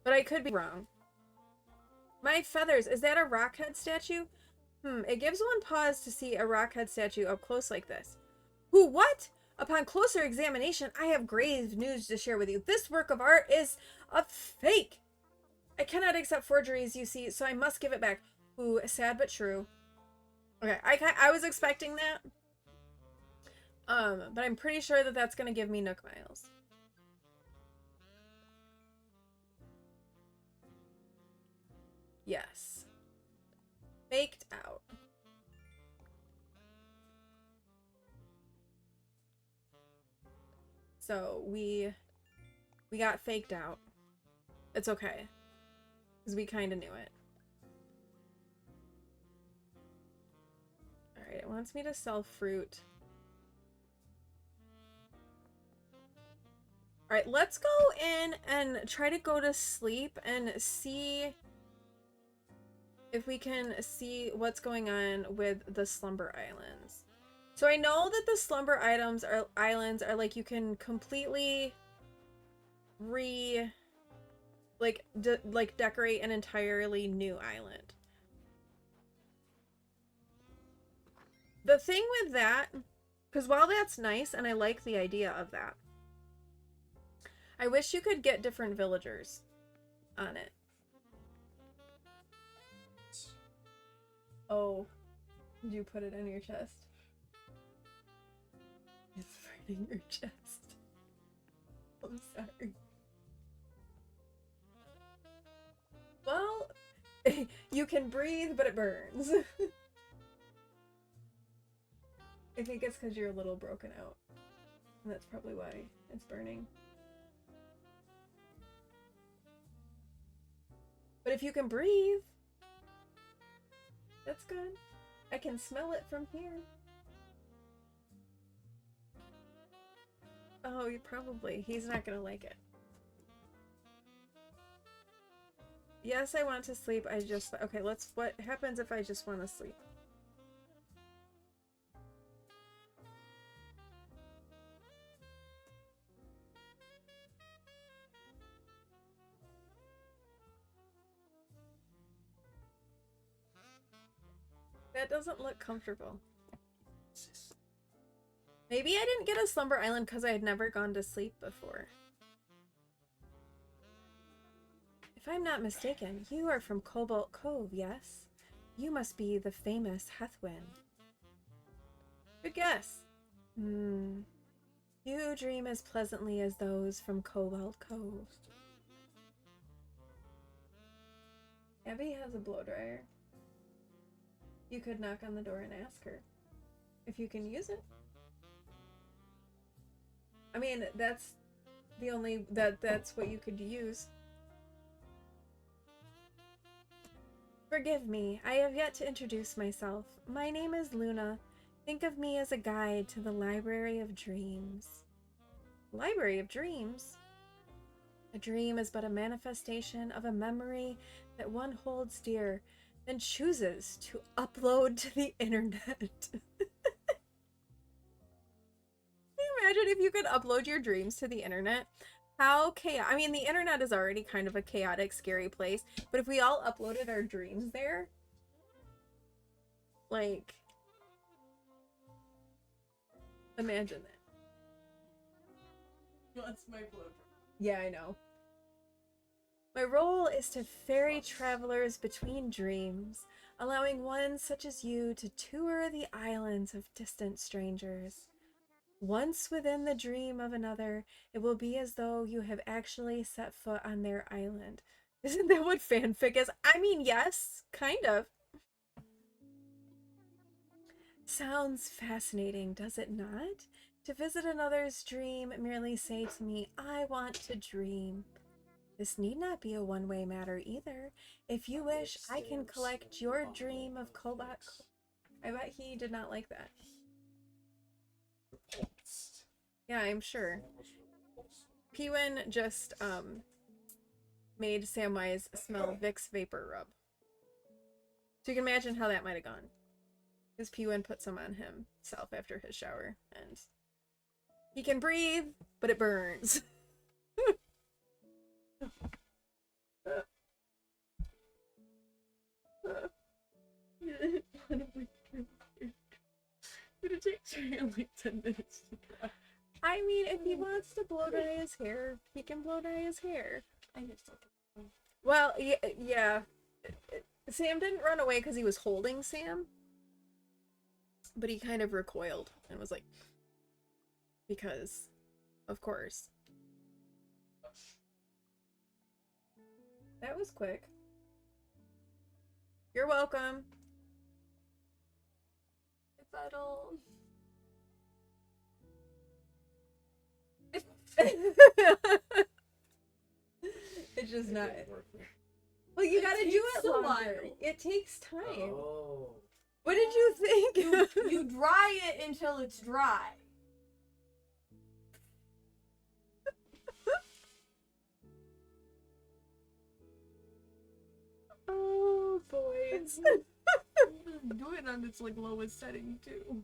But I could be wrong. My feathers, is that a rockhead statue? It gives one pause to see a rockhead statue up close like this. Who, what? Upon closer examination, I have grave news to share with you. This work of art is a fake. I cannot accept forgeries, you see, so I must give it back. Ooh, sad but true. Okay, I was expecting that. But I'm pretty sure that that's gonna give me Nook Miles. Yes. Faked out. So we got faked out. It's okay. Because we kind of knew it. Alright, it wants me to sell fruit. Alright, let's go in and try to go to sleep and see if we can see what's going on with the Slumber Islands. So I know that the Slumber Islands are like you can completely decorate an entirely new island. The thing with that, because while that's nice and I like the idea of that, I wish you could get different villagers on it. Oh, did you put it in your chest? It's right in your chest. I'm sorry. You can breathe, but it burns. I think it's because you're a little broken out. And that's probably why it's burning. But if you can breathe, that's good. I can smell it from here. Oh, you probably. He's not gonna like it. Yes, I want to sleep. I just... Okay, let's... What happens if I just want to sleep? That doesn't look comfortable. Maybe I didn't get a slumber island because I had never gone to sleep before. If I'm not mistaken, you are from Cobalt Cove, yes? You must be the famous Hethwyn. Good guess. You dream as pleasantly as those from Cobalt Cove. Abby has a blow dryer. You could knock on the door and ask her if you can use it. I mean, that's the only that's what you could use. Forgive me, I have yet to introduce myself. My name is Luna. Think of me as a guide to the Library of Dreams. Library of Dreams? A dream is but a manifestation of a memory that one holds dear, then chooses to upload to the internet. Can you imagine if you could upload your dreams to the internet? How chaotic. I mean, the internet is already kind of a chaotic, scary place, but if we all uploaded our dreams there, like, imagine that. That's my blow. Yeah, I know. My role is to ferry travelers between dreams, allowing one such as you to tour the islands of distant strangers. Once within the dream of another, it will be as though you have actually set foot on their island. Isn't that what fanfic is? I mean, yes, kind of. Sounds fascinating, does it not? To visit another's dream, merely say to me, I want to dream. This need not be a one-way matter either. If you wish, I can collect your dream of Cobalt. I bet he did not like that. Yeah, I'm sure. Pewin just made Samwise smell Vicks Vapor Rub. So you can imagine how that might have gone. Because Pewin put some on himself after his shower, and he can breathe, but it burns. It'll take Trey like 10 minutes to dry. I mean, if he wants to blow dry his hair, he can blow dry his hair. I just don't. Well, yeah. Sam didn't run away because he was holding Sam. But he kind of recoiled and was like, because, of course. That was quick. You're welcome. Settle. It's just not. Well, you gotta do it a longer. while. It takes time. Oh. What did you think? You dry it until it's dry. Oh, boys. Do it on its like lowest setting too.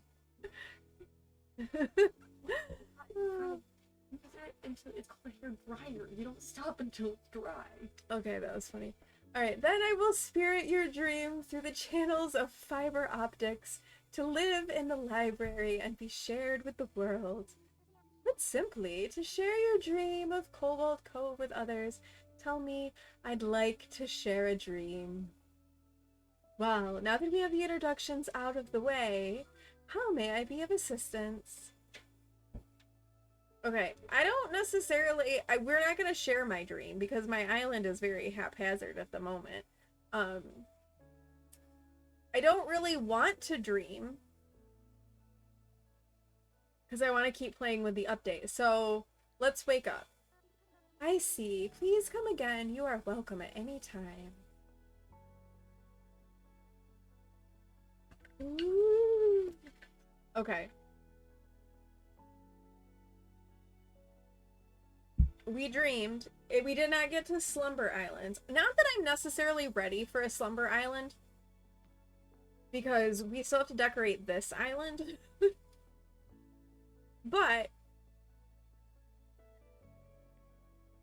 Until it's called a hair dryer. You don't stop until it's dry. Okay, that was funny. Alright, then I will spirit your dream through the channels of fiber optics to live in the library and be shared with the world. Put simply, to share your dream of Cobalt Cove with others, tell me I'd like to share a dream. Well, now that we have the introductions out of the way, how may I be of assistance? Okay, I don't necessarily... we're not going to share my dream because my island is very haphazard at the moment. I don't really want to dream because I want to keep playing with the update. So let's wake up. I see. Please come again. You are welcome at any time. Ooh. Okay. We dreamed. We did not get to Slumber Island. Not that I'm necessarily ready for a Slumber Island, because we still have to decorate this island. But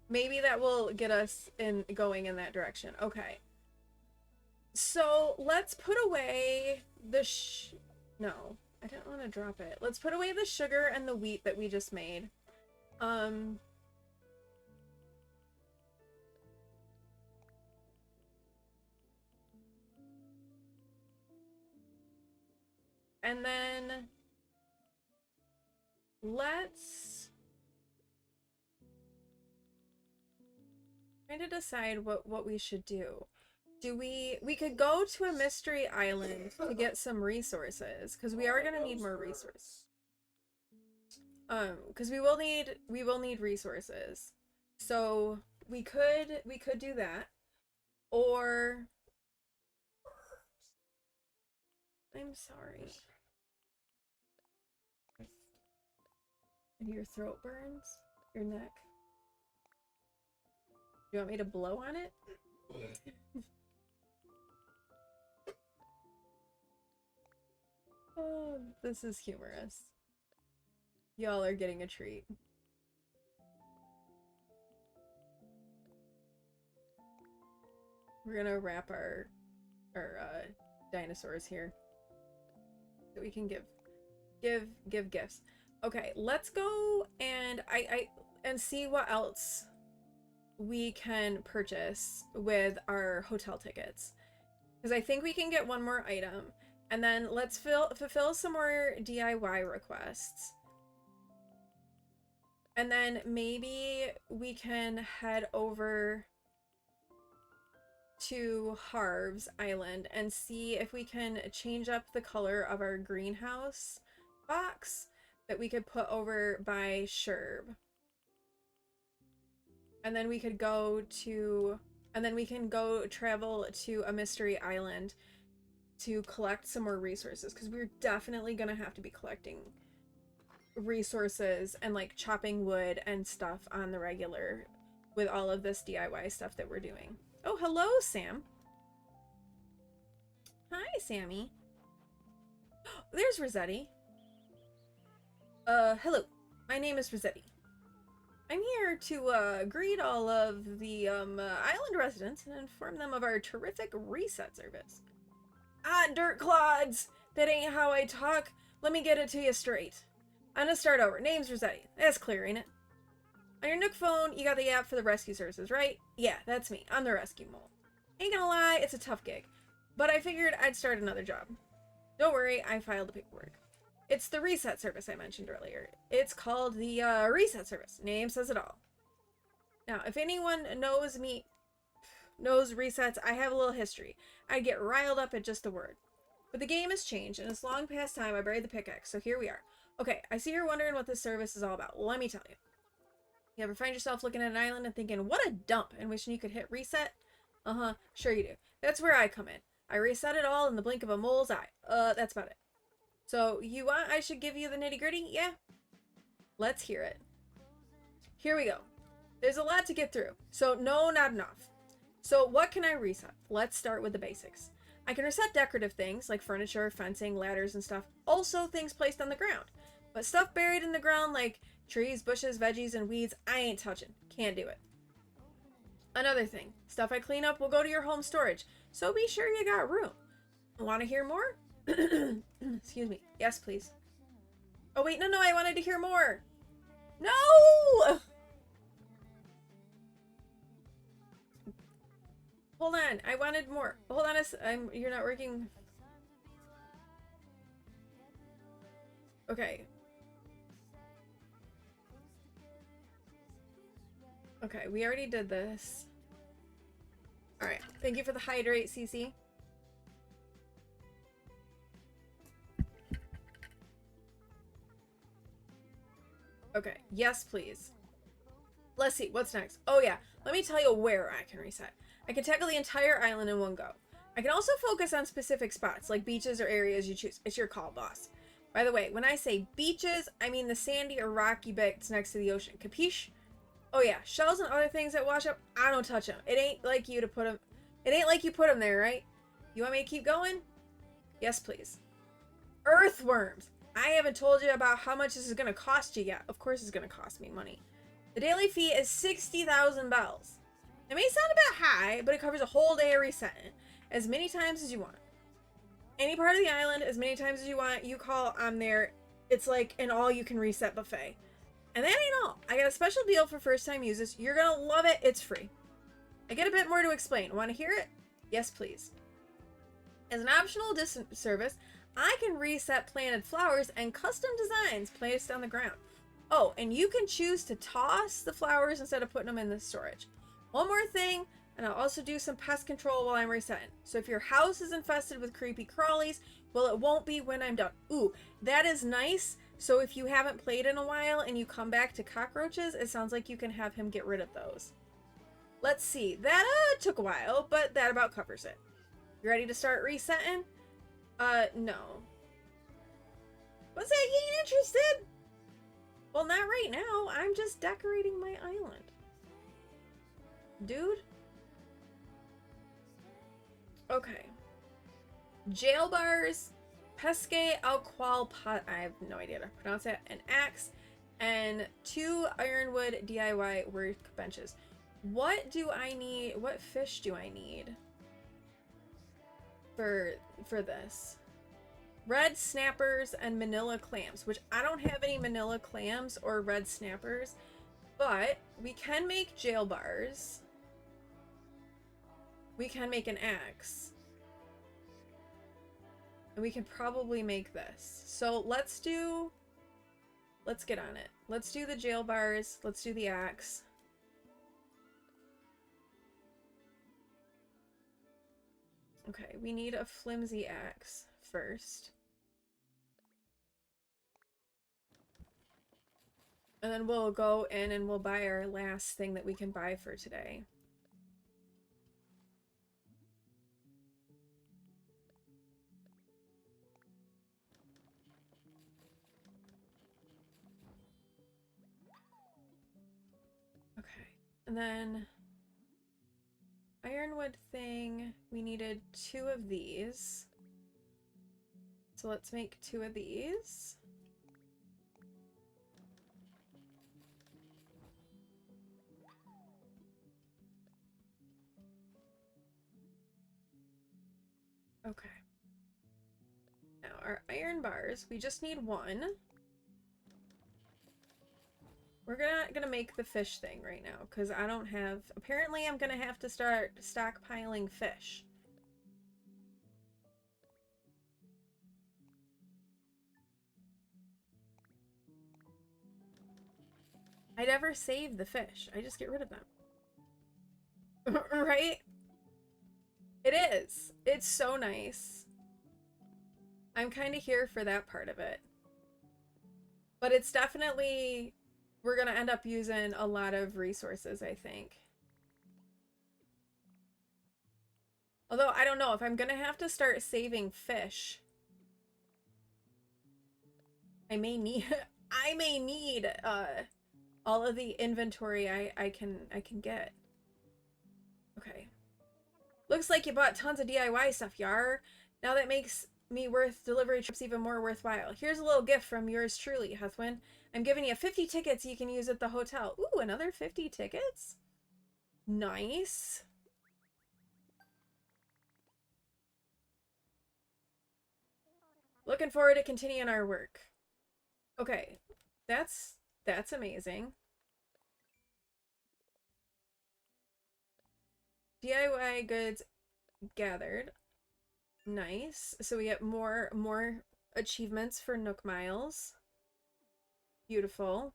maybe that will get us going in that direction. Okay. So let's put away the no, I didn't want to drop it. Let's put away the sugar and the wheat that we just made. And then let's try to decide what we should do. We could go to a mystery island to get some resources, because we are gonna need more resources. Because we will need resources. So we could do that. Or I'm sorry. Your throat burns? Your neck? You want me to blow on it? Oh, this is humorous. Y'all are getting a treat. We're gonna wrap our dinosaurs here so we can give gifts. Okay, let's go and and see what else we can purchase with our hotel tickets, because I think we can get one more item, and then let's fulfill some more DIY requests, and then maybe we can head over to Harv's Island and see if we can change up the color of our greenhouse box that we could put over by Sherb. And then we could go to, and then we can go travel to a mystery island to collect some more resources, because we're definitely gonna have to be collecting resources and like chopping wood and stuff on the regular with all of this DIY stuff that we're doing. Oh, hello, Sam. Hi, Sammy. There's Rossetti. Hello. My name is Rossetti. I'm here to, greet all of the, island residents and inform them of our terrific reset service. Ah, dirt clods! That ain't how I talk. Let me get it to you straight. I'm gonna start over. Name's Rossetti. That's clear, ain't it? On your Nook phone, you got the app for the rescue services, right? Yeah, that's me. I'm the rescue mole. Ain't gonna lie, it's a tough gig. But I figured I'd start another job. Don't worry, I filed the paperwork. It's the reset service I mentioned earlier. It's called the, reset service. Name says it all. Now, if anyone knows resets, I have a little history. I'd get riled up at just the word. But the game has changed, and it's long past time I buried the pickaxe, so here we are. Okay, I see you're wondering what this service is all about. Let me tell you. You ever find yourself looking at an island and thinking, what a dump, and wishing you could hit reset? Uh-huh, sure you do. That's where I come in. I reset it all in the blink of a mole's eye. That's about it. So, you want I should give you the nitty-gritty? Yeah? Let's hear it. Here we go. There's a lot to get through, so no nodding off. So, what can I reset? Let's start with the basics. I can reset decorative things, like furniture, fencing, ladders, and stuff. Also, things placed on the ground. But stuff buried in the ground, like trees, bushes, veggies, and weeds, I ain't touching. Can't do it. Another thing, stuff I clean up will go to your home storage, so be sure you got room. Want to hear more? Excuse me. Yes, please. Oh, wait, no, I wanted to hear more. No! Hold on, I wanted more. Hold on, you're not working. Okay. Okay, we already did this. Alright, thank you for the hydrate, Cece. Okay, yes, please. Let's see, what's next? Oh yeah, let me tell you where I can reset. I can tackle the entire island in one go. I can also focus on specific spots, like beaches or areas you choose. It's your call, boss. By the way, when I say beaches, I mean the sandy or rocky bits next to the ocean. Capiche? Oh yeah, shells and other things that wash up, I don't touch them. It ain't like you to put them... It ain't like you put them there, right? You want me to keep going? Yes, please. Earthworms! I haven't told you about how much this is going to cost you yet. Of course it's going to cost me money. The daily fee is 60,000 bells. It may sound a bit high, but it covers a whole day of resetting, as many times as you want. Any part of the island, as many times as you want, you call, I'm there. It's like an all-you-can-reset buffet. And that ain't all. I got a special deal for first-time users. You're gonna love it. It's free. I get a bit more to explain. Want to hear it? Yes, please. As an optional service, I can reset planted flowers and custom designs placed on the ground. Oh, and you can choose to toss the flowers instead of putting them in the storage. One more thing, and I'll also do some pest control while I'm resetting. So if your house is infested with creepy crawlies, well, it won't be when I'm done. Ooh, that is nice. So if you haven't played in a while and you come back to cockroaches, it sounds like you can have him get rid of those. Let's see. That took a while, but that about covers it. You ready to start resetting? No. What's that? You ain't interested? Well, not right now. I'm just decorating my island. Dude? Okay. Jail bars, pesque alqual pot. I have no idea how to pronounce that. An axe, and 2 ironwood DIY workbenches. What do I need? What fish do I need for this? Red snappers and manila clams, which I don't have any manila clams or red snappers, but we can make jail bars. We can make an axe. And we can probably make this. So let's get on it. Let's do the jail bars. Let's do the axe. Okay, we need a flimsy axe first. And then we'll go in and we'll buy our last thing that we can buy for today. Okay, and then ironwood thing, we needed 2 of these. So let's make 2 of these. Okay. Now our iron bars, we just need 1. We're gonna make the fish thing right now, because I don't have... Apparently I'm gonna have to start stockpiling fish. I never save the fish. I just get rid of them. Right? It is. It's so nice. I'm kind of here for that part of it. But it's definitely... We're going to end up using a lot of resources, I think. Although, I don't know. If I'm going to have to start saving fish, I may need... I may need all of the inventory I can get. Okay. Looks like you bought tons of DIY stuff, Yar. Now that makes me worth delivery trips even more worthwhile. Here's a little gift from yours truly, Hethwin. I'm giving you 50 tickets you can use at the hotel. Ooh, another 50 tickets? Nice. Looking forward to continuing our work. Okay, that's amazing. DIY goods gathered. Nice. So we get more achievements for Nook Miles. Beautiful.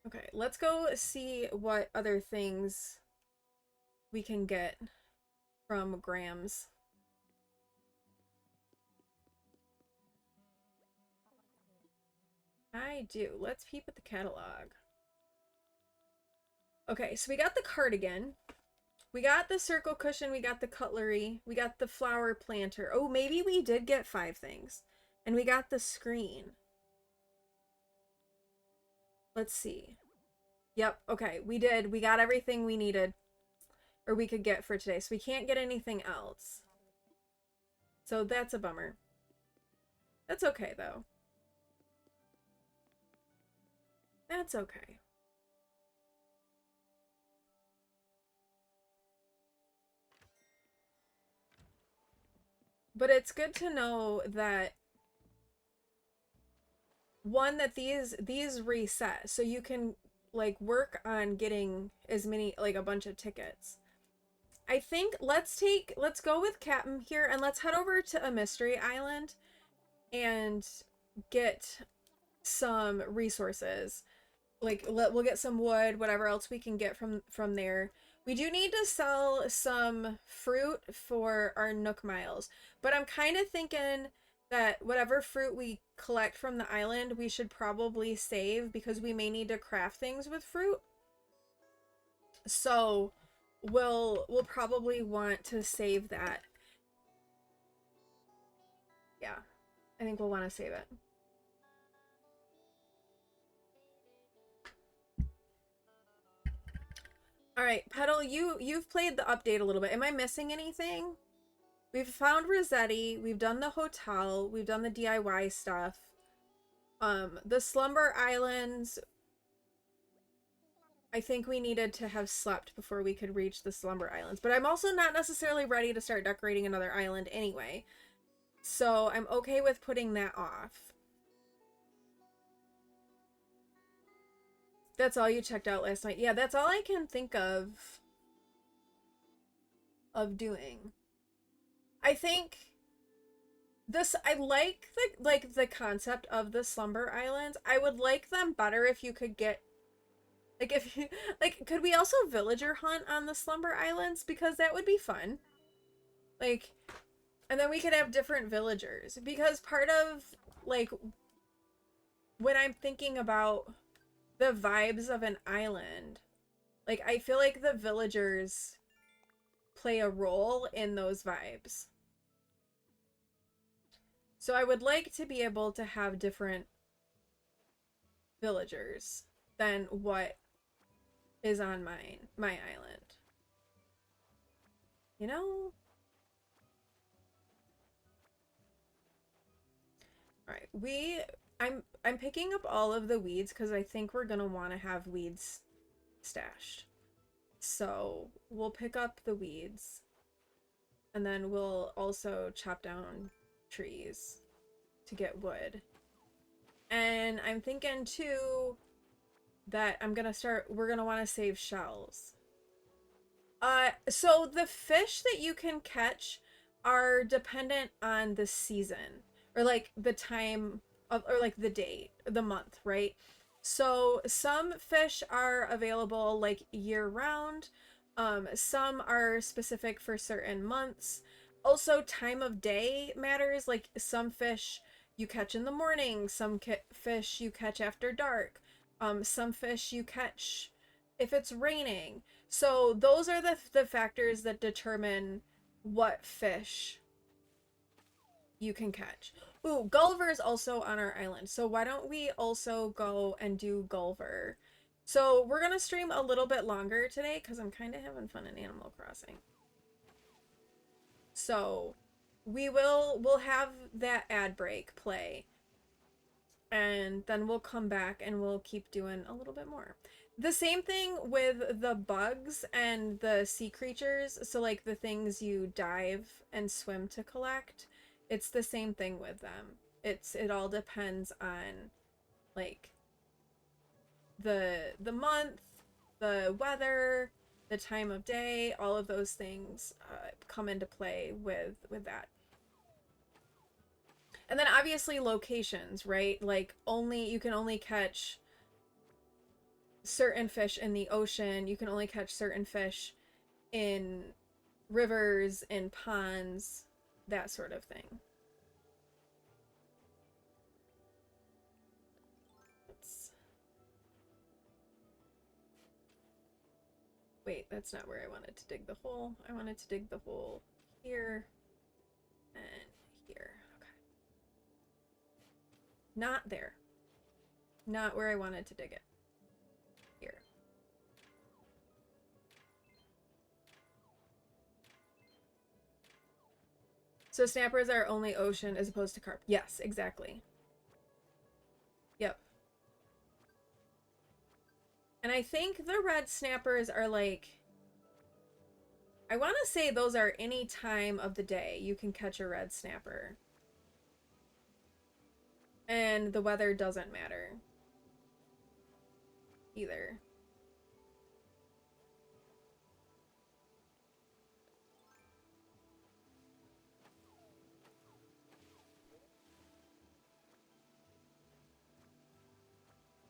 Okay, let's go see what other things we can get from Grams. I do. Let's peep at the catalog. Okay, so we got the cardigan. We got the circle cushion, we got the cutlery, we got the flower planter. Oh, maybe we did get 5 things. And we got the screen. Let's see. Yep, okay, we did. We got everything we needed. Or we could get for today. So we can't get anything else. So that's a bummer. That's okay, though. That's okay. But it's good to know that one, that these reset, so you can like work on getting as many, like a bunch of tickets. I think let's go with Captain here and let's head over to a mystery island and get some resources. Like we'll get some wood, whatever else we can get from there. We do need to sell some fruit for our Nook Miles, but I'm kind of thinking that whatever fruit we collect from the island, we should probably save because we may need to craft things with fruit. So we'll probably want to save that. Yeah, I think we'll want to save it. All right, Petal, you've played the update a little bit. Am I missing anything? We've found Rossetti, we've done the hotel, we've done the DIY stuff. The Slumber Islands, I think we needed to have slept before we could reach the Slumber Islands, but I'm also not necessarily ready to start decorating another island anyway. So I'm okay with putting that off. That's all you checked out last night. Yeah, that's all I can think of doing. I think this, I like the concept of the Slumber Islands. I would like them better if you could get, like, if you, like, could we also villager hunt on the Slumber Islands? Because that would be fun. Like, and then we could have different villagers. Because part of, like, when I'm thinking about the vibes of an island, like, I feel like the villagers play a role in those vibes. So I would like to be able to have different villagers than what is on my island. You know? Alright, I'm picking up all of the weeds because I think we're gonna want to have weeds stashed. So we'll pick up the weeds and then we'll also chop down trees to get wood. And I'm thinking too that we're gonna want to save shells. So the fish that you can catch are dependent on the season or like the time of, or like the date, the month, right? So some fish are available like year round. Some are specific for certain months. Also, time of day matters. Like some fish you catch in the morning, some fish you catch after dark. Some fish you catch if it's raining. So those are the factors that determine what fish you can catch. Ooh, Gulliver is also on our island. So why don't we also go and do Gulliver? So we're going to stream a little bit longer today because I'm kind of having fun in Animal Crossing. So we'll have that ad break play. And then we'll come back and we'll keep doing a little bit more. The same thing with the bugs and the sea creatures. So like the things you dive and swim to collect. It's the same thing with them. It all depends on like the month, the weather, the time of day, all of those things come into play with that. And then obviously locations, right? Like you can only catch certain fish in the ocean. You can only catch certain fish in rivers, in ponds, that sort of thing. Wait, that's not where I wanted to dig the hole. I wanted to dig the hole here and here. Okay. Not there. Not where I wanted to dig it. Here. So snappers are only ocean as opposed to carp. Yes, exactly. Yep. And I think the red snappers are like, I want to say those are any time of the day you can catch a red snapper. And the weather doesn't matter either.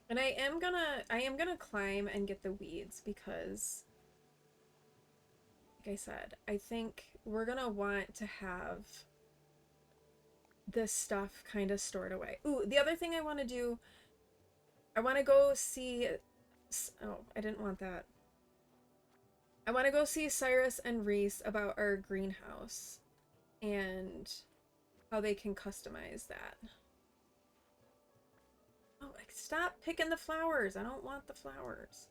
And I am gonna climb and get the weeds because, like I said, I think we're gonna want to have this stuff kind of stored away. Ooh, the other thing I want to do, I want to go see, oh, I didn't want that. I want to go see Cyrus and Reese about our greenhouse and how they can customize that. Oh, stop picking the flowers. I don't want the flowers.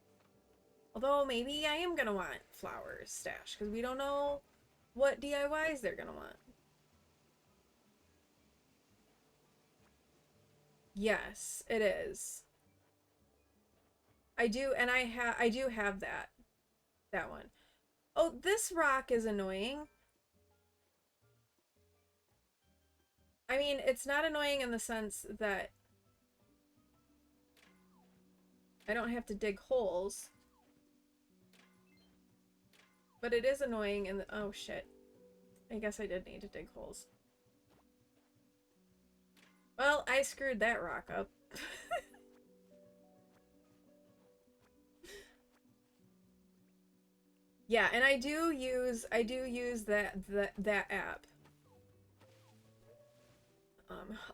Although maybe I am going to want flowers stashed because we don't know what DIYs they're going to want. Yes, it is. I do, and I do have that one. Oh, this rock is annoying. I mean, it's not annoying in the sense that I don't have to dig holes. But it is annoying in the, oh shit. I guess I did need to dig holes. Well, I screwed that rock up. Yeah, and I do use that app.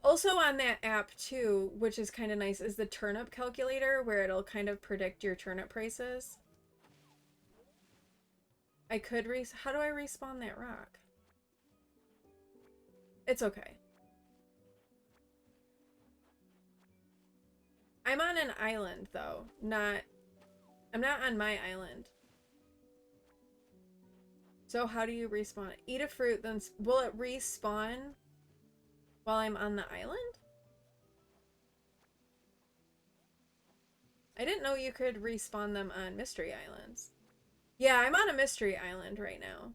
Also on that app too, which is kind of nice, is the turnip calculator where it'll kind of predict your turnip prices. I could how do I respawn that rock? It's okay. I'm on an island though, I'm not on my island. So how do you respawn it? Eat a fruit, then will it respawn while I'm on the island? I didn't know you could respawn them on mystery islands. Yeah, I'm on a mystery island right now.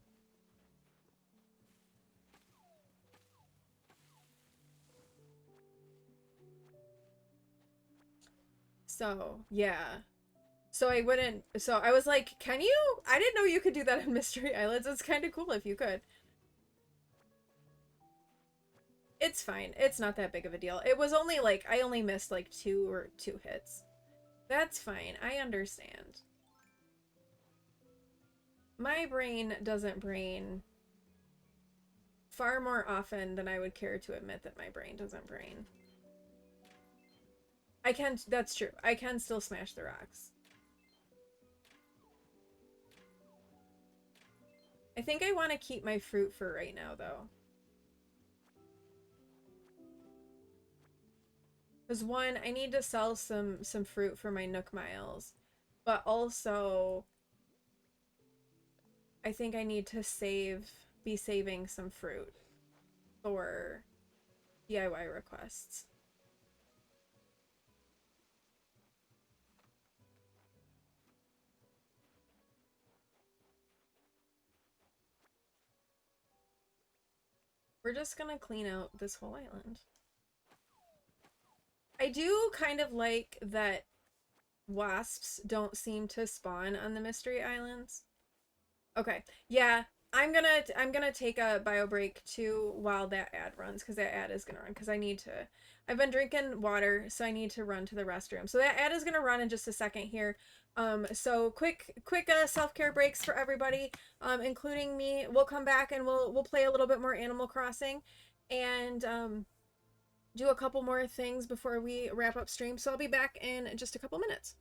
So, yeah. So I wouldn't, so I was like, can you? I didn't know you could do that on mystery islands. It's kind of cool if you could. It's fine. It's not that big of a deal. It was only like, I only missed like two hits. That's fine. I understand. My brain doesn't brain far more often than I would care to admit that my brain doesn't brain. I can, that's true. I can still smash the rocks. I think I want to keep my fruit for right now, though. Because one, I need to sell some fruit for my Nook Miles. But also, I think I need to be saving some fruit for DIY requests. We're just gonna clean out this whole island. I do kind of like that wasps don't seem to spawn on the mystery islands. Okay, yeah, I'm gonna take a bio break too while that ad runs, because that ad is gonna run, because I need to. I've been drinking water, so I need to run to the restroom. So that ad is gonna run in just a second here. So quick self-care breaks for everybody, including me. We'll come back and we'll play a little bit more Animal Crossing, and do a couple more things before we wrap up stream. So I'll be back in just a couple minutes.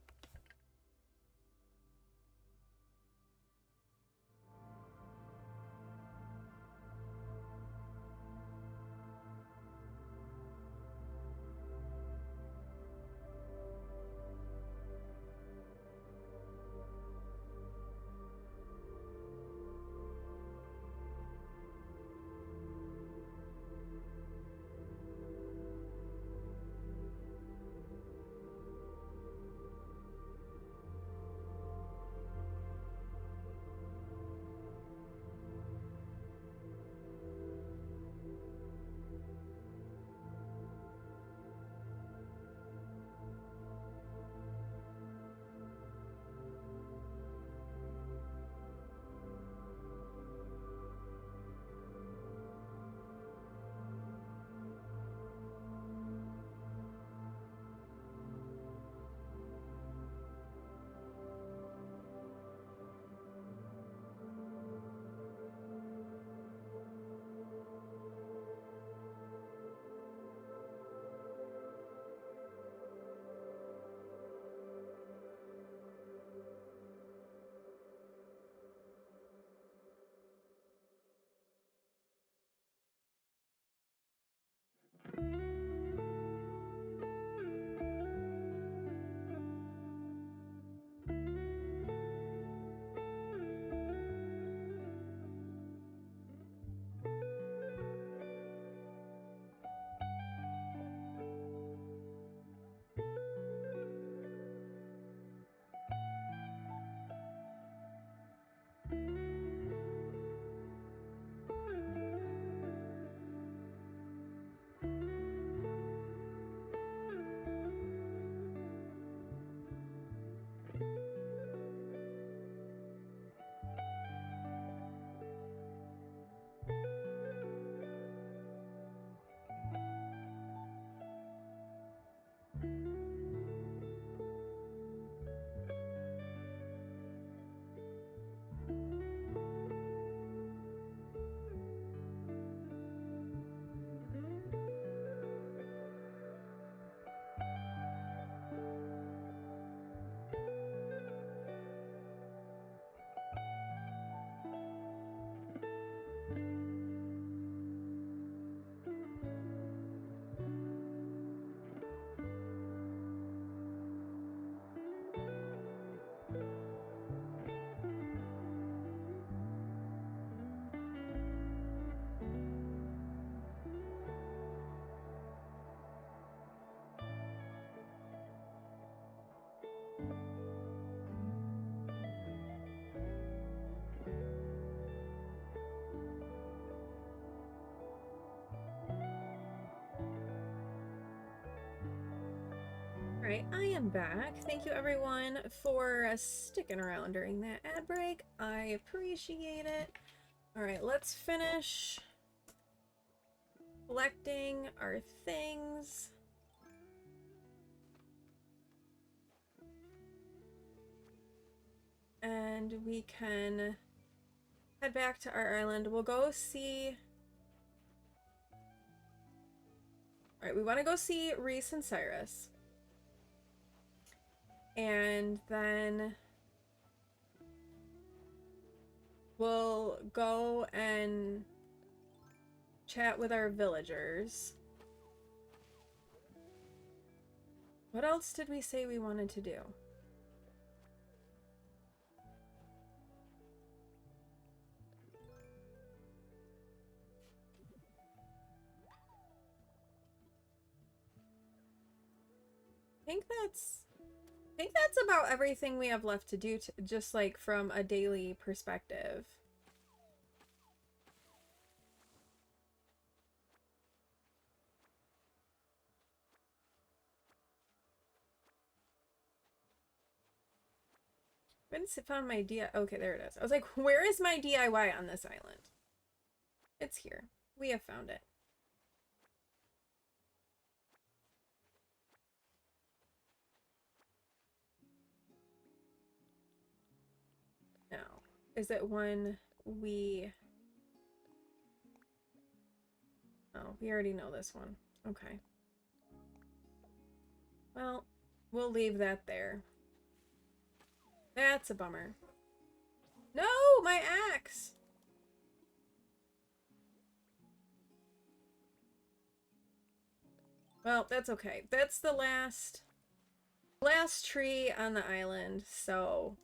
All right, I am back. Thank you everyone for sticking around during that ad break. I appreciate it. All right, let's finish collecting our things. And we can head back to our island. We'll go see... All right, we want to go see Reese and Cyrus. And then we'll go and chat with our villagers. What else did we say we wanted to do? I think that's about everything we have left to do, just like from a daily perspective. Couldn't find my DIY. Okay, there it is. I was like, where is my DIY on this island? It's here. We have found it. Now, is it one we... Oh, we already know this one. Okay. Well, we'll leave that there. That's a bummer. No, my axe! Well, that's okay. That's the last tree on the island, so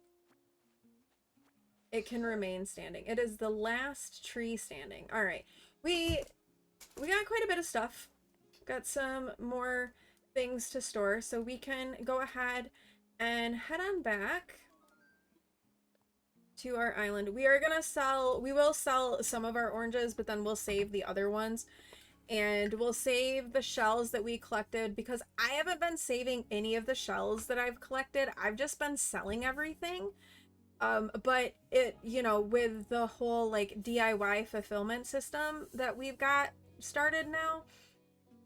it can remain standing. It is the last tree standing. All right. We got quite a bit of stuff. Got some more things to store, so we can go ahead and head on back to our island. We will sell some of our oranges, but then we'll save the other ones. And we'll save the shells that we collected, because I haven't been saving any of the shells that I've collected. I've just been selling everything. But it, you know, with the whole like DIY fulfillment system that we've got started now,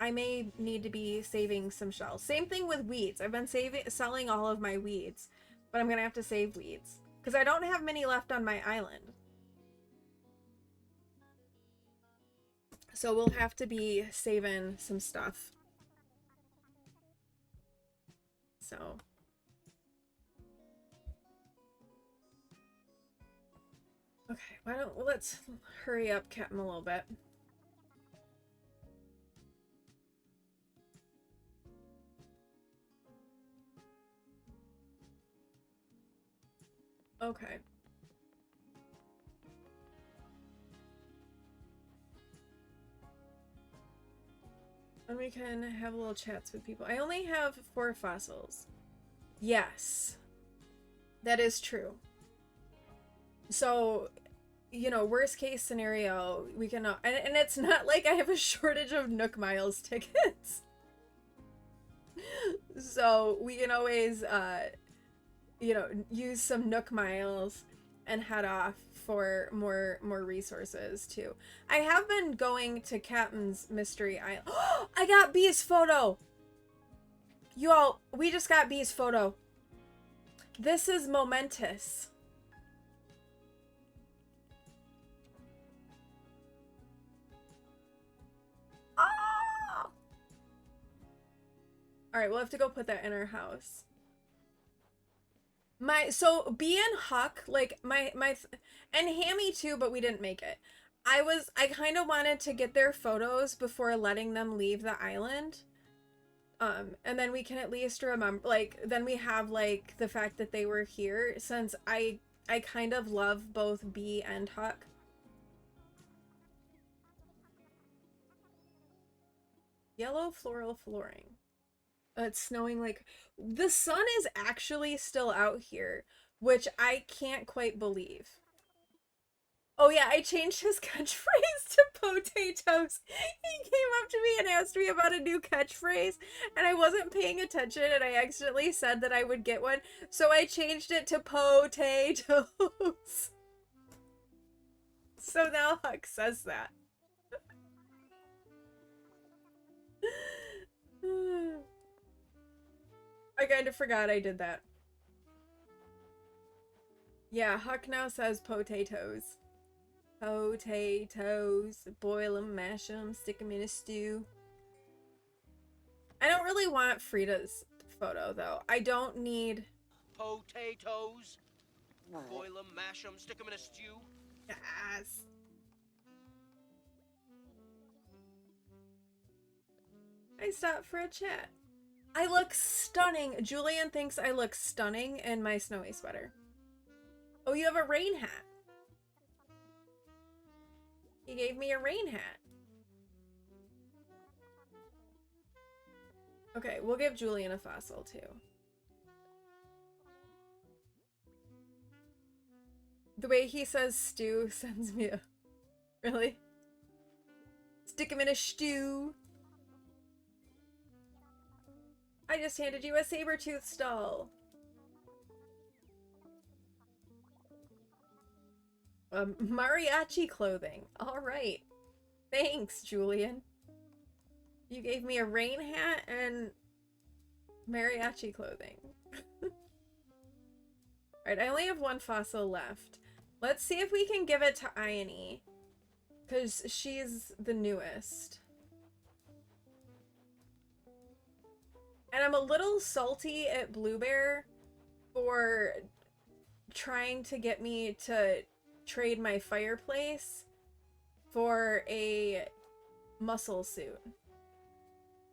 I may need to be saving some shells. Same thing with weeds. I've been selling all of my weeds, but I'm gonna have to save weeds because I don't have many left on my island. So we'll have to be saving some stuff. So. Okay, let's hurry up Captain a little bit. Okay. And we can have little chats with people. I only have 4 fossils. Yes. That is true. So, you know, worst case scenario, we can... And it's not like I have a shortage of Nook Miles tickets. So, we can always, you know, use some Nook Miles and head off for more resources too. I have been going to Captain's Mystery Island. Oh, I got Bee's photo. You all, we just got Bee's photo. This is momentous. Oh! All right, we'll have to go put that in our house. So Bee and Huck, like and Hammy too, but we didn't make it. I kind of wanted to get their photos before letting them leave the island. And then we can at least remember, like, then we have like the fact that they were here, since I kind of love both Bee and Huck. Yellow floral flooring. It's snowing like... The sun is actually still out here, which I can't quite believe. Oh yeah, I changed his catchphrase to potatoes. He came up to me and asked me about a new catchphrase, and I wasn't paying attention, and I accidentally said that I would get one, so I changed it to potatoes. So now Huck says that. I kind of forgot I did that. Yeah, Huck now says potatoes. Potatoes. Boil them, mash them, stick them in a stew. I don't really want Frida's photo, though. I don't need... Potatoes. Boil them, mash them, stick them in a stew. Yes. I stopped for a chat. I look stunning. Julian thinks I look stunning in my snowy sweater. Oh, you have a rain hat. He gave me a rain hat. Okay, we'll give Julian a fossil too. The way he says stew sends me a... Really? Stick him in a stew. I just handed you a saber-tooth stall. Mariachi clothing. All right. Thanks, Julian. You gave me a rain hat and mariachi clothing. Alright, I only have one fossil left. Let's see if we can give it to Ione, because she's the newest. And I'm a little salty at Bluebear for trying to get me to trade my fireplace for a muscle suit.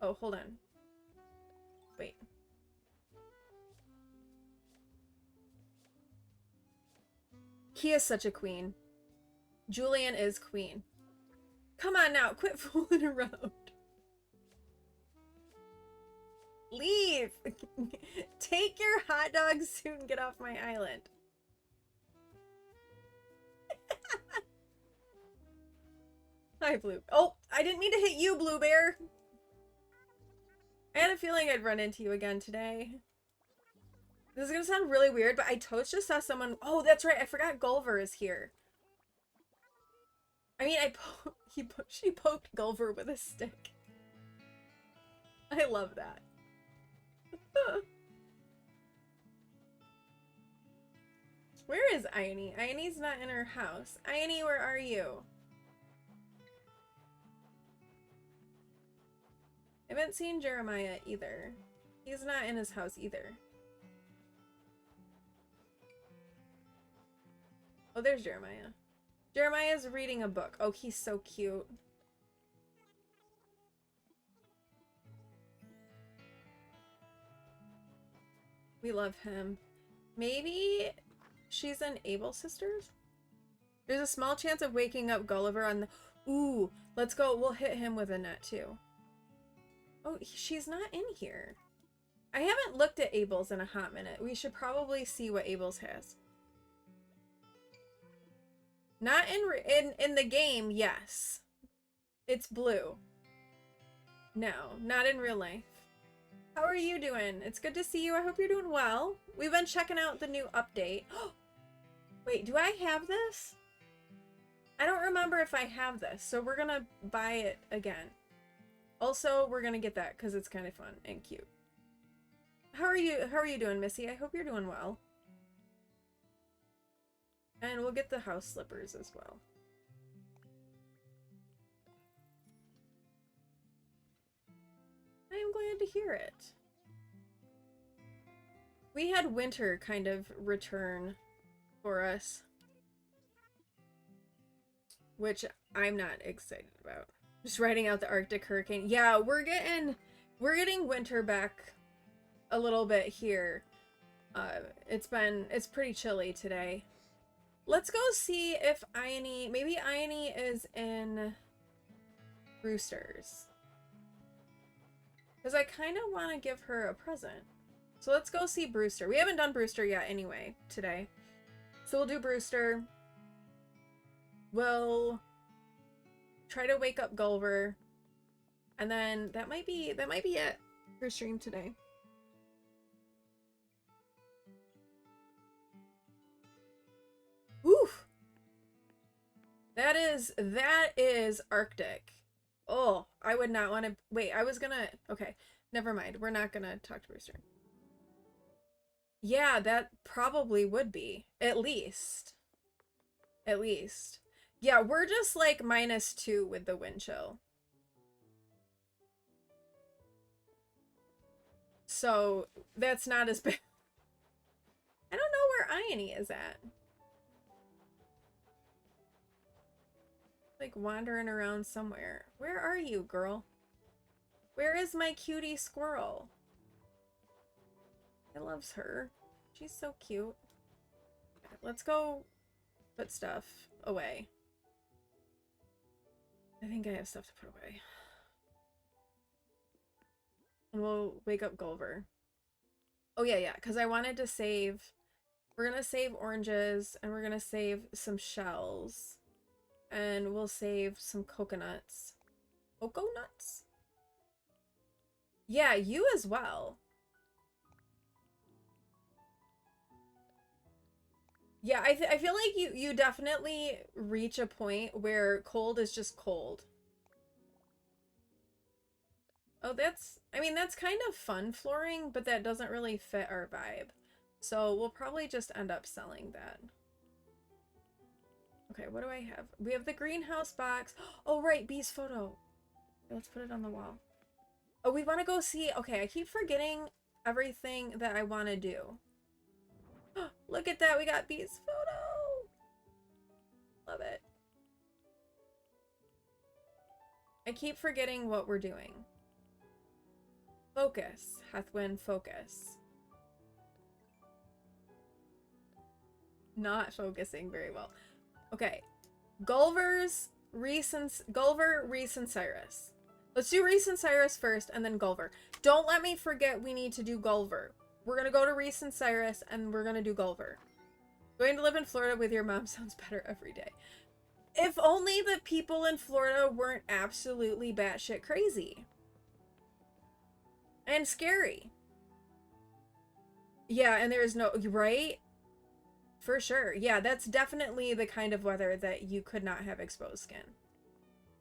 Oh, hold on. Wait. He is such a queen. Julian is queen. Come on now, quit fooling around. Leave! Take your hot dog suit and get off my island. Hi, Blue. Oh, I didn't mean to hit you, Bluebear. I had a feeling I'd run into you again today. This is gonna sound really weird, but I totally just saw someone. Oh, that's right. I forgot Gulliver is here. I mean, she poked Gulliver with a stick. I love that. Where is Ione? Ione's not in her house. Ione, where are you? I haven't seen Jeremiah either. He's not in his house either. Oh, there's Jeremiah. Jeremiah's reading a book. Oh, he's so cute. We love him. Maybe she's an Able Sisters? There's a small chance of waking up Gulliver on the... Ooh, let's go. We'll hit him with a net too. Oh, she's not in here. I haven't looked at Abel's in a hot minute. We should probably see what Abel's has. Not in the game, yes. It's blue. No, not in real life. How are you doing? It's good to see you. I hope you're doing well. We've been checking out the new update. Wait, do I have this? I don't remember if I have this, so we're gonna buy it again. Also, we're gonna get that because it's kind of fun and cute. How are you doing, Missy? I hope you're doing well. And we'll get the house slippers as well. I am glad to hear it. We had winter kind of return for us, which I'm not excited about. Just riding out the Arctic hurricane. Yeah, we're getting winter back a little bit here. It's pretty chilly today. Let's go see if Ione, maybe Ione is in Brewster's. Because I kind of want to give her a present. So let's go see Brewster. We haven't done Brewster yet anyway today. So we'll do Brewster. We'll try to wake up Gulliver. And then that might be it for stream today. Oof. That is Arctic. Oh, I would not want to... Wait, I was gonna... Okay, never mind. We're not gonna talk to Brewster. Yeah, that probably would be. At least. At least. Yeah, we're just like -2 with the wind chill. So, that's not as bad. I don't know where Ione is at. Like wandering around somewhere. Where are you, girl? Where is my cutie squirrel? I loves her. She's so cute. Okay, let's go put stuff away. I think I have stuff to put away. And we'll wake up Gulliver. Oh yeah, because I wanted to save... We're gonna save oranges, and we're gonna save some shells. And we'll save some coconuts. Cocoa nuts? Yeah, you as well. Yeah, I feel like you definitely reach a point where cold is just cold. Oh, I mean, that's kind of fun flooring, but that doesn't really fit our vibe. So we'll probably just end up selling that. Okay, what do I have? We have the greenhouse box. Oh, right, Bee's photo. Let's put it on the wall. Oh, we want to go see. Okay, I keep forgetting everything that I want to do. Look at that, we got Bee's photo. Love it. I keep forgetting what we're doing. Focus, Hethwyn, focus. Not focusing very well. Okay, Gulliver, Reese, and Cyrus. Let's do Reese and Cyrus first, and then Gulliver. Don't let me forget we need to do Gulliver. We're gonna go to Reese and Cyrus, and we're gonna do Gulliver. Going to live in Florida with your mom sounds better every day. If only the people in Florida weren't absolutely batshit crazy. And scary. Yeah, and there's no... Right? For sure. Yeah, that's definitely the kind of weather that you could not have exposed skin.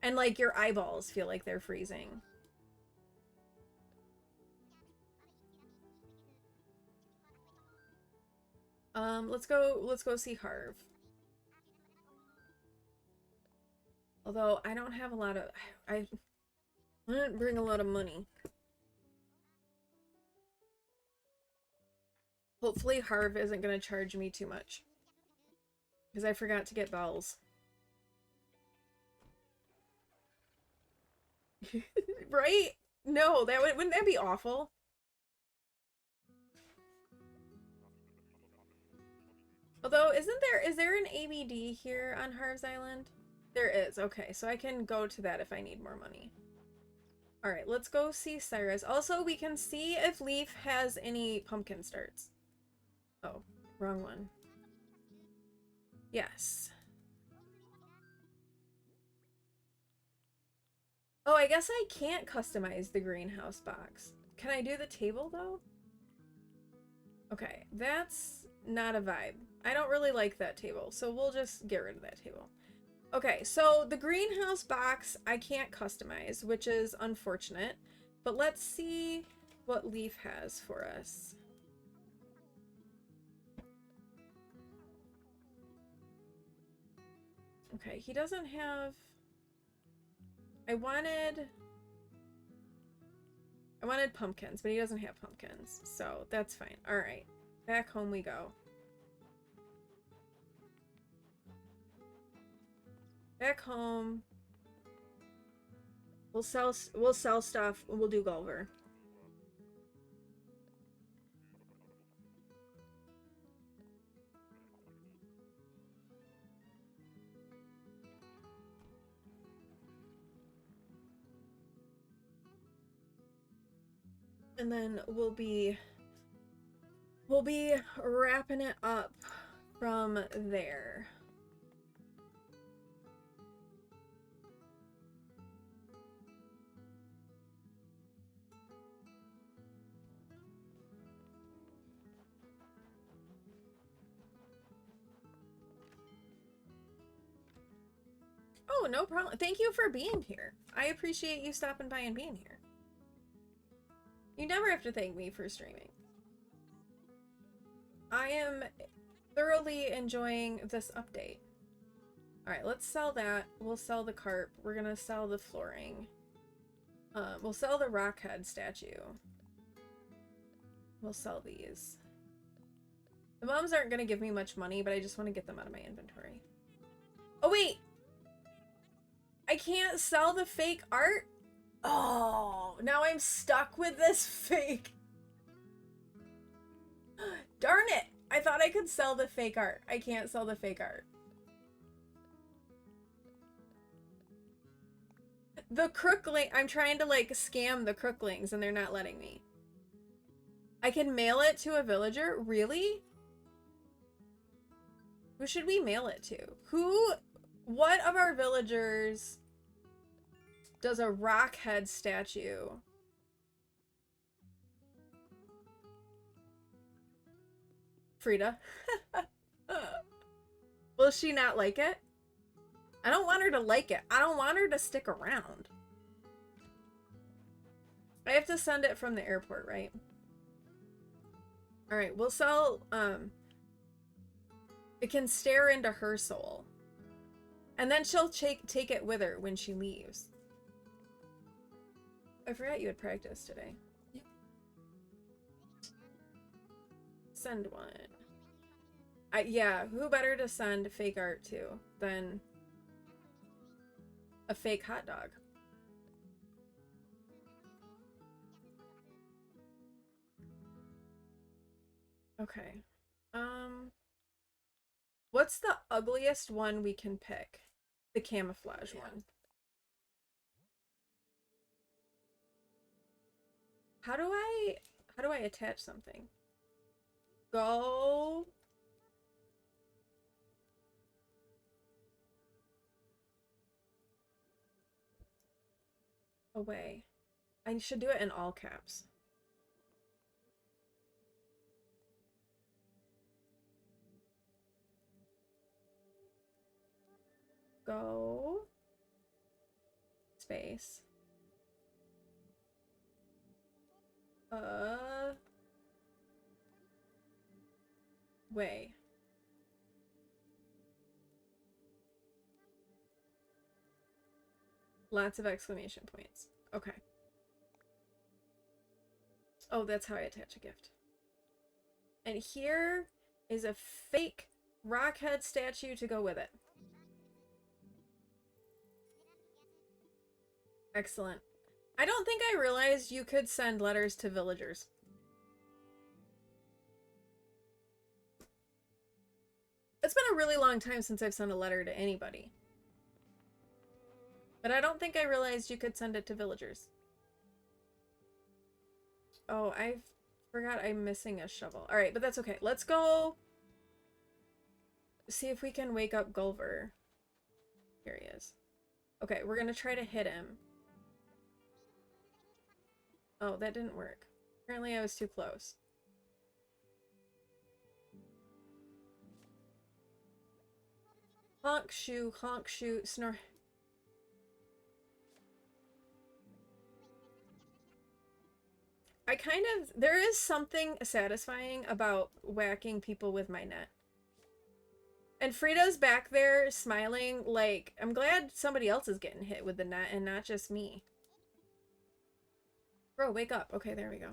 And, like, your eyeballs feel like they're freezing. Let's go see Harv. Although, I don't have a lot of... I didn't bring a lot of money. Hopefully Harv isn't going to charge me too much. Because I forgot to get bells. Right? No, wouldn't that be awful? Although, is there an ABD here on Harv's Island? There is. Okay, so I can go to that if I need more money. Alright, let's go see Cyrus. Also, we can see if Leaf has any pumpkin starts. Oh, wrong one. Yes. Oh, I guess I can't customize the greenhouse box. Can I do the table, though? Okay, that's not a vibe. I don't really like that table, so we'll just get rid of that table. Okay, so the greenhouse box I can't customize, which is unfortunate. But let's see what Leaf has for us. Okay, he doesn't have... I wanted pumpkins, but he doesn't have pumpkins, so that's fine. Alright, back home we go. Back home. We'll sell stuff. We'll do Gulliver. And then we'll be wrapping it up from there. Oh, no problem. Thank you for being here. I appreciate you stopping by and being here. You never have to thank me for streaming. I am thoroughly enjoying this update. Alright, let's sell that. We'll sell the carp. We're gonna sell the flooring. We'll sell the rockhead statue. We'll sell these. The moms aren't gonna give me much money, but I just want to get them out of my inventory. Oh, wait! I can't sell the fake art? Oh, now I'm stuck with this fake. Darn it! I thought I could sell the fake art. I can't sell the fake art. The crookling, I'm trying to like scam the crooklings and they're not letting me. I can mail it to a villager? Really? Who should we mail it to? What of our villagers does a rockhead statue? Frida. Will she not like it? I don't want her to like it. I don't want her to stick around. I have to send it from the airport, right? Alright, we'll sell, it can stare into her soul. And then she'll take it with her when she leaves. I forgot you had practice today. Yep. Send one. Yeah, who better to send fake art to than a fake hot dog? Okay. What's the ugliest one we can pick? The camouflage one. How do I attach something? Go. Away. I should do it in all caps. Go. Space. Way. Lots of exclamation points. Okay. Oh, that's how I attach a gift. And here is a fake rockhead statue to go with it. Excellent. I don't think I realized you could send letters to villagers. It's been a really long time since I've sent a letter to anybody. But I don't think I realized you could send it to villagers. Oh, I forgot I'm missing a shovel. Alright, but that's okay. Let's go see if we can wake up Gulliver. Here he is. Okay, we're gonna try to hit him. Oh, that didn't work. Apparently I was too close. Honk, shoe, snore. There is something satisfying about whacking people with my net. And Frida's back there smiling like, I'm glad somebody else is getting hit with the net and not just me. Bro, wake up. Okay, there we go.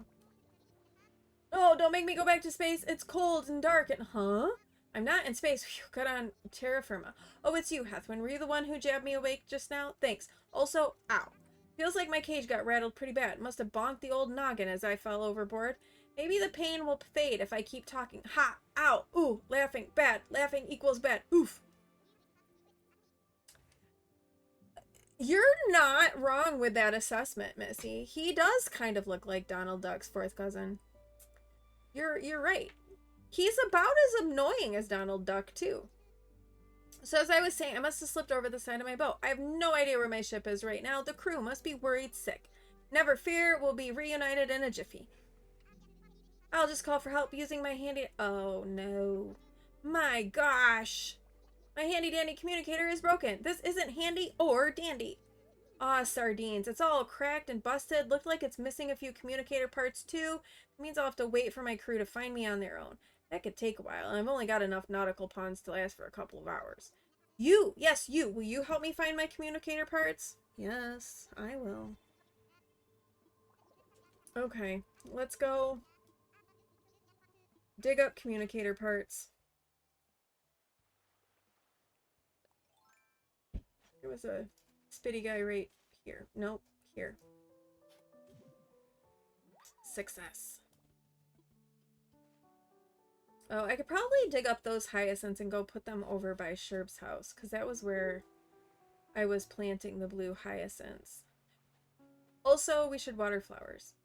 Oh, don't make me go back to space. It's cold and dark and... Huh? I'm not in space. Phew, got on terra firma. Oh, it's you, Hethwyn. Were you the one who jabbed me awake just now? Thanks. Also, ow. Feels like my cage got rattled pretty bad. Must have bonked the old noggin as I fell overboard. Maybe the pain will fade if I keep talking. Ha! Ow! Ooh! Laughing. Bad. Laughing equals bad. Oof! You're not wrong with that assessment, Missy. He does kind of look like Donald Duck's fourth cousin. You're right. He's about as annoying as Donald Duck, too. So as I was saying, I must have slipped over the side of my boat. I have no idea where my ship is right now. The crew must be worried sick. Never fear, we'll be reunited in a jiffy. I'll just call for help using my handy... Oh, no. My gosh. My handy-dandy communicator is broken. This isn't handy or dandy. Aw, sardines. It's all cracked and busted. Looked like it's missing a few communicator parts, too. It means I'll have to wait for my crew to find me on their own. That could take a while, and I've only got enough nautical ponds to last for a couple of hours. You! Yes, you! Will you help me find my communicator parts? Yes, I will. Okay, let's go dig up communicator parts. There was a spitty guy right here. Nope, here. Success. Oh, I could probably dig up those hyacinths and go put them over by Sherb's house, because that was where I was planting the blue hyacinths. Also, we should water flowers.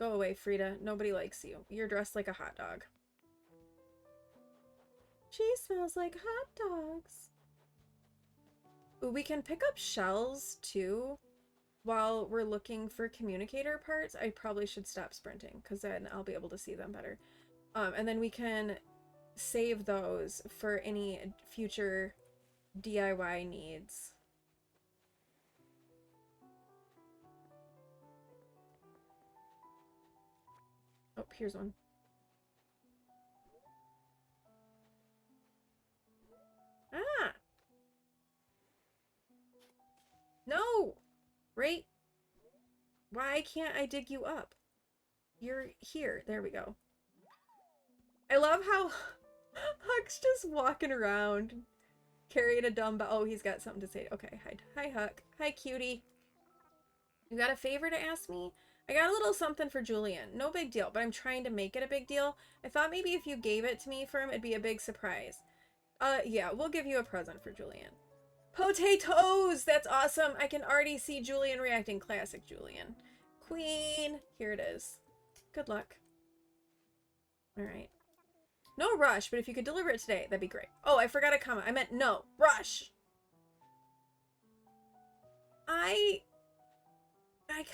Go away, Frida. Nobody likes you. You're dressed like a hot dog. She smells like hot dogs. Ooh, we can pick up shells, too. While we're looking for communicator parts, I probably should stop sprinting because then I'll be able to see them better. And then we can save those for any future DIY needs. Oh, here's one. Ah! No! Right? Why can't I dig you up? You're here. There we go. I love how Huck's just walking around carrying a dumbbell. Oh, he's got something to say. Okay, hi. Hi, Huck. Hi, cutie. You got a favor to ask me? I got a little something for Julian. No big deal, but I'm trying to make it a big deal. I thought maybe if you gave it to me for him, it'd be a big surprise. Yeah, we'll give you a present for Julian. Potatoes! That's awesome! I can already see Julian reacting. Classic Julian. Queen! Here it is. Good luck. Alright. No rush, but if you could deliver it today, that'd be great. Oh, I forgot a comma. I meant no. Rush! I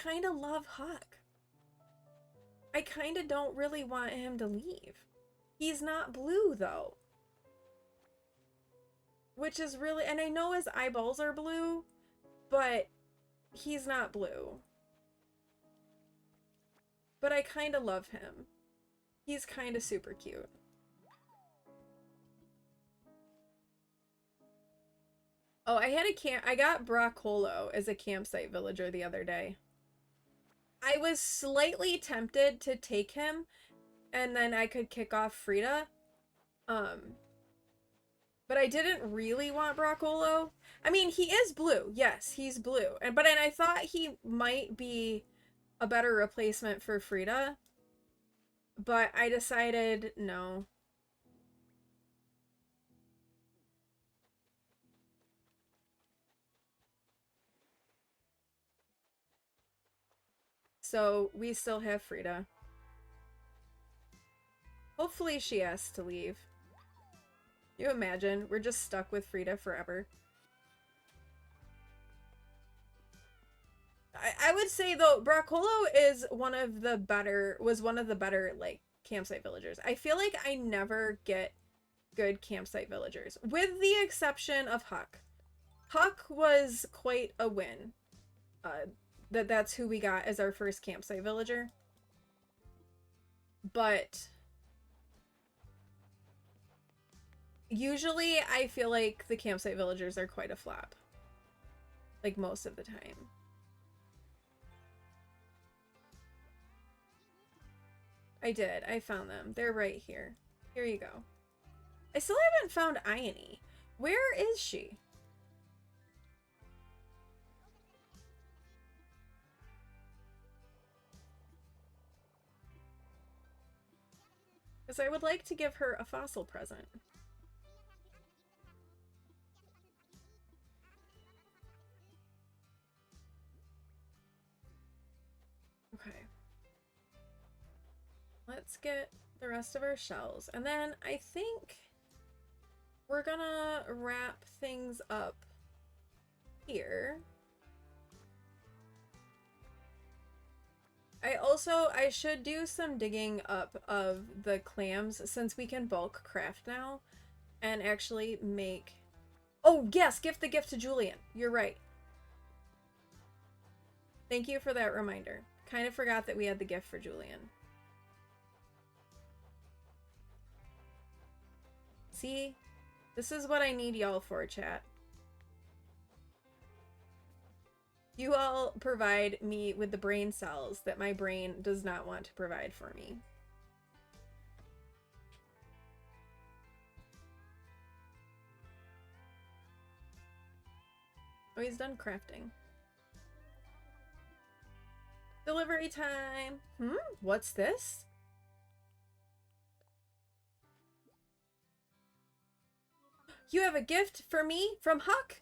kind of love Huck. I kind of don't really want him to leave. He's not blue, though. Which is really... And I know his eyeballs are blue, but he's not blue. But I kind of love him. He's kind of super cute. Oh, I got Broccolo as a campsite villager the other day. I was slightly tempted to take him, and then I could kick off Frida. But I didn't really want Broccolo. I mean, he is blue. Yes, he's blue. And I thought he might be a better replacement for Frida. But I decided no. So we still have Frida. Hopefully she asks to leave. You imagine? We're just stuck with Frida forever. I would say though, Broccolo is was one of the better like campsite villagers. I feel like I never get good campsite villagers, with the exception of Huck. Huck was quite a win. That's who we got as our first campsite villager. But usually I feel like the campsite villagers are quite a flop. Like most of the time. I did. I found them. They're right here. Here you go. I still haven't found Ione. Where is she? Because I would like to give her a fossil present. Okay. Let's get the rest of our shells. And then I think we're gonna wrap things up here. I should do some digging up of the clams since we can bulk craft now and actually make... Oh, yes! Gift the gift to Julian. You're right. Thank you for that reminder. Kind of forgot that we had the gift for Julian. See? This is what I need y'all for, chat. You all provide me with the brain cells that my brain does not want to provide for me. Oh, he's done crafting. Delivery time! What's this? You have a gift for me from Huck?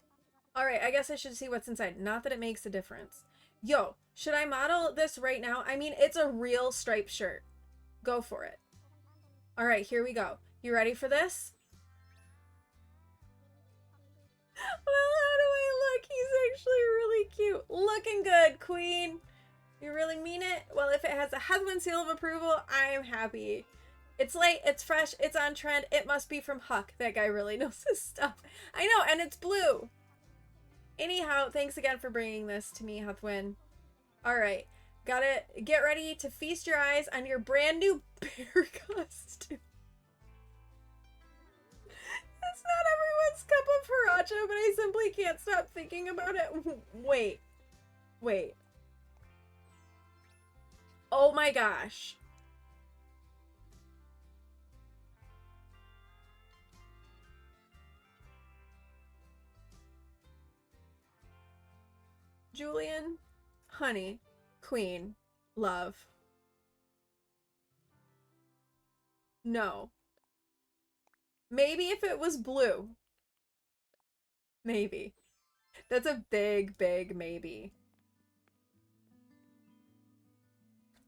Alright, I guess I should see what's inside. Not that it makes a difference. Yo, should I model this right now? I mean, it's a real striped shirt. Go for it. Alright, here we go. You ready for this? Well, how do I look? He's actually really cute. Looking good, queen. You really mean it? Well, if it has a husband seal of approval, I am happy. It's late, it's fresh, it's on trend. It must be from Huck. That guy really knows his stuff. I know, and it's blue. Anyhow, thanks again for bringing this to me, Huthwin. All right, gotta get ready to feast your eyes on your brand new bear costume. It's not everyone's cup of Haracha, but I simply can't stop thinking about it. Wait. Oh my gosh. Julian, honey, queen, love. No. Maybe if it was blue. Maybe. That's a big, big maybe.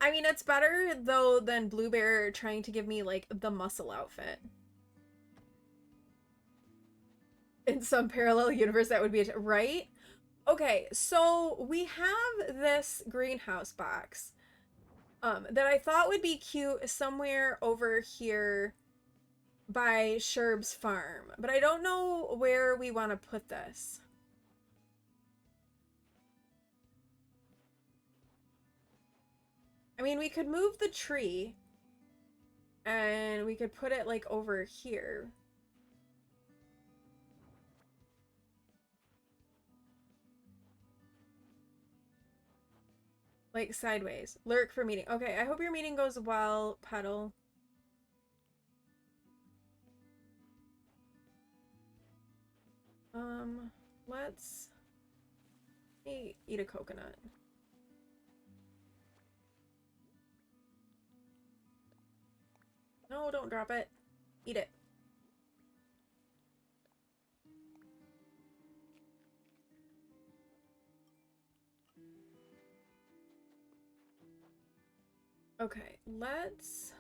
I mean, it's better, though, than Blue Bear trying to give me, like, the muscle outfit. In some parallel universe, that would be right? Okay, so we have this greenhouse box that I thought would be cute somewhere over here by Sherb's farm, but I don't know where we want to put this. I mean, we could move the tree and we could put it like over here. Like sideways. Lurk for meeting. Okay, I hope your meeting goes well, Petal. Let's eat a coconut. No, don't drop it. Eat it. Okay, let's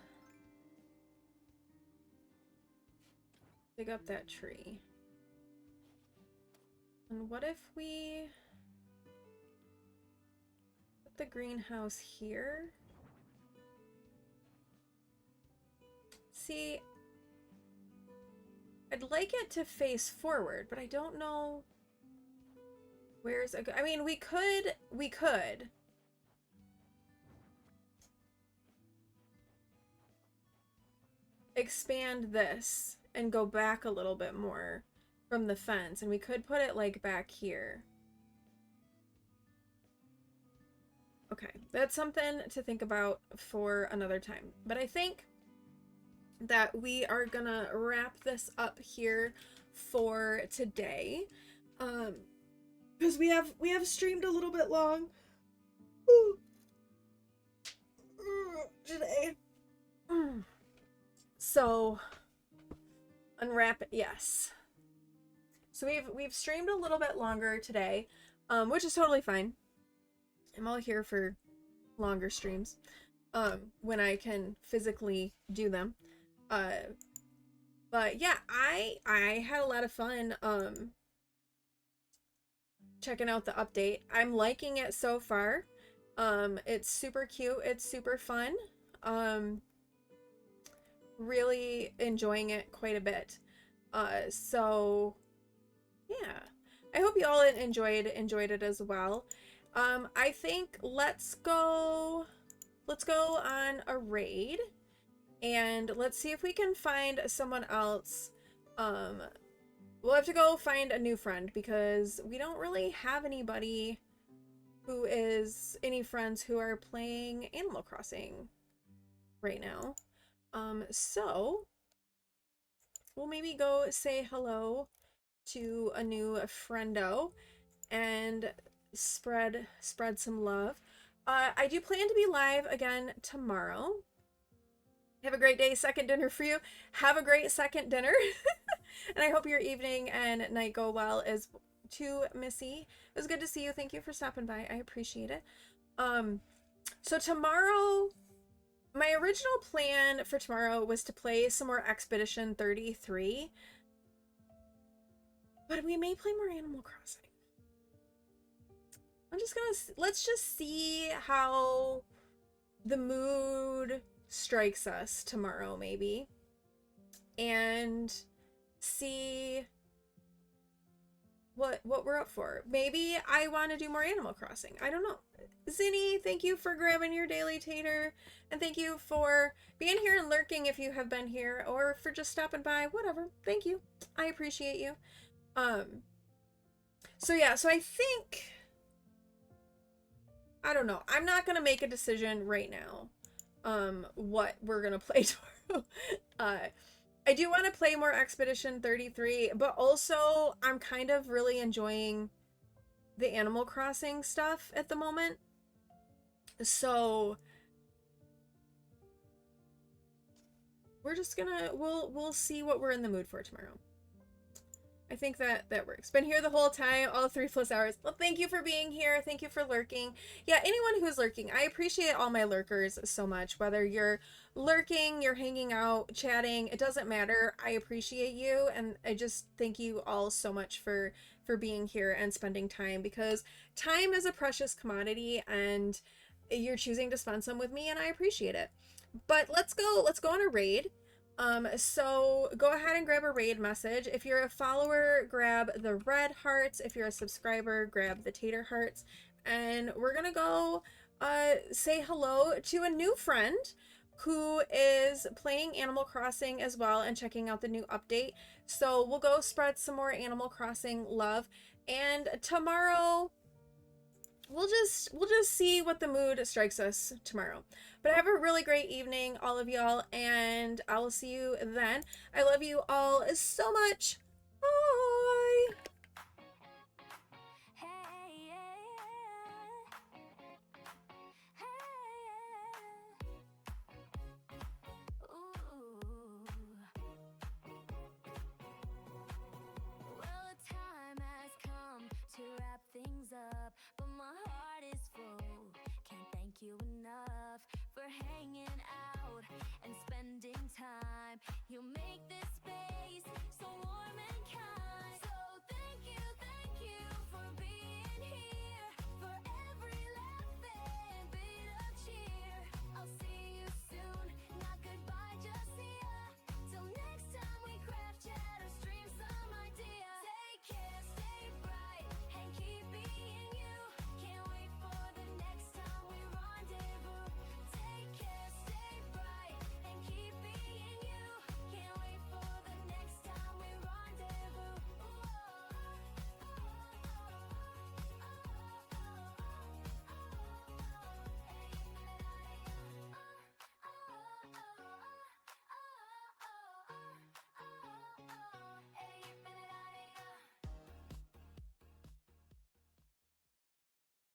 dig up that tree. And what if we put the greenhouse here? See, I'd like it to face forward, but I don't know where's a good... I mean, we could expand this and go back a little bit more from the fence, and we could put it like back here. Okay, that's something to think about for another time. But I think that we are gonna wrap this up here for today, because we have streamed a little bit long today. So unwrap it. Yes. So we've streamed a little bit longer today, which is totally fine. I'm all here for longer streams, when I can physically do them. But yeah, I had a lot of fun, checking out the update. I'm liking it so far. It's super cute. It's super fun. Really enjoying it quite a bit. So yeah, I hope you all enjoyed it as well. I think let's go on a raid and let's see if we can find someone else. We'll have to go find a new friend because we don't really have anybody any friends who are playing Animal Crossing right now. So we'll maybe go say hello to a new friendo and spread some love. I do plan to be live again tomorrow. Have a great day. Second dinner for you. Have a great second dinner. And I hope your evening and night go well as to Missy. It was good to see you. Thank you for stopping by. I appreciate it. So tomorrow, my original plan for tomorrow was to play some more Expedition 33. But we may play more Animal Crossing. let's just see how the mood strikes us tomorrow, maybe, and see what we're up for. Maybe I want to do more Animal Crossing. I don't know. Zinni, thank you for grabbing your daily tater, and thank you for being here and lurking if you have been here, or for just stopping by, whatever. Thank you. I appreciate you. So yeah, so I think, I don't know. I'm not going to make a decision right now what we're going to play tomorrow. I do want to play more Expedition 33, but also I'm kind of really enjoying the Animal Crossing stuff at the moment. So we're just gonna, we'll see what we're in the mood for tomorrow. I think that works. Been here the whole time, all 3+ hours. Well, thank you for being here. Thank you for lurking. Yeah, anyone who's lurking, I appreciate all my lurkers so much. Whether you're lurking, you're hanging out, chatting, it doesn't matter. I appreciate you, and I just thank you all so much for being here and spending time, because time is a precious commodity, and you're choosing to spend some with me, and I appreciate it. But let's go on a raid. So go ahead and grab a raid message. If you're a follower, grab the red hearts. If you're a subscriber, grab the tater hearts. And we're gonna go say hello to a new friend who is playing Animal Crossing as well and checking out the new update. So we'll go spread some more Animal Crossing love, and tomorrow we'll just see what the mood strikes us tomorrow. But have a really great evening, all of y'all, and I will see you then. I love you all so much. Bye. Well, the time has come to wrap things up, but my heart is full. Can't thank you enough for hanging out and spending time. You make this space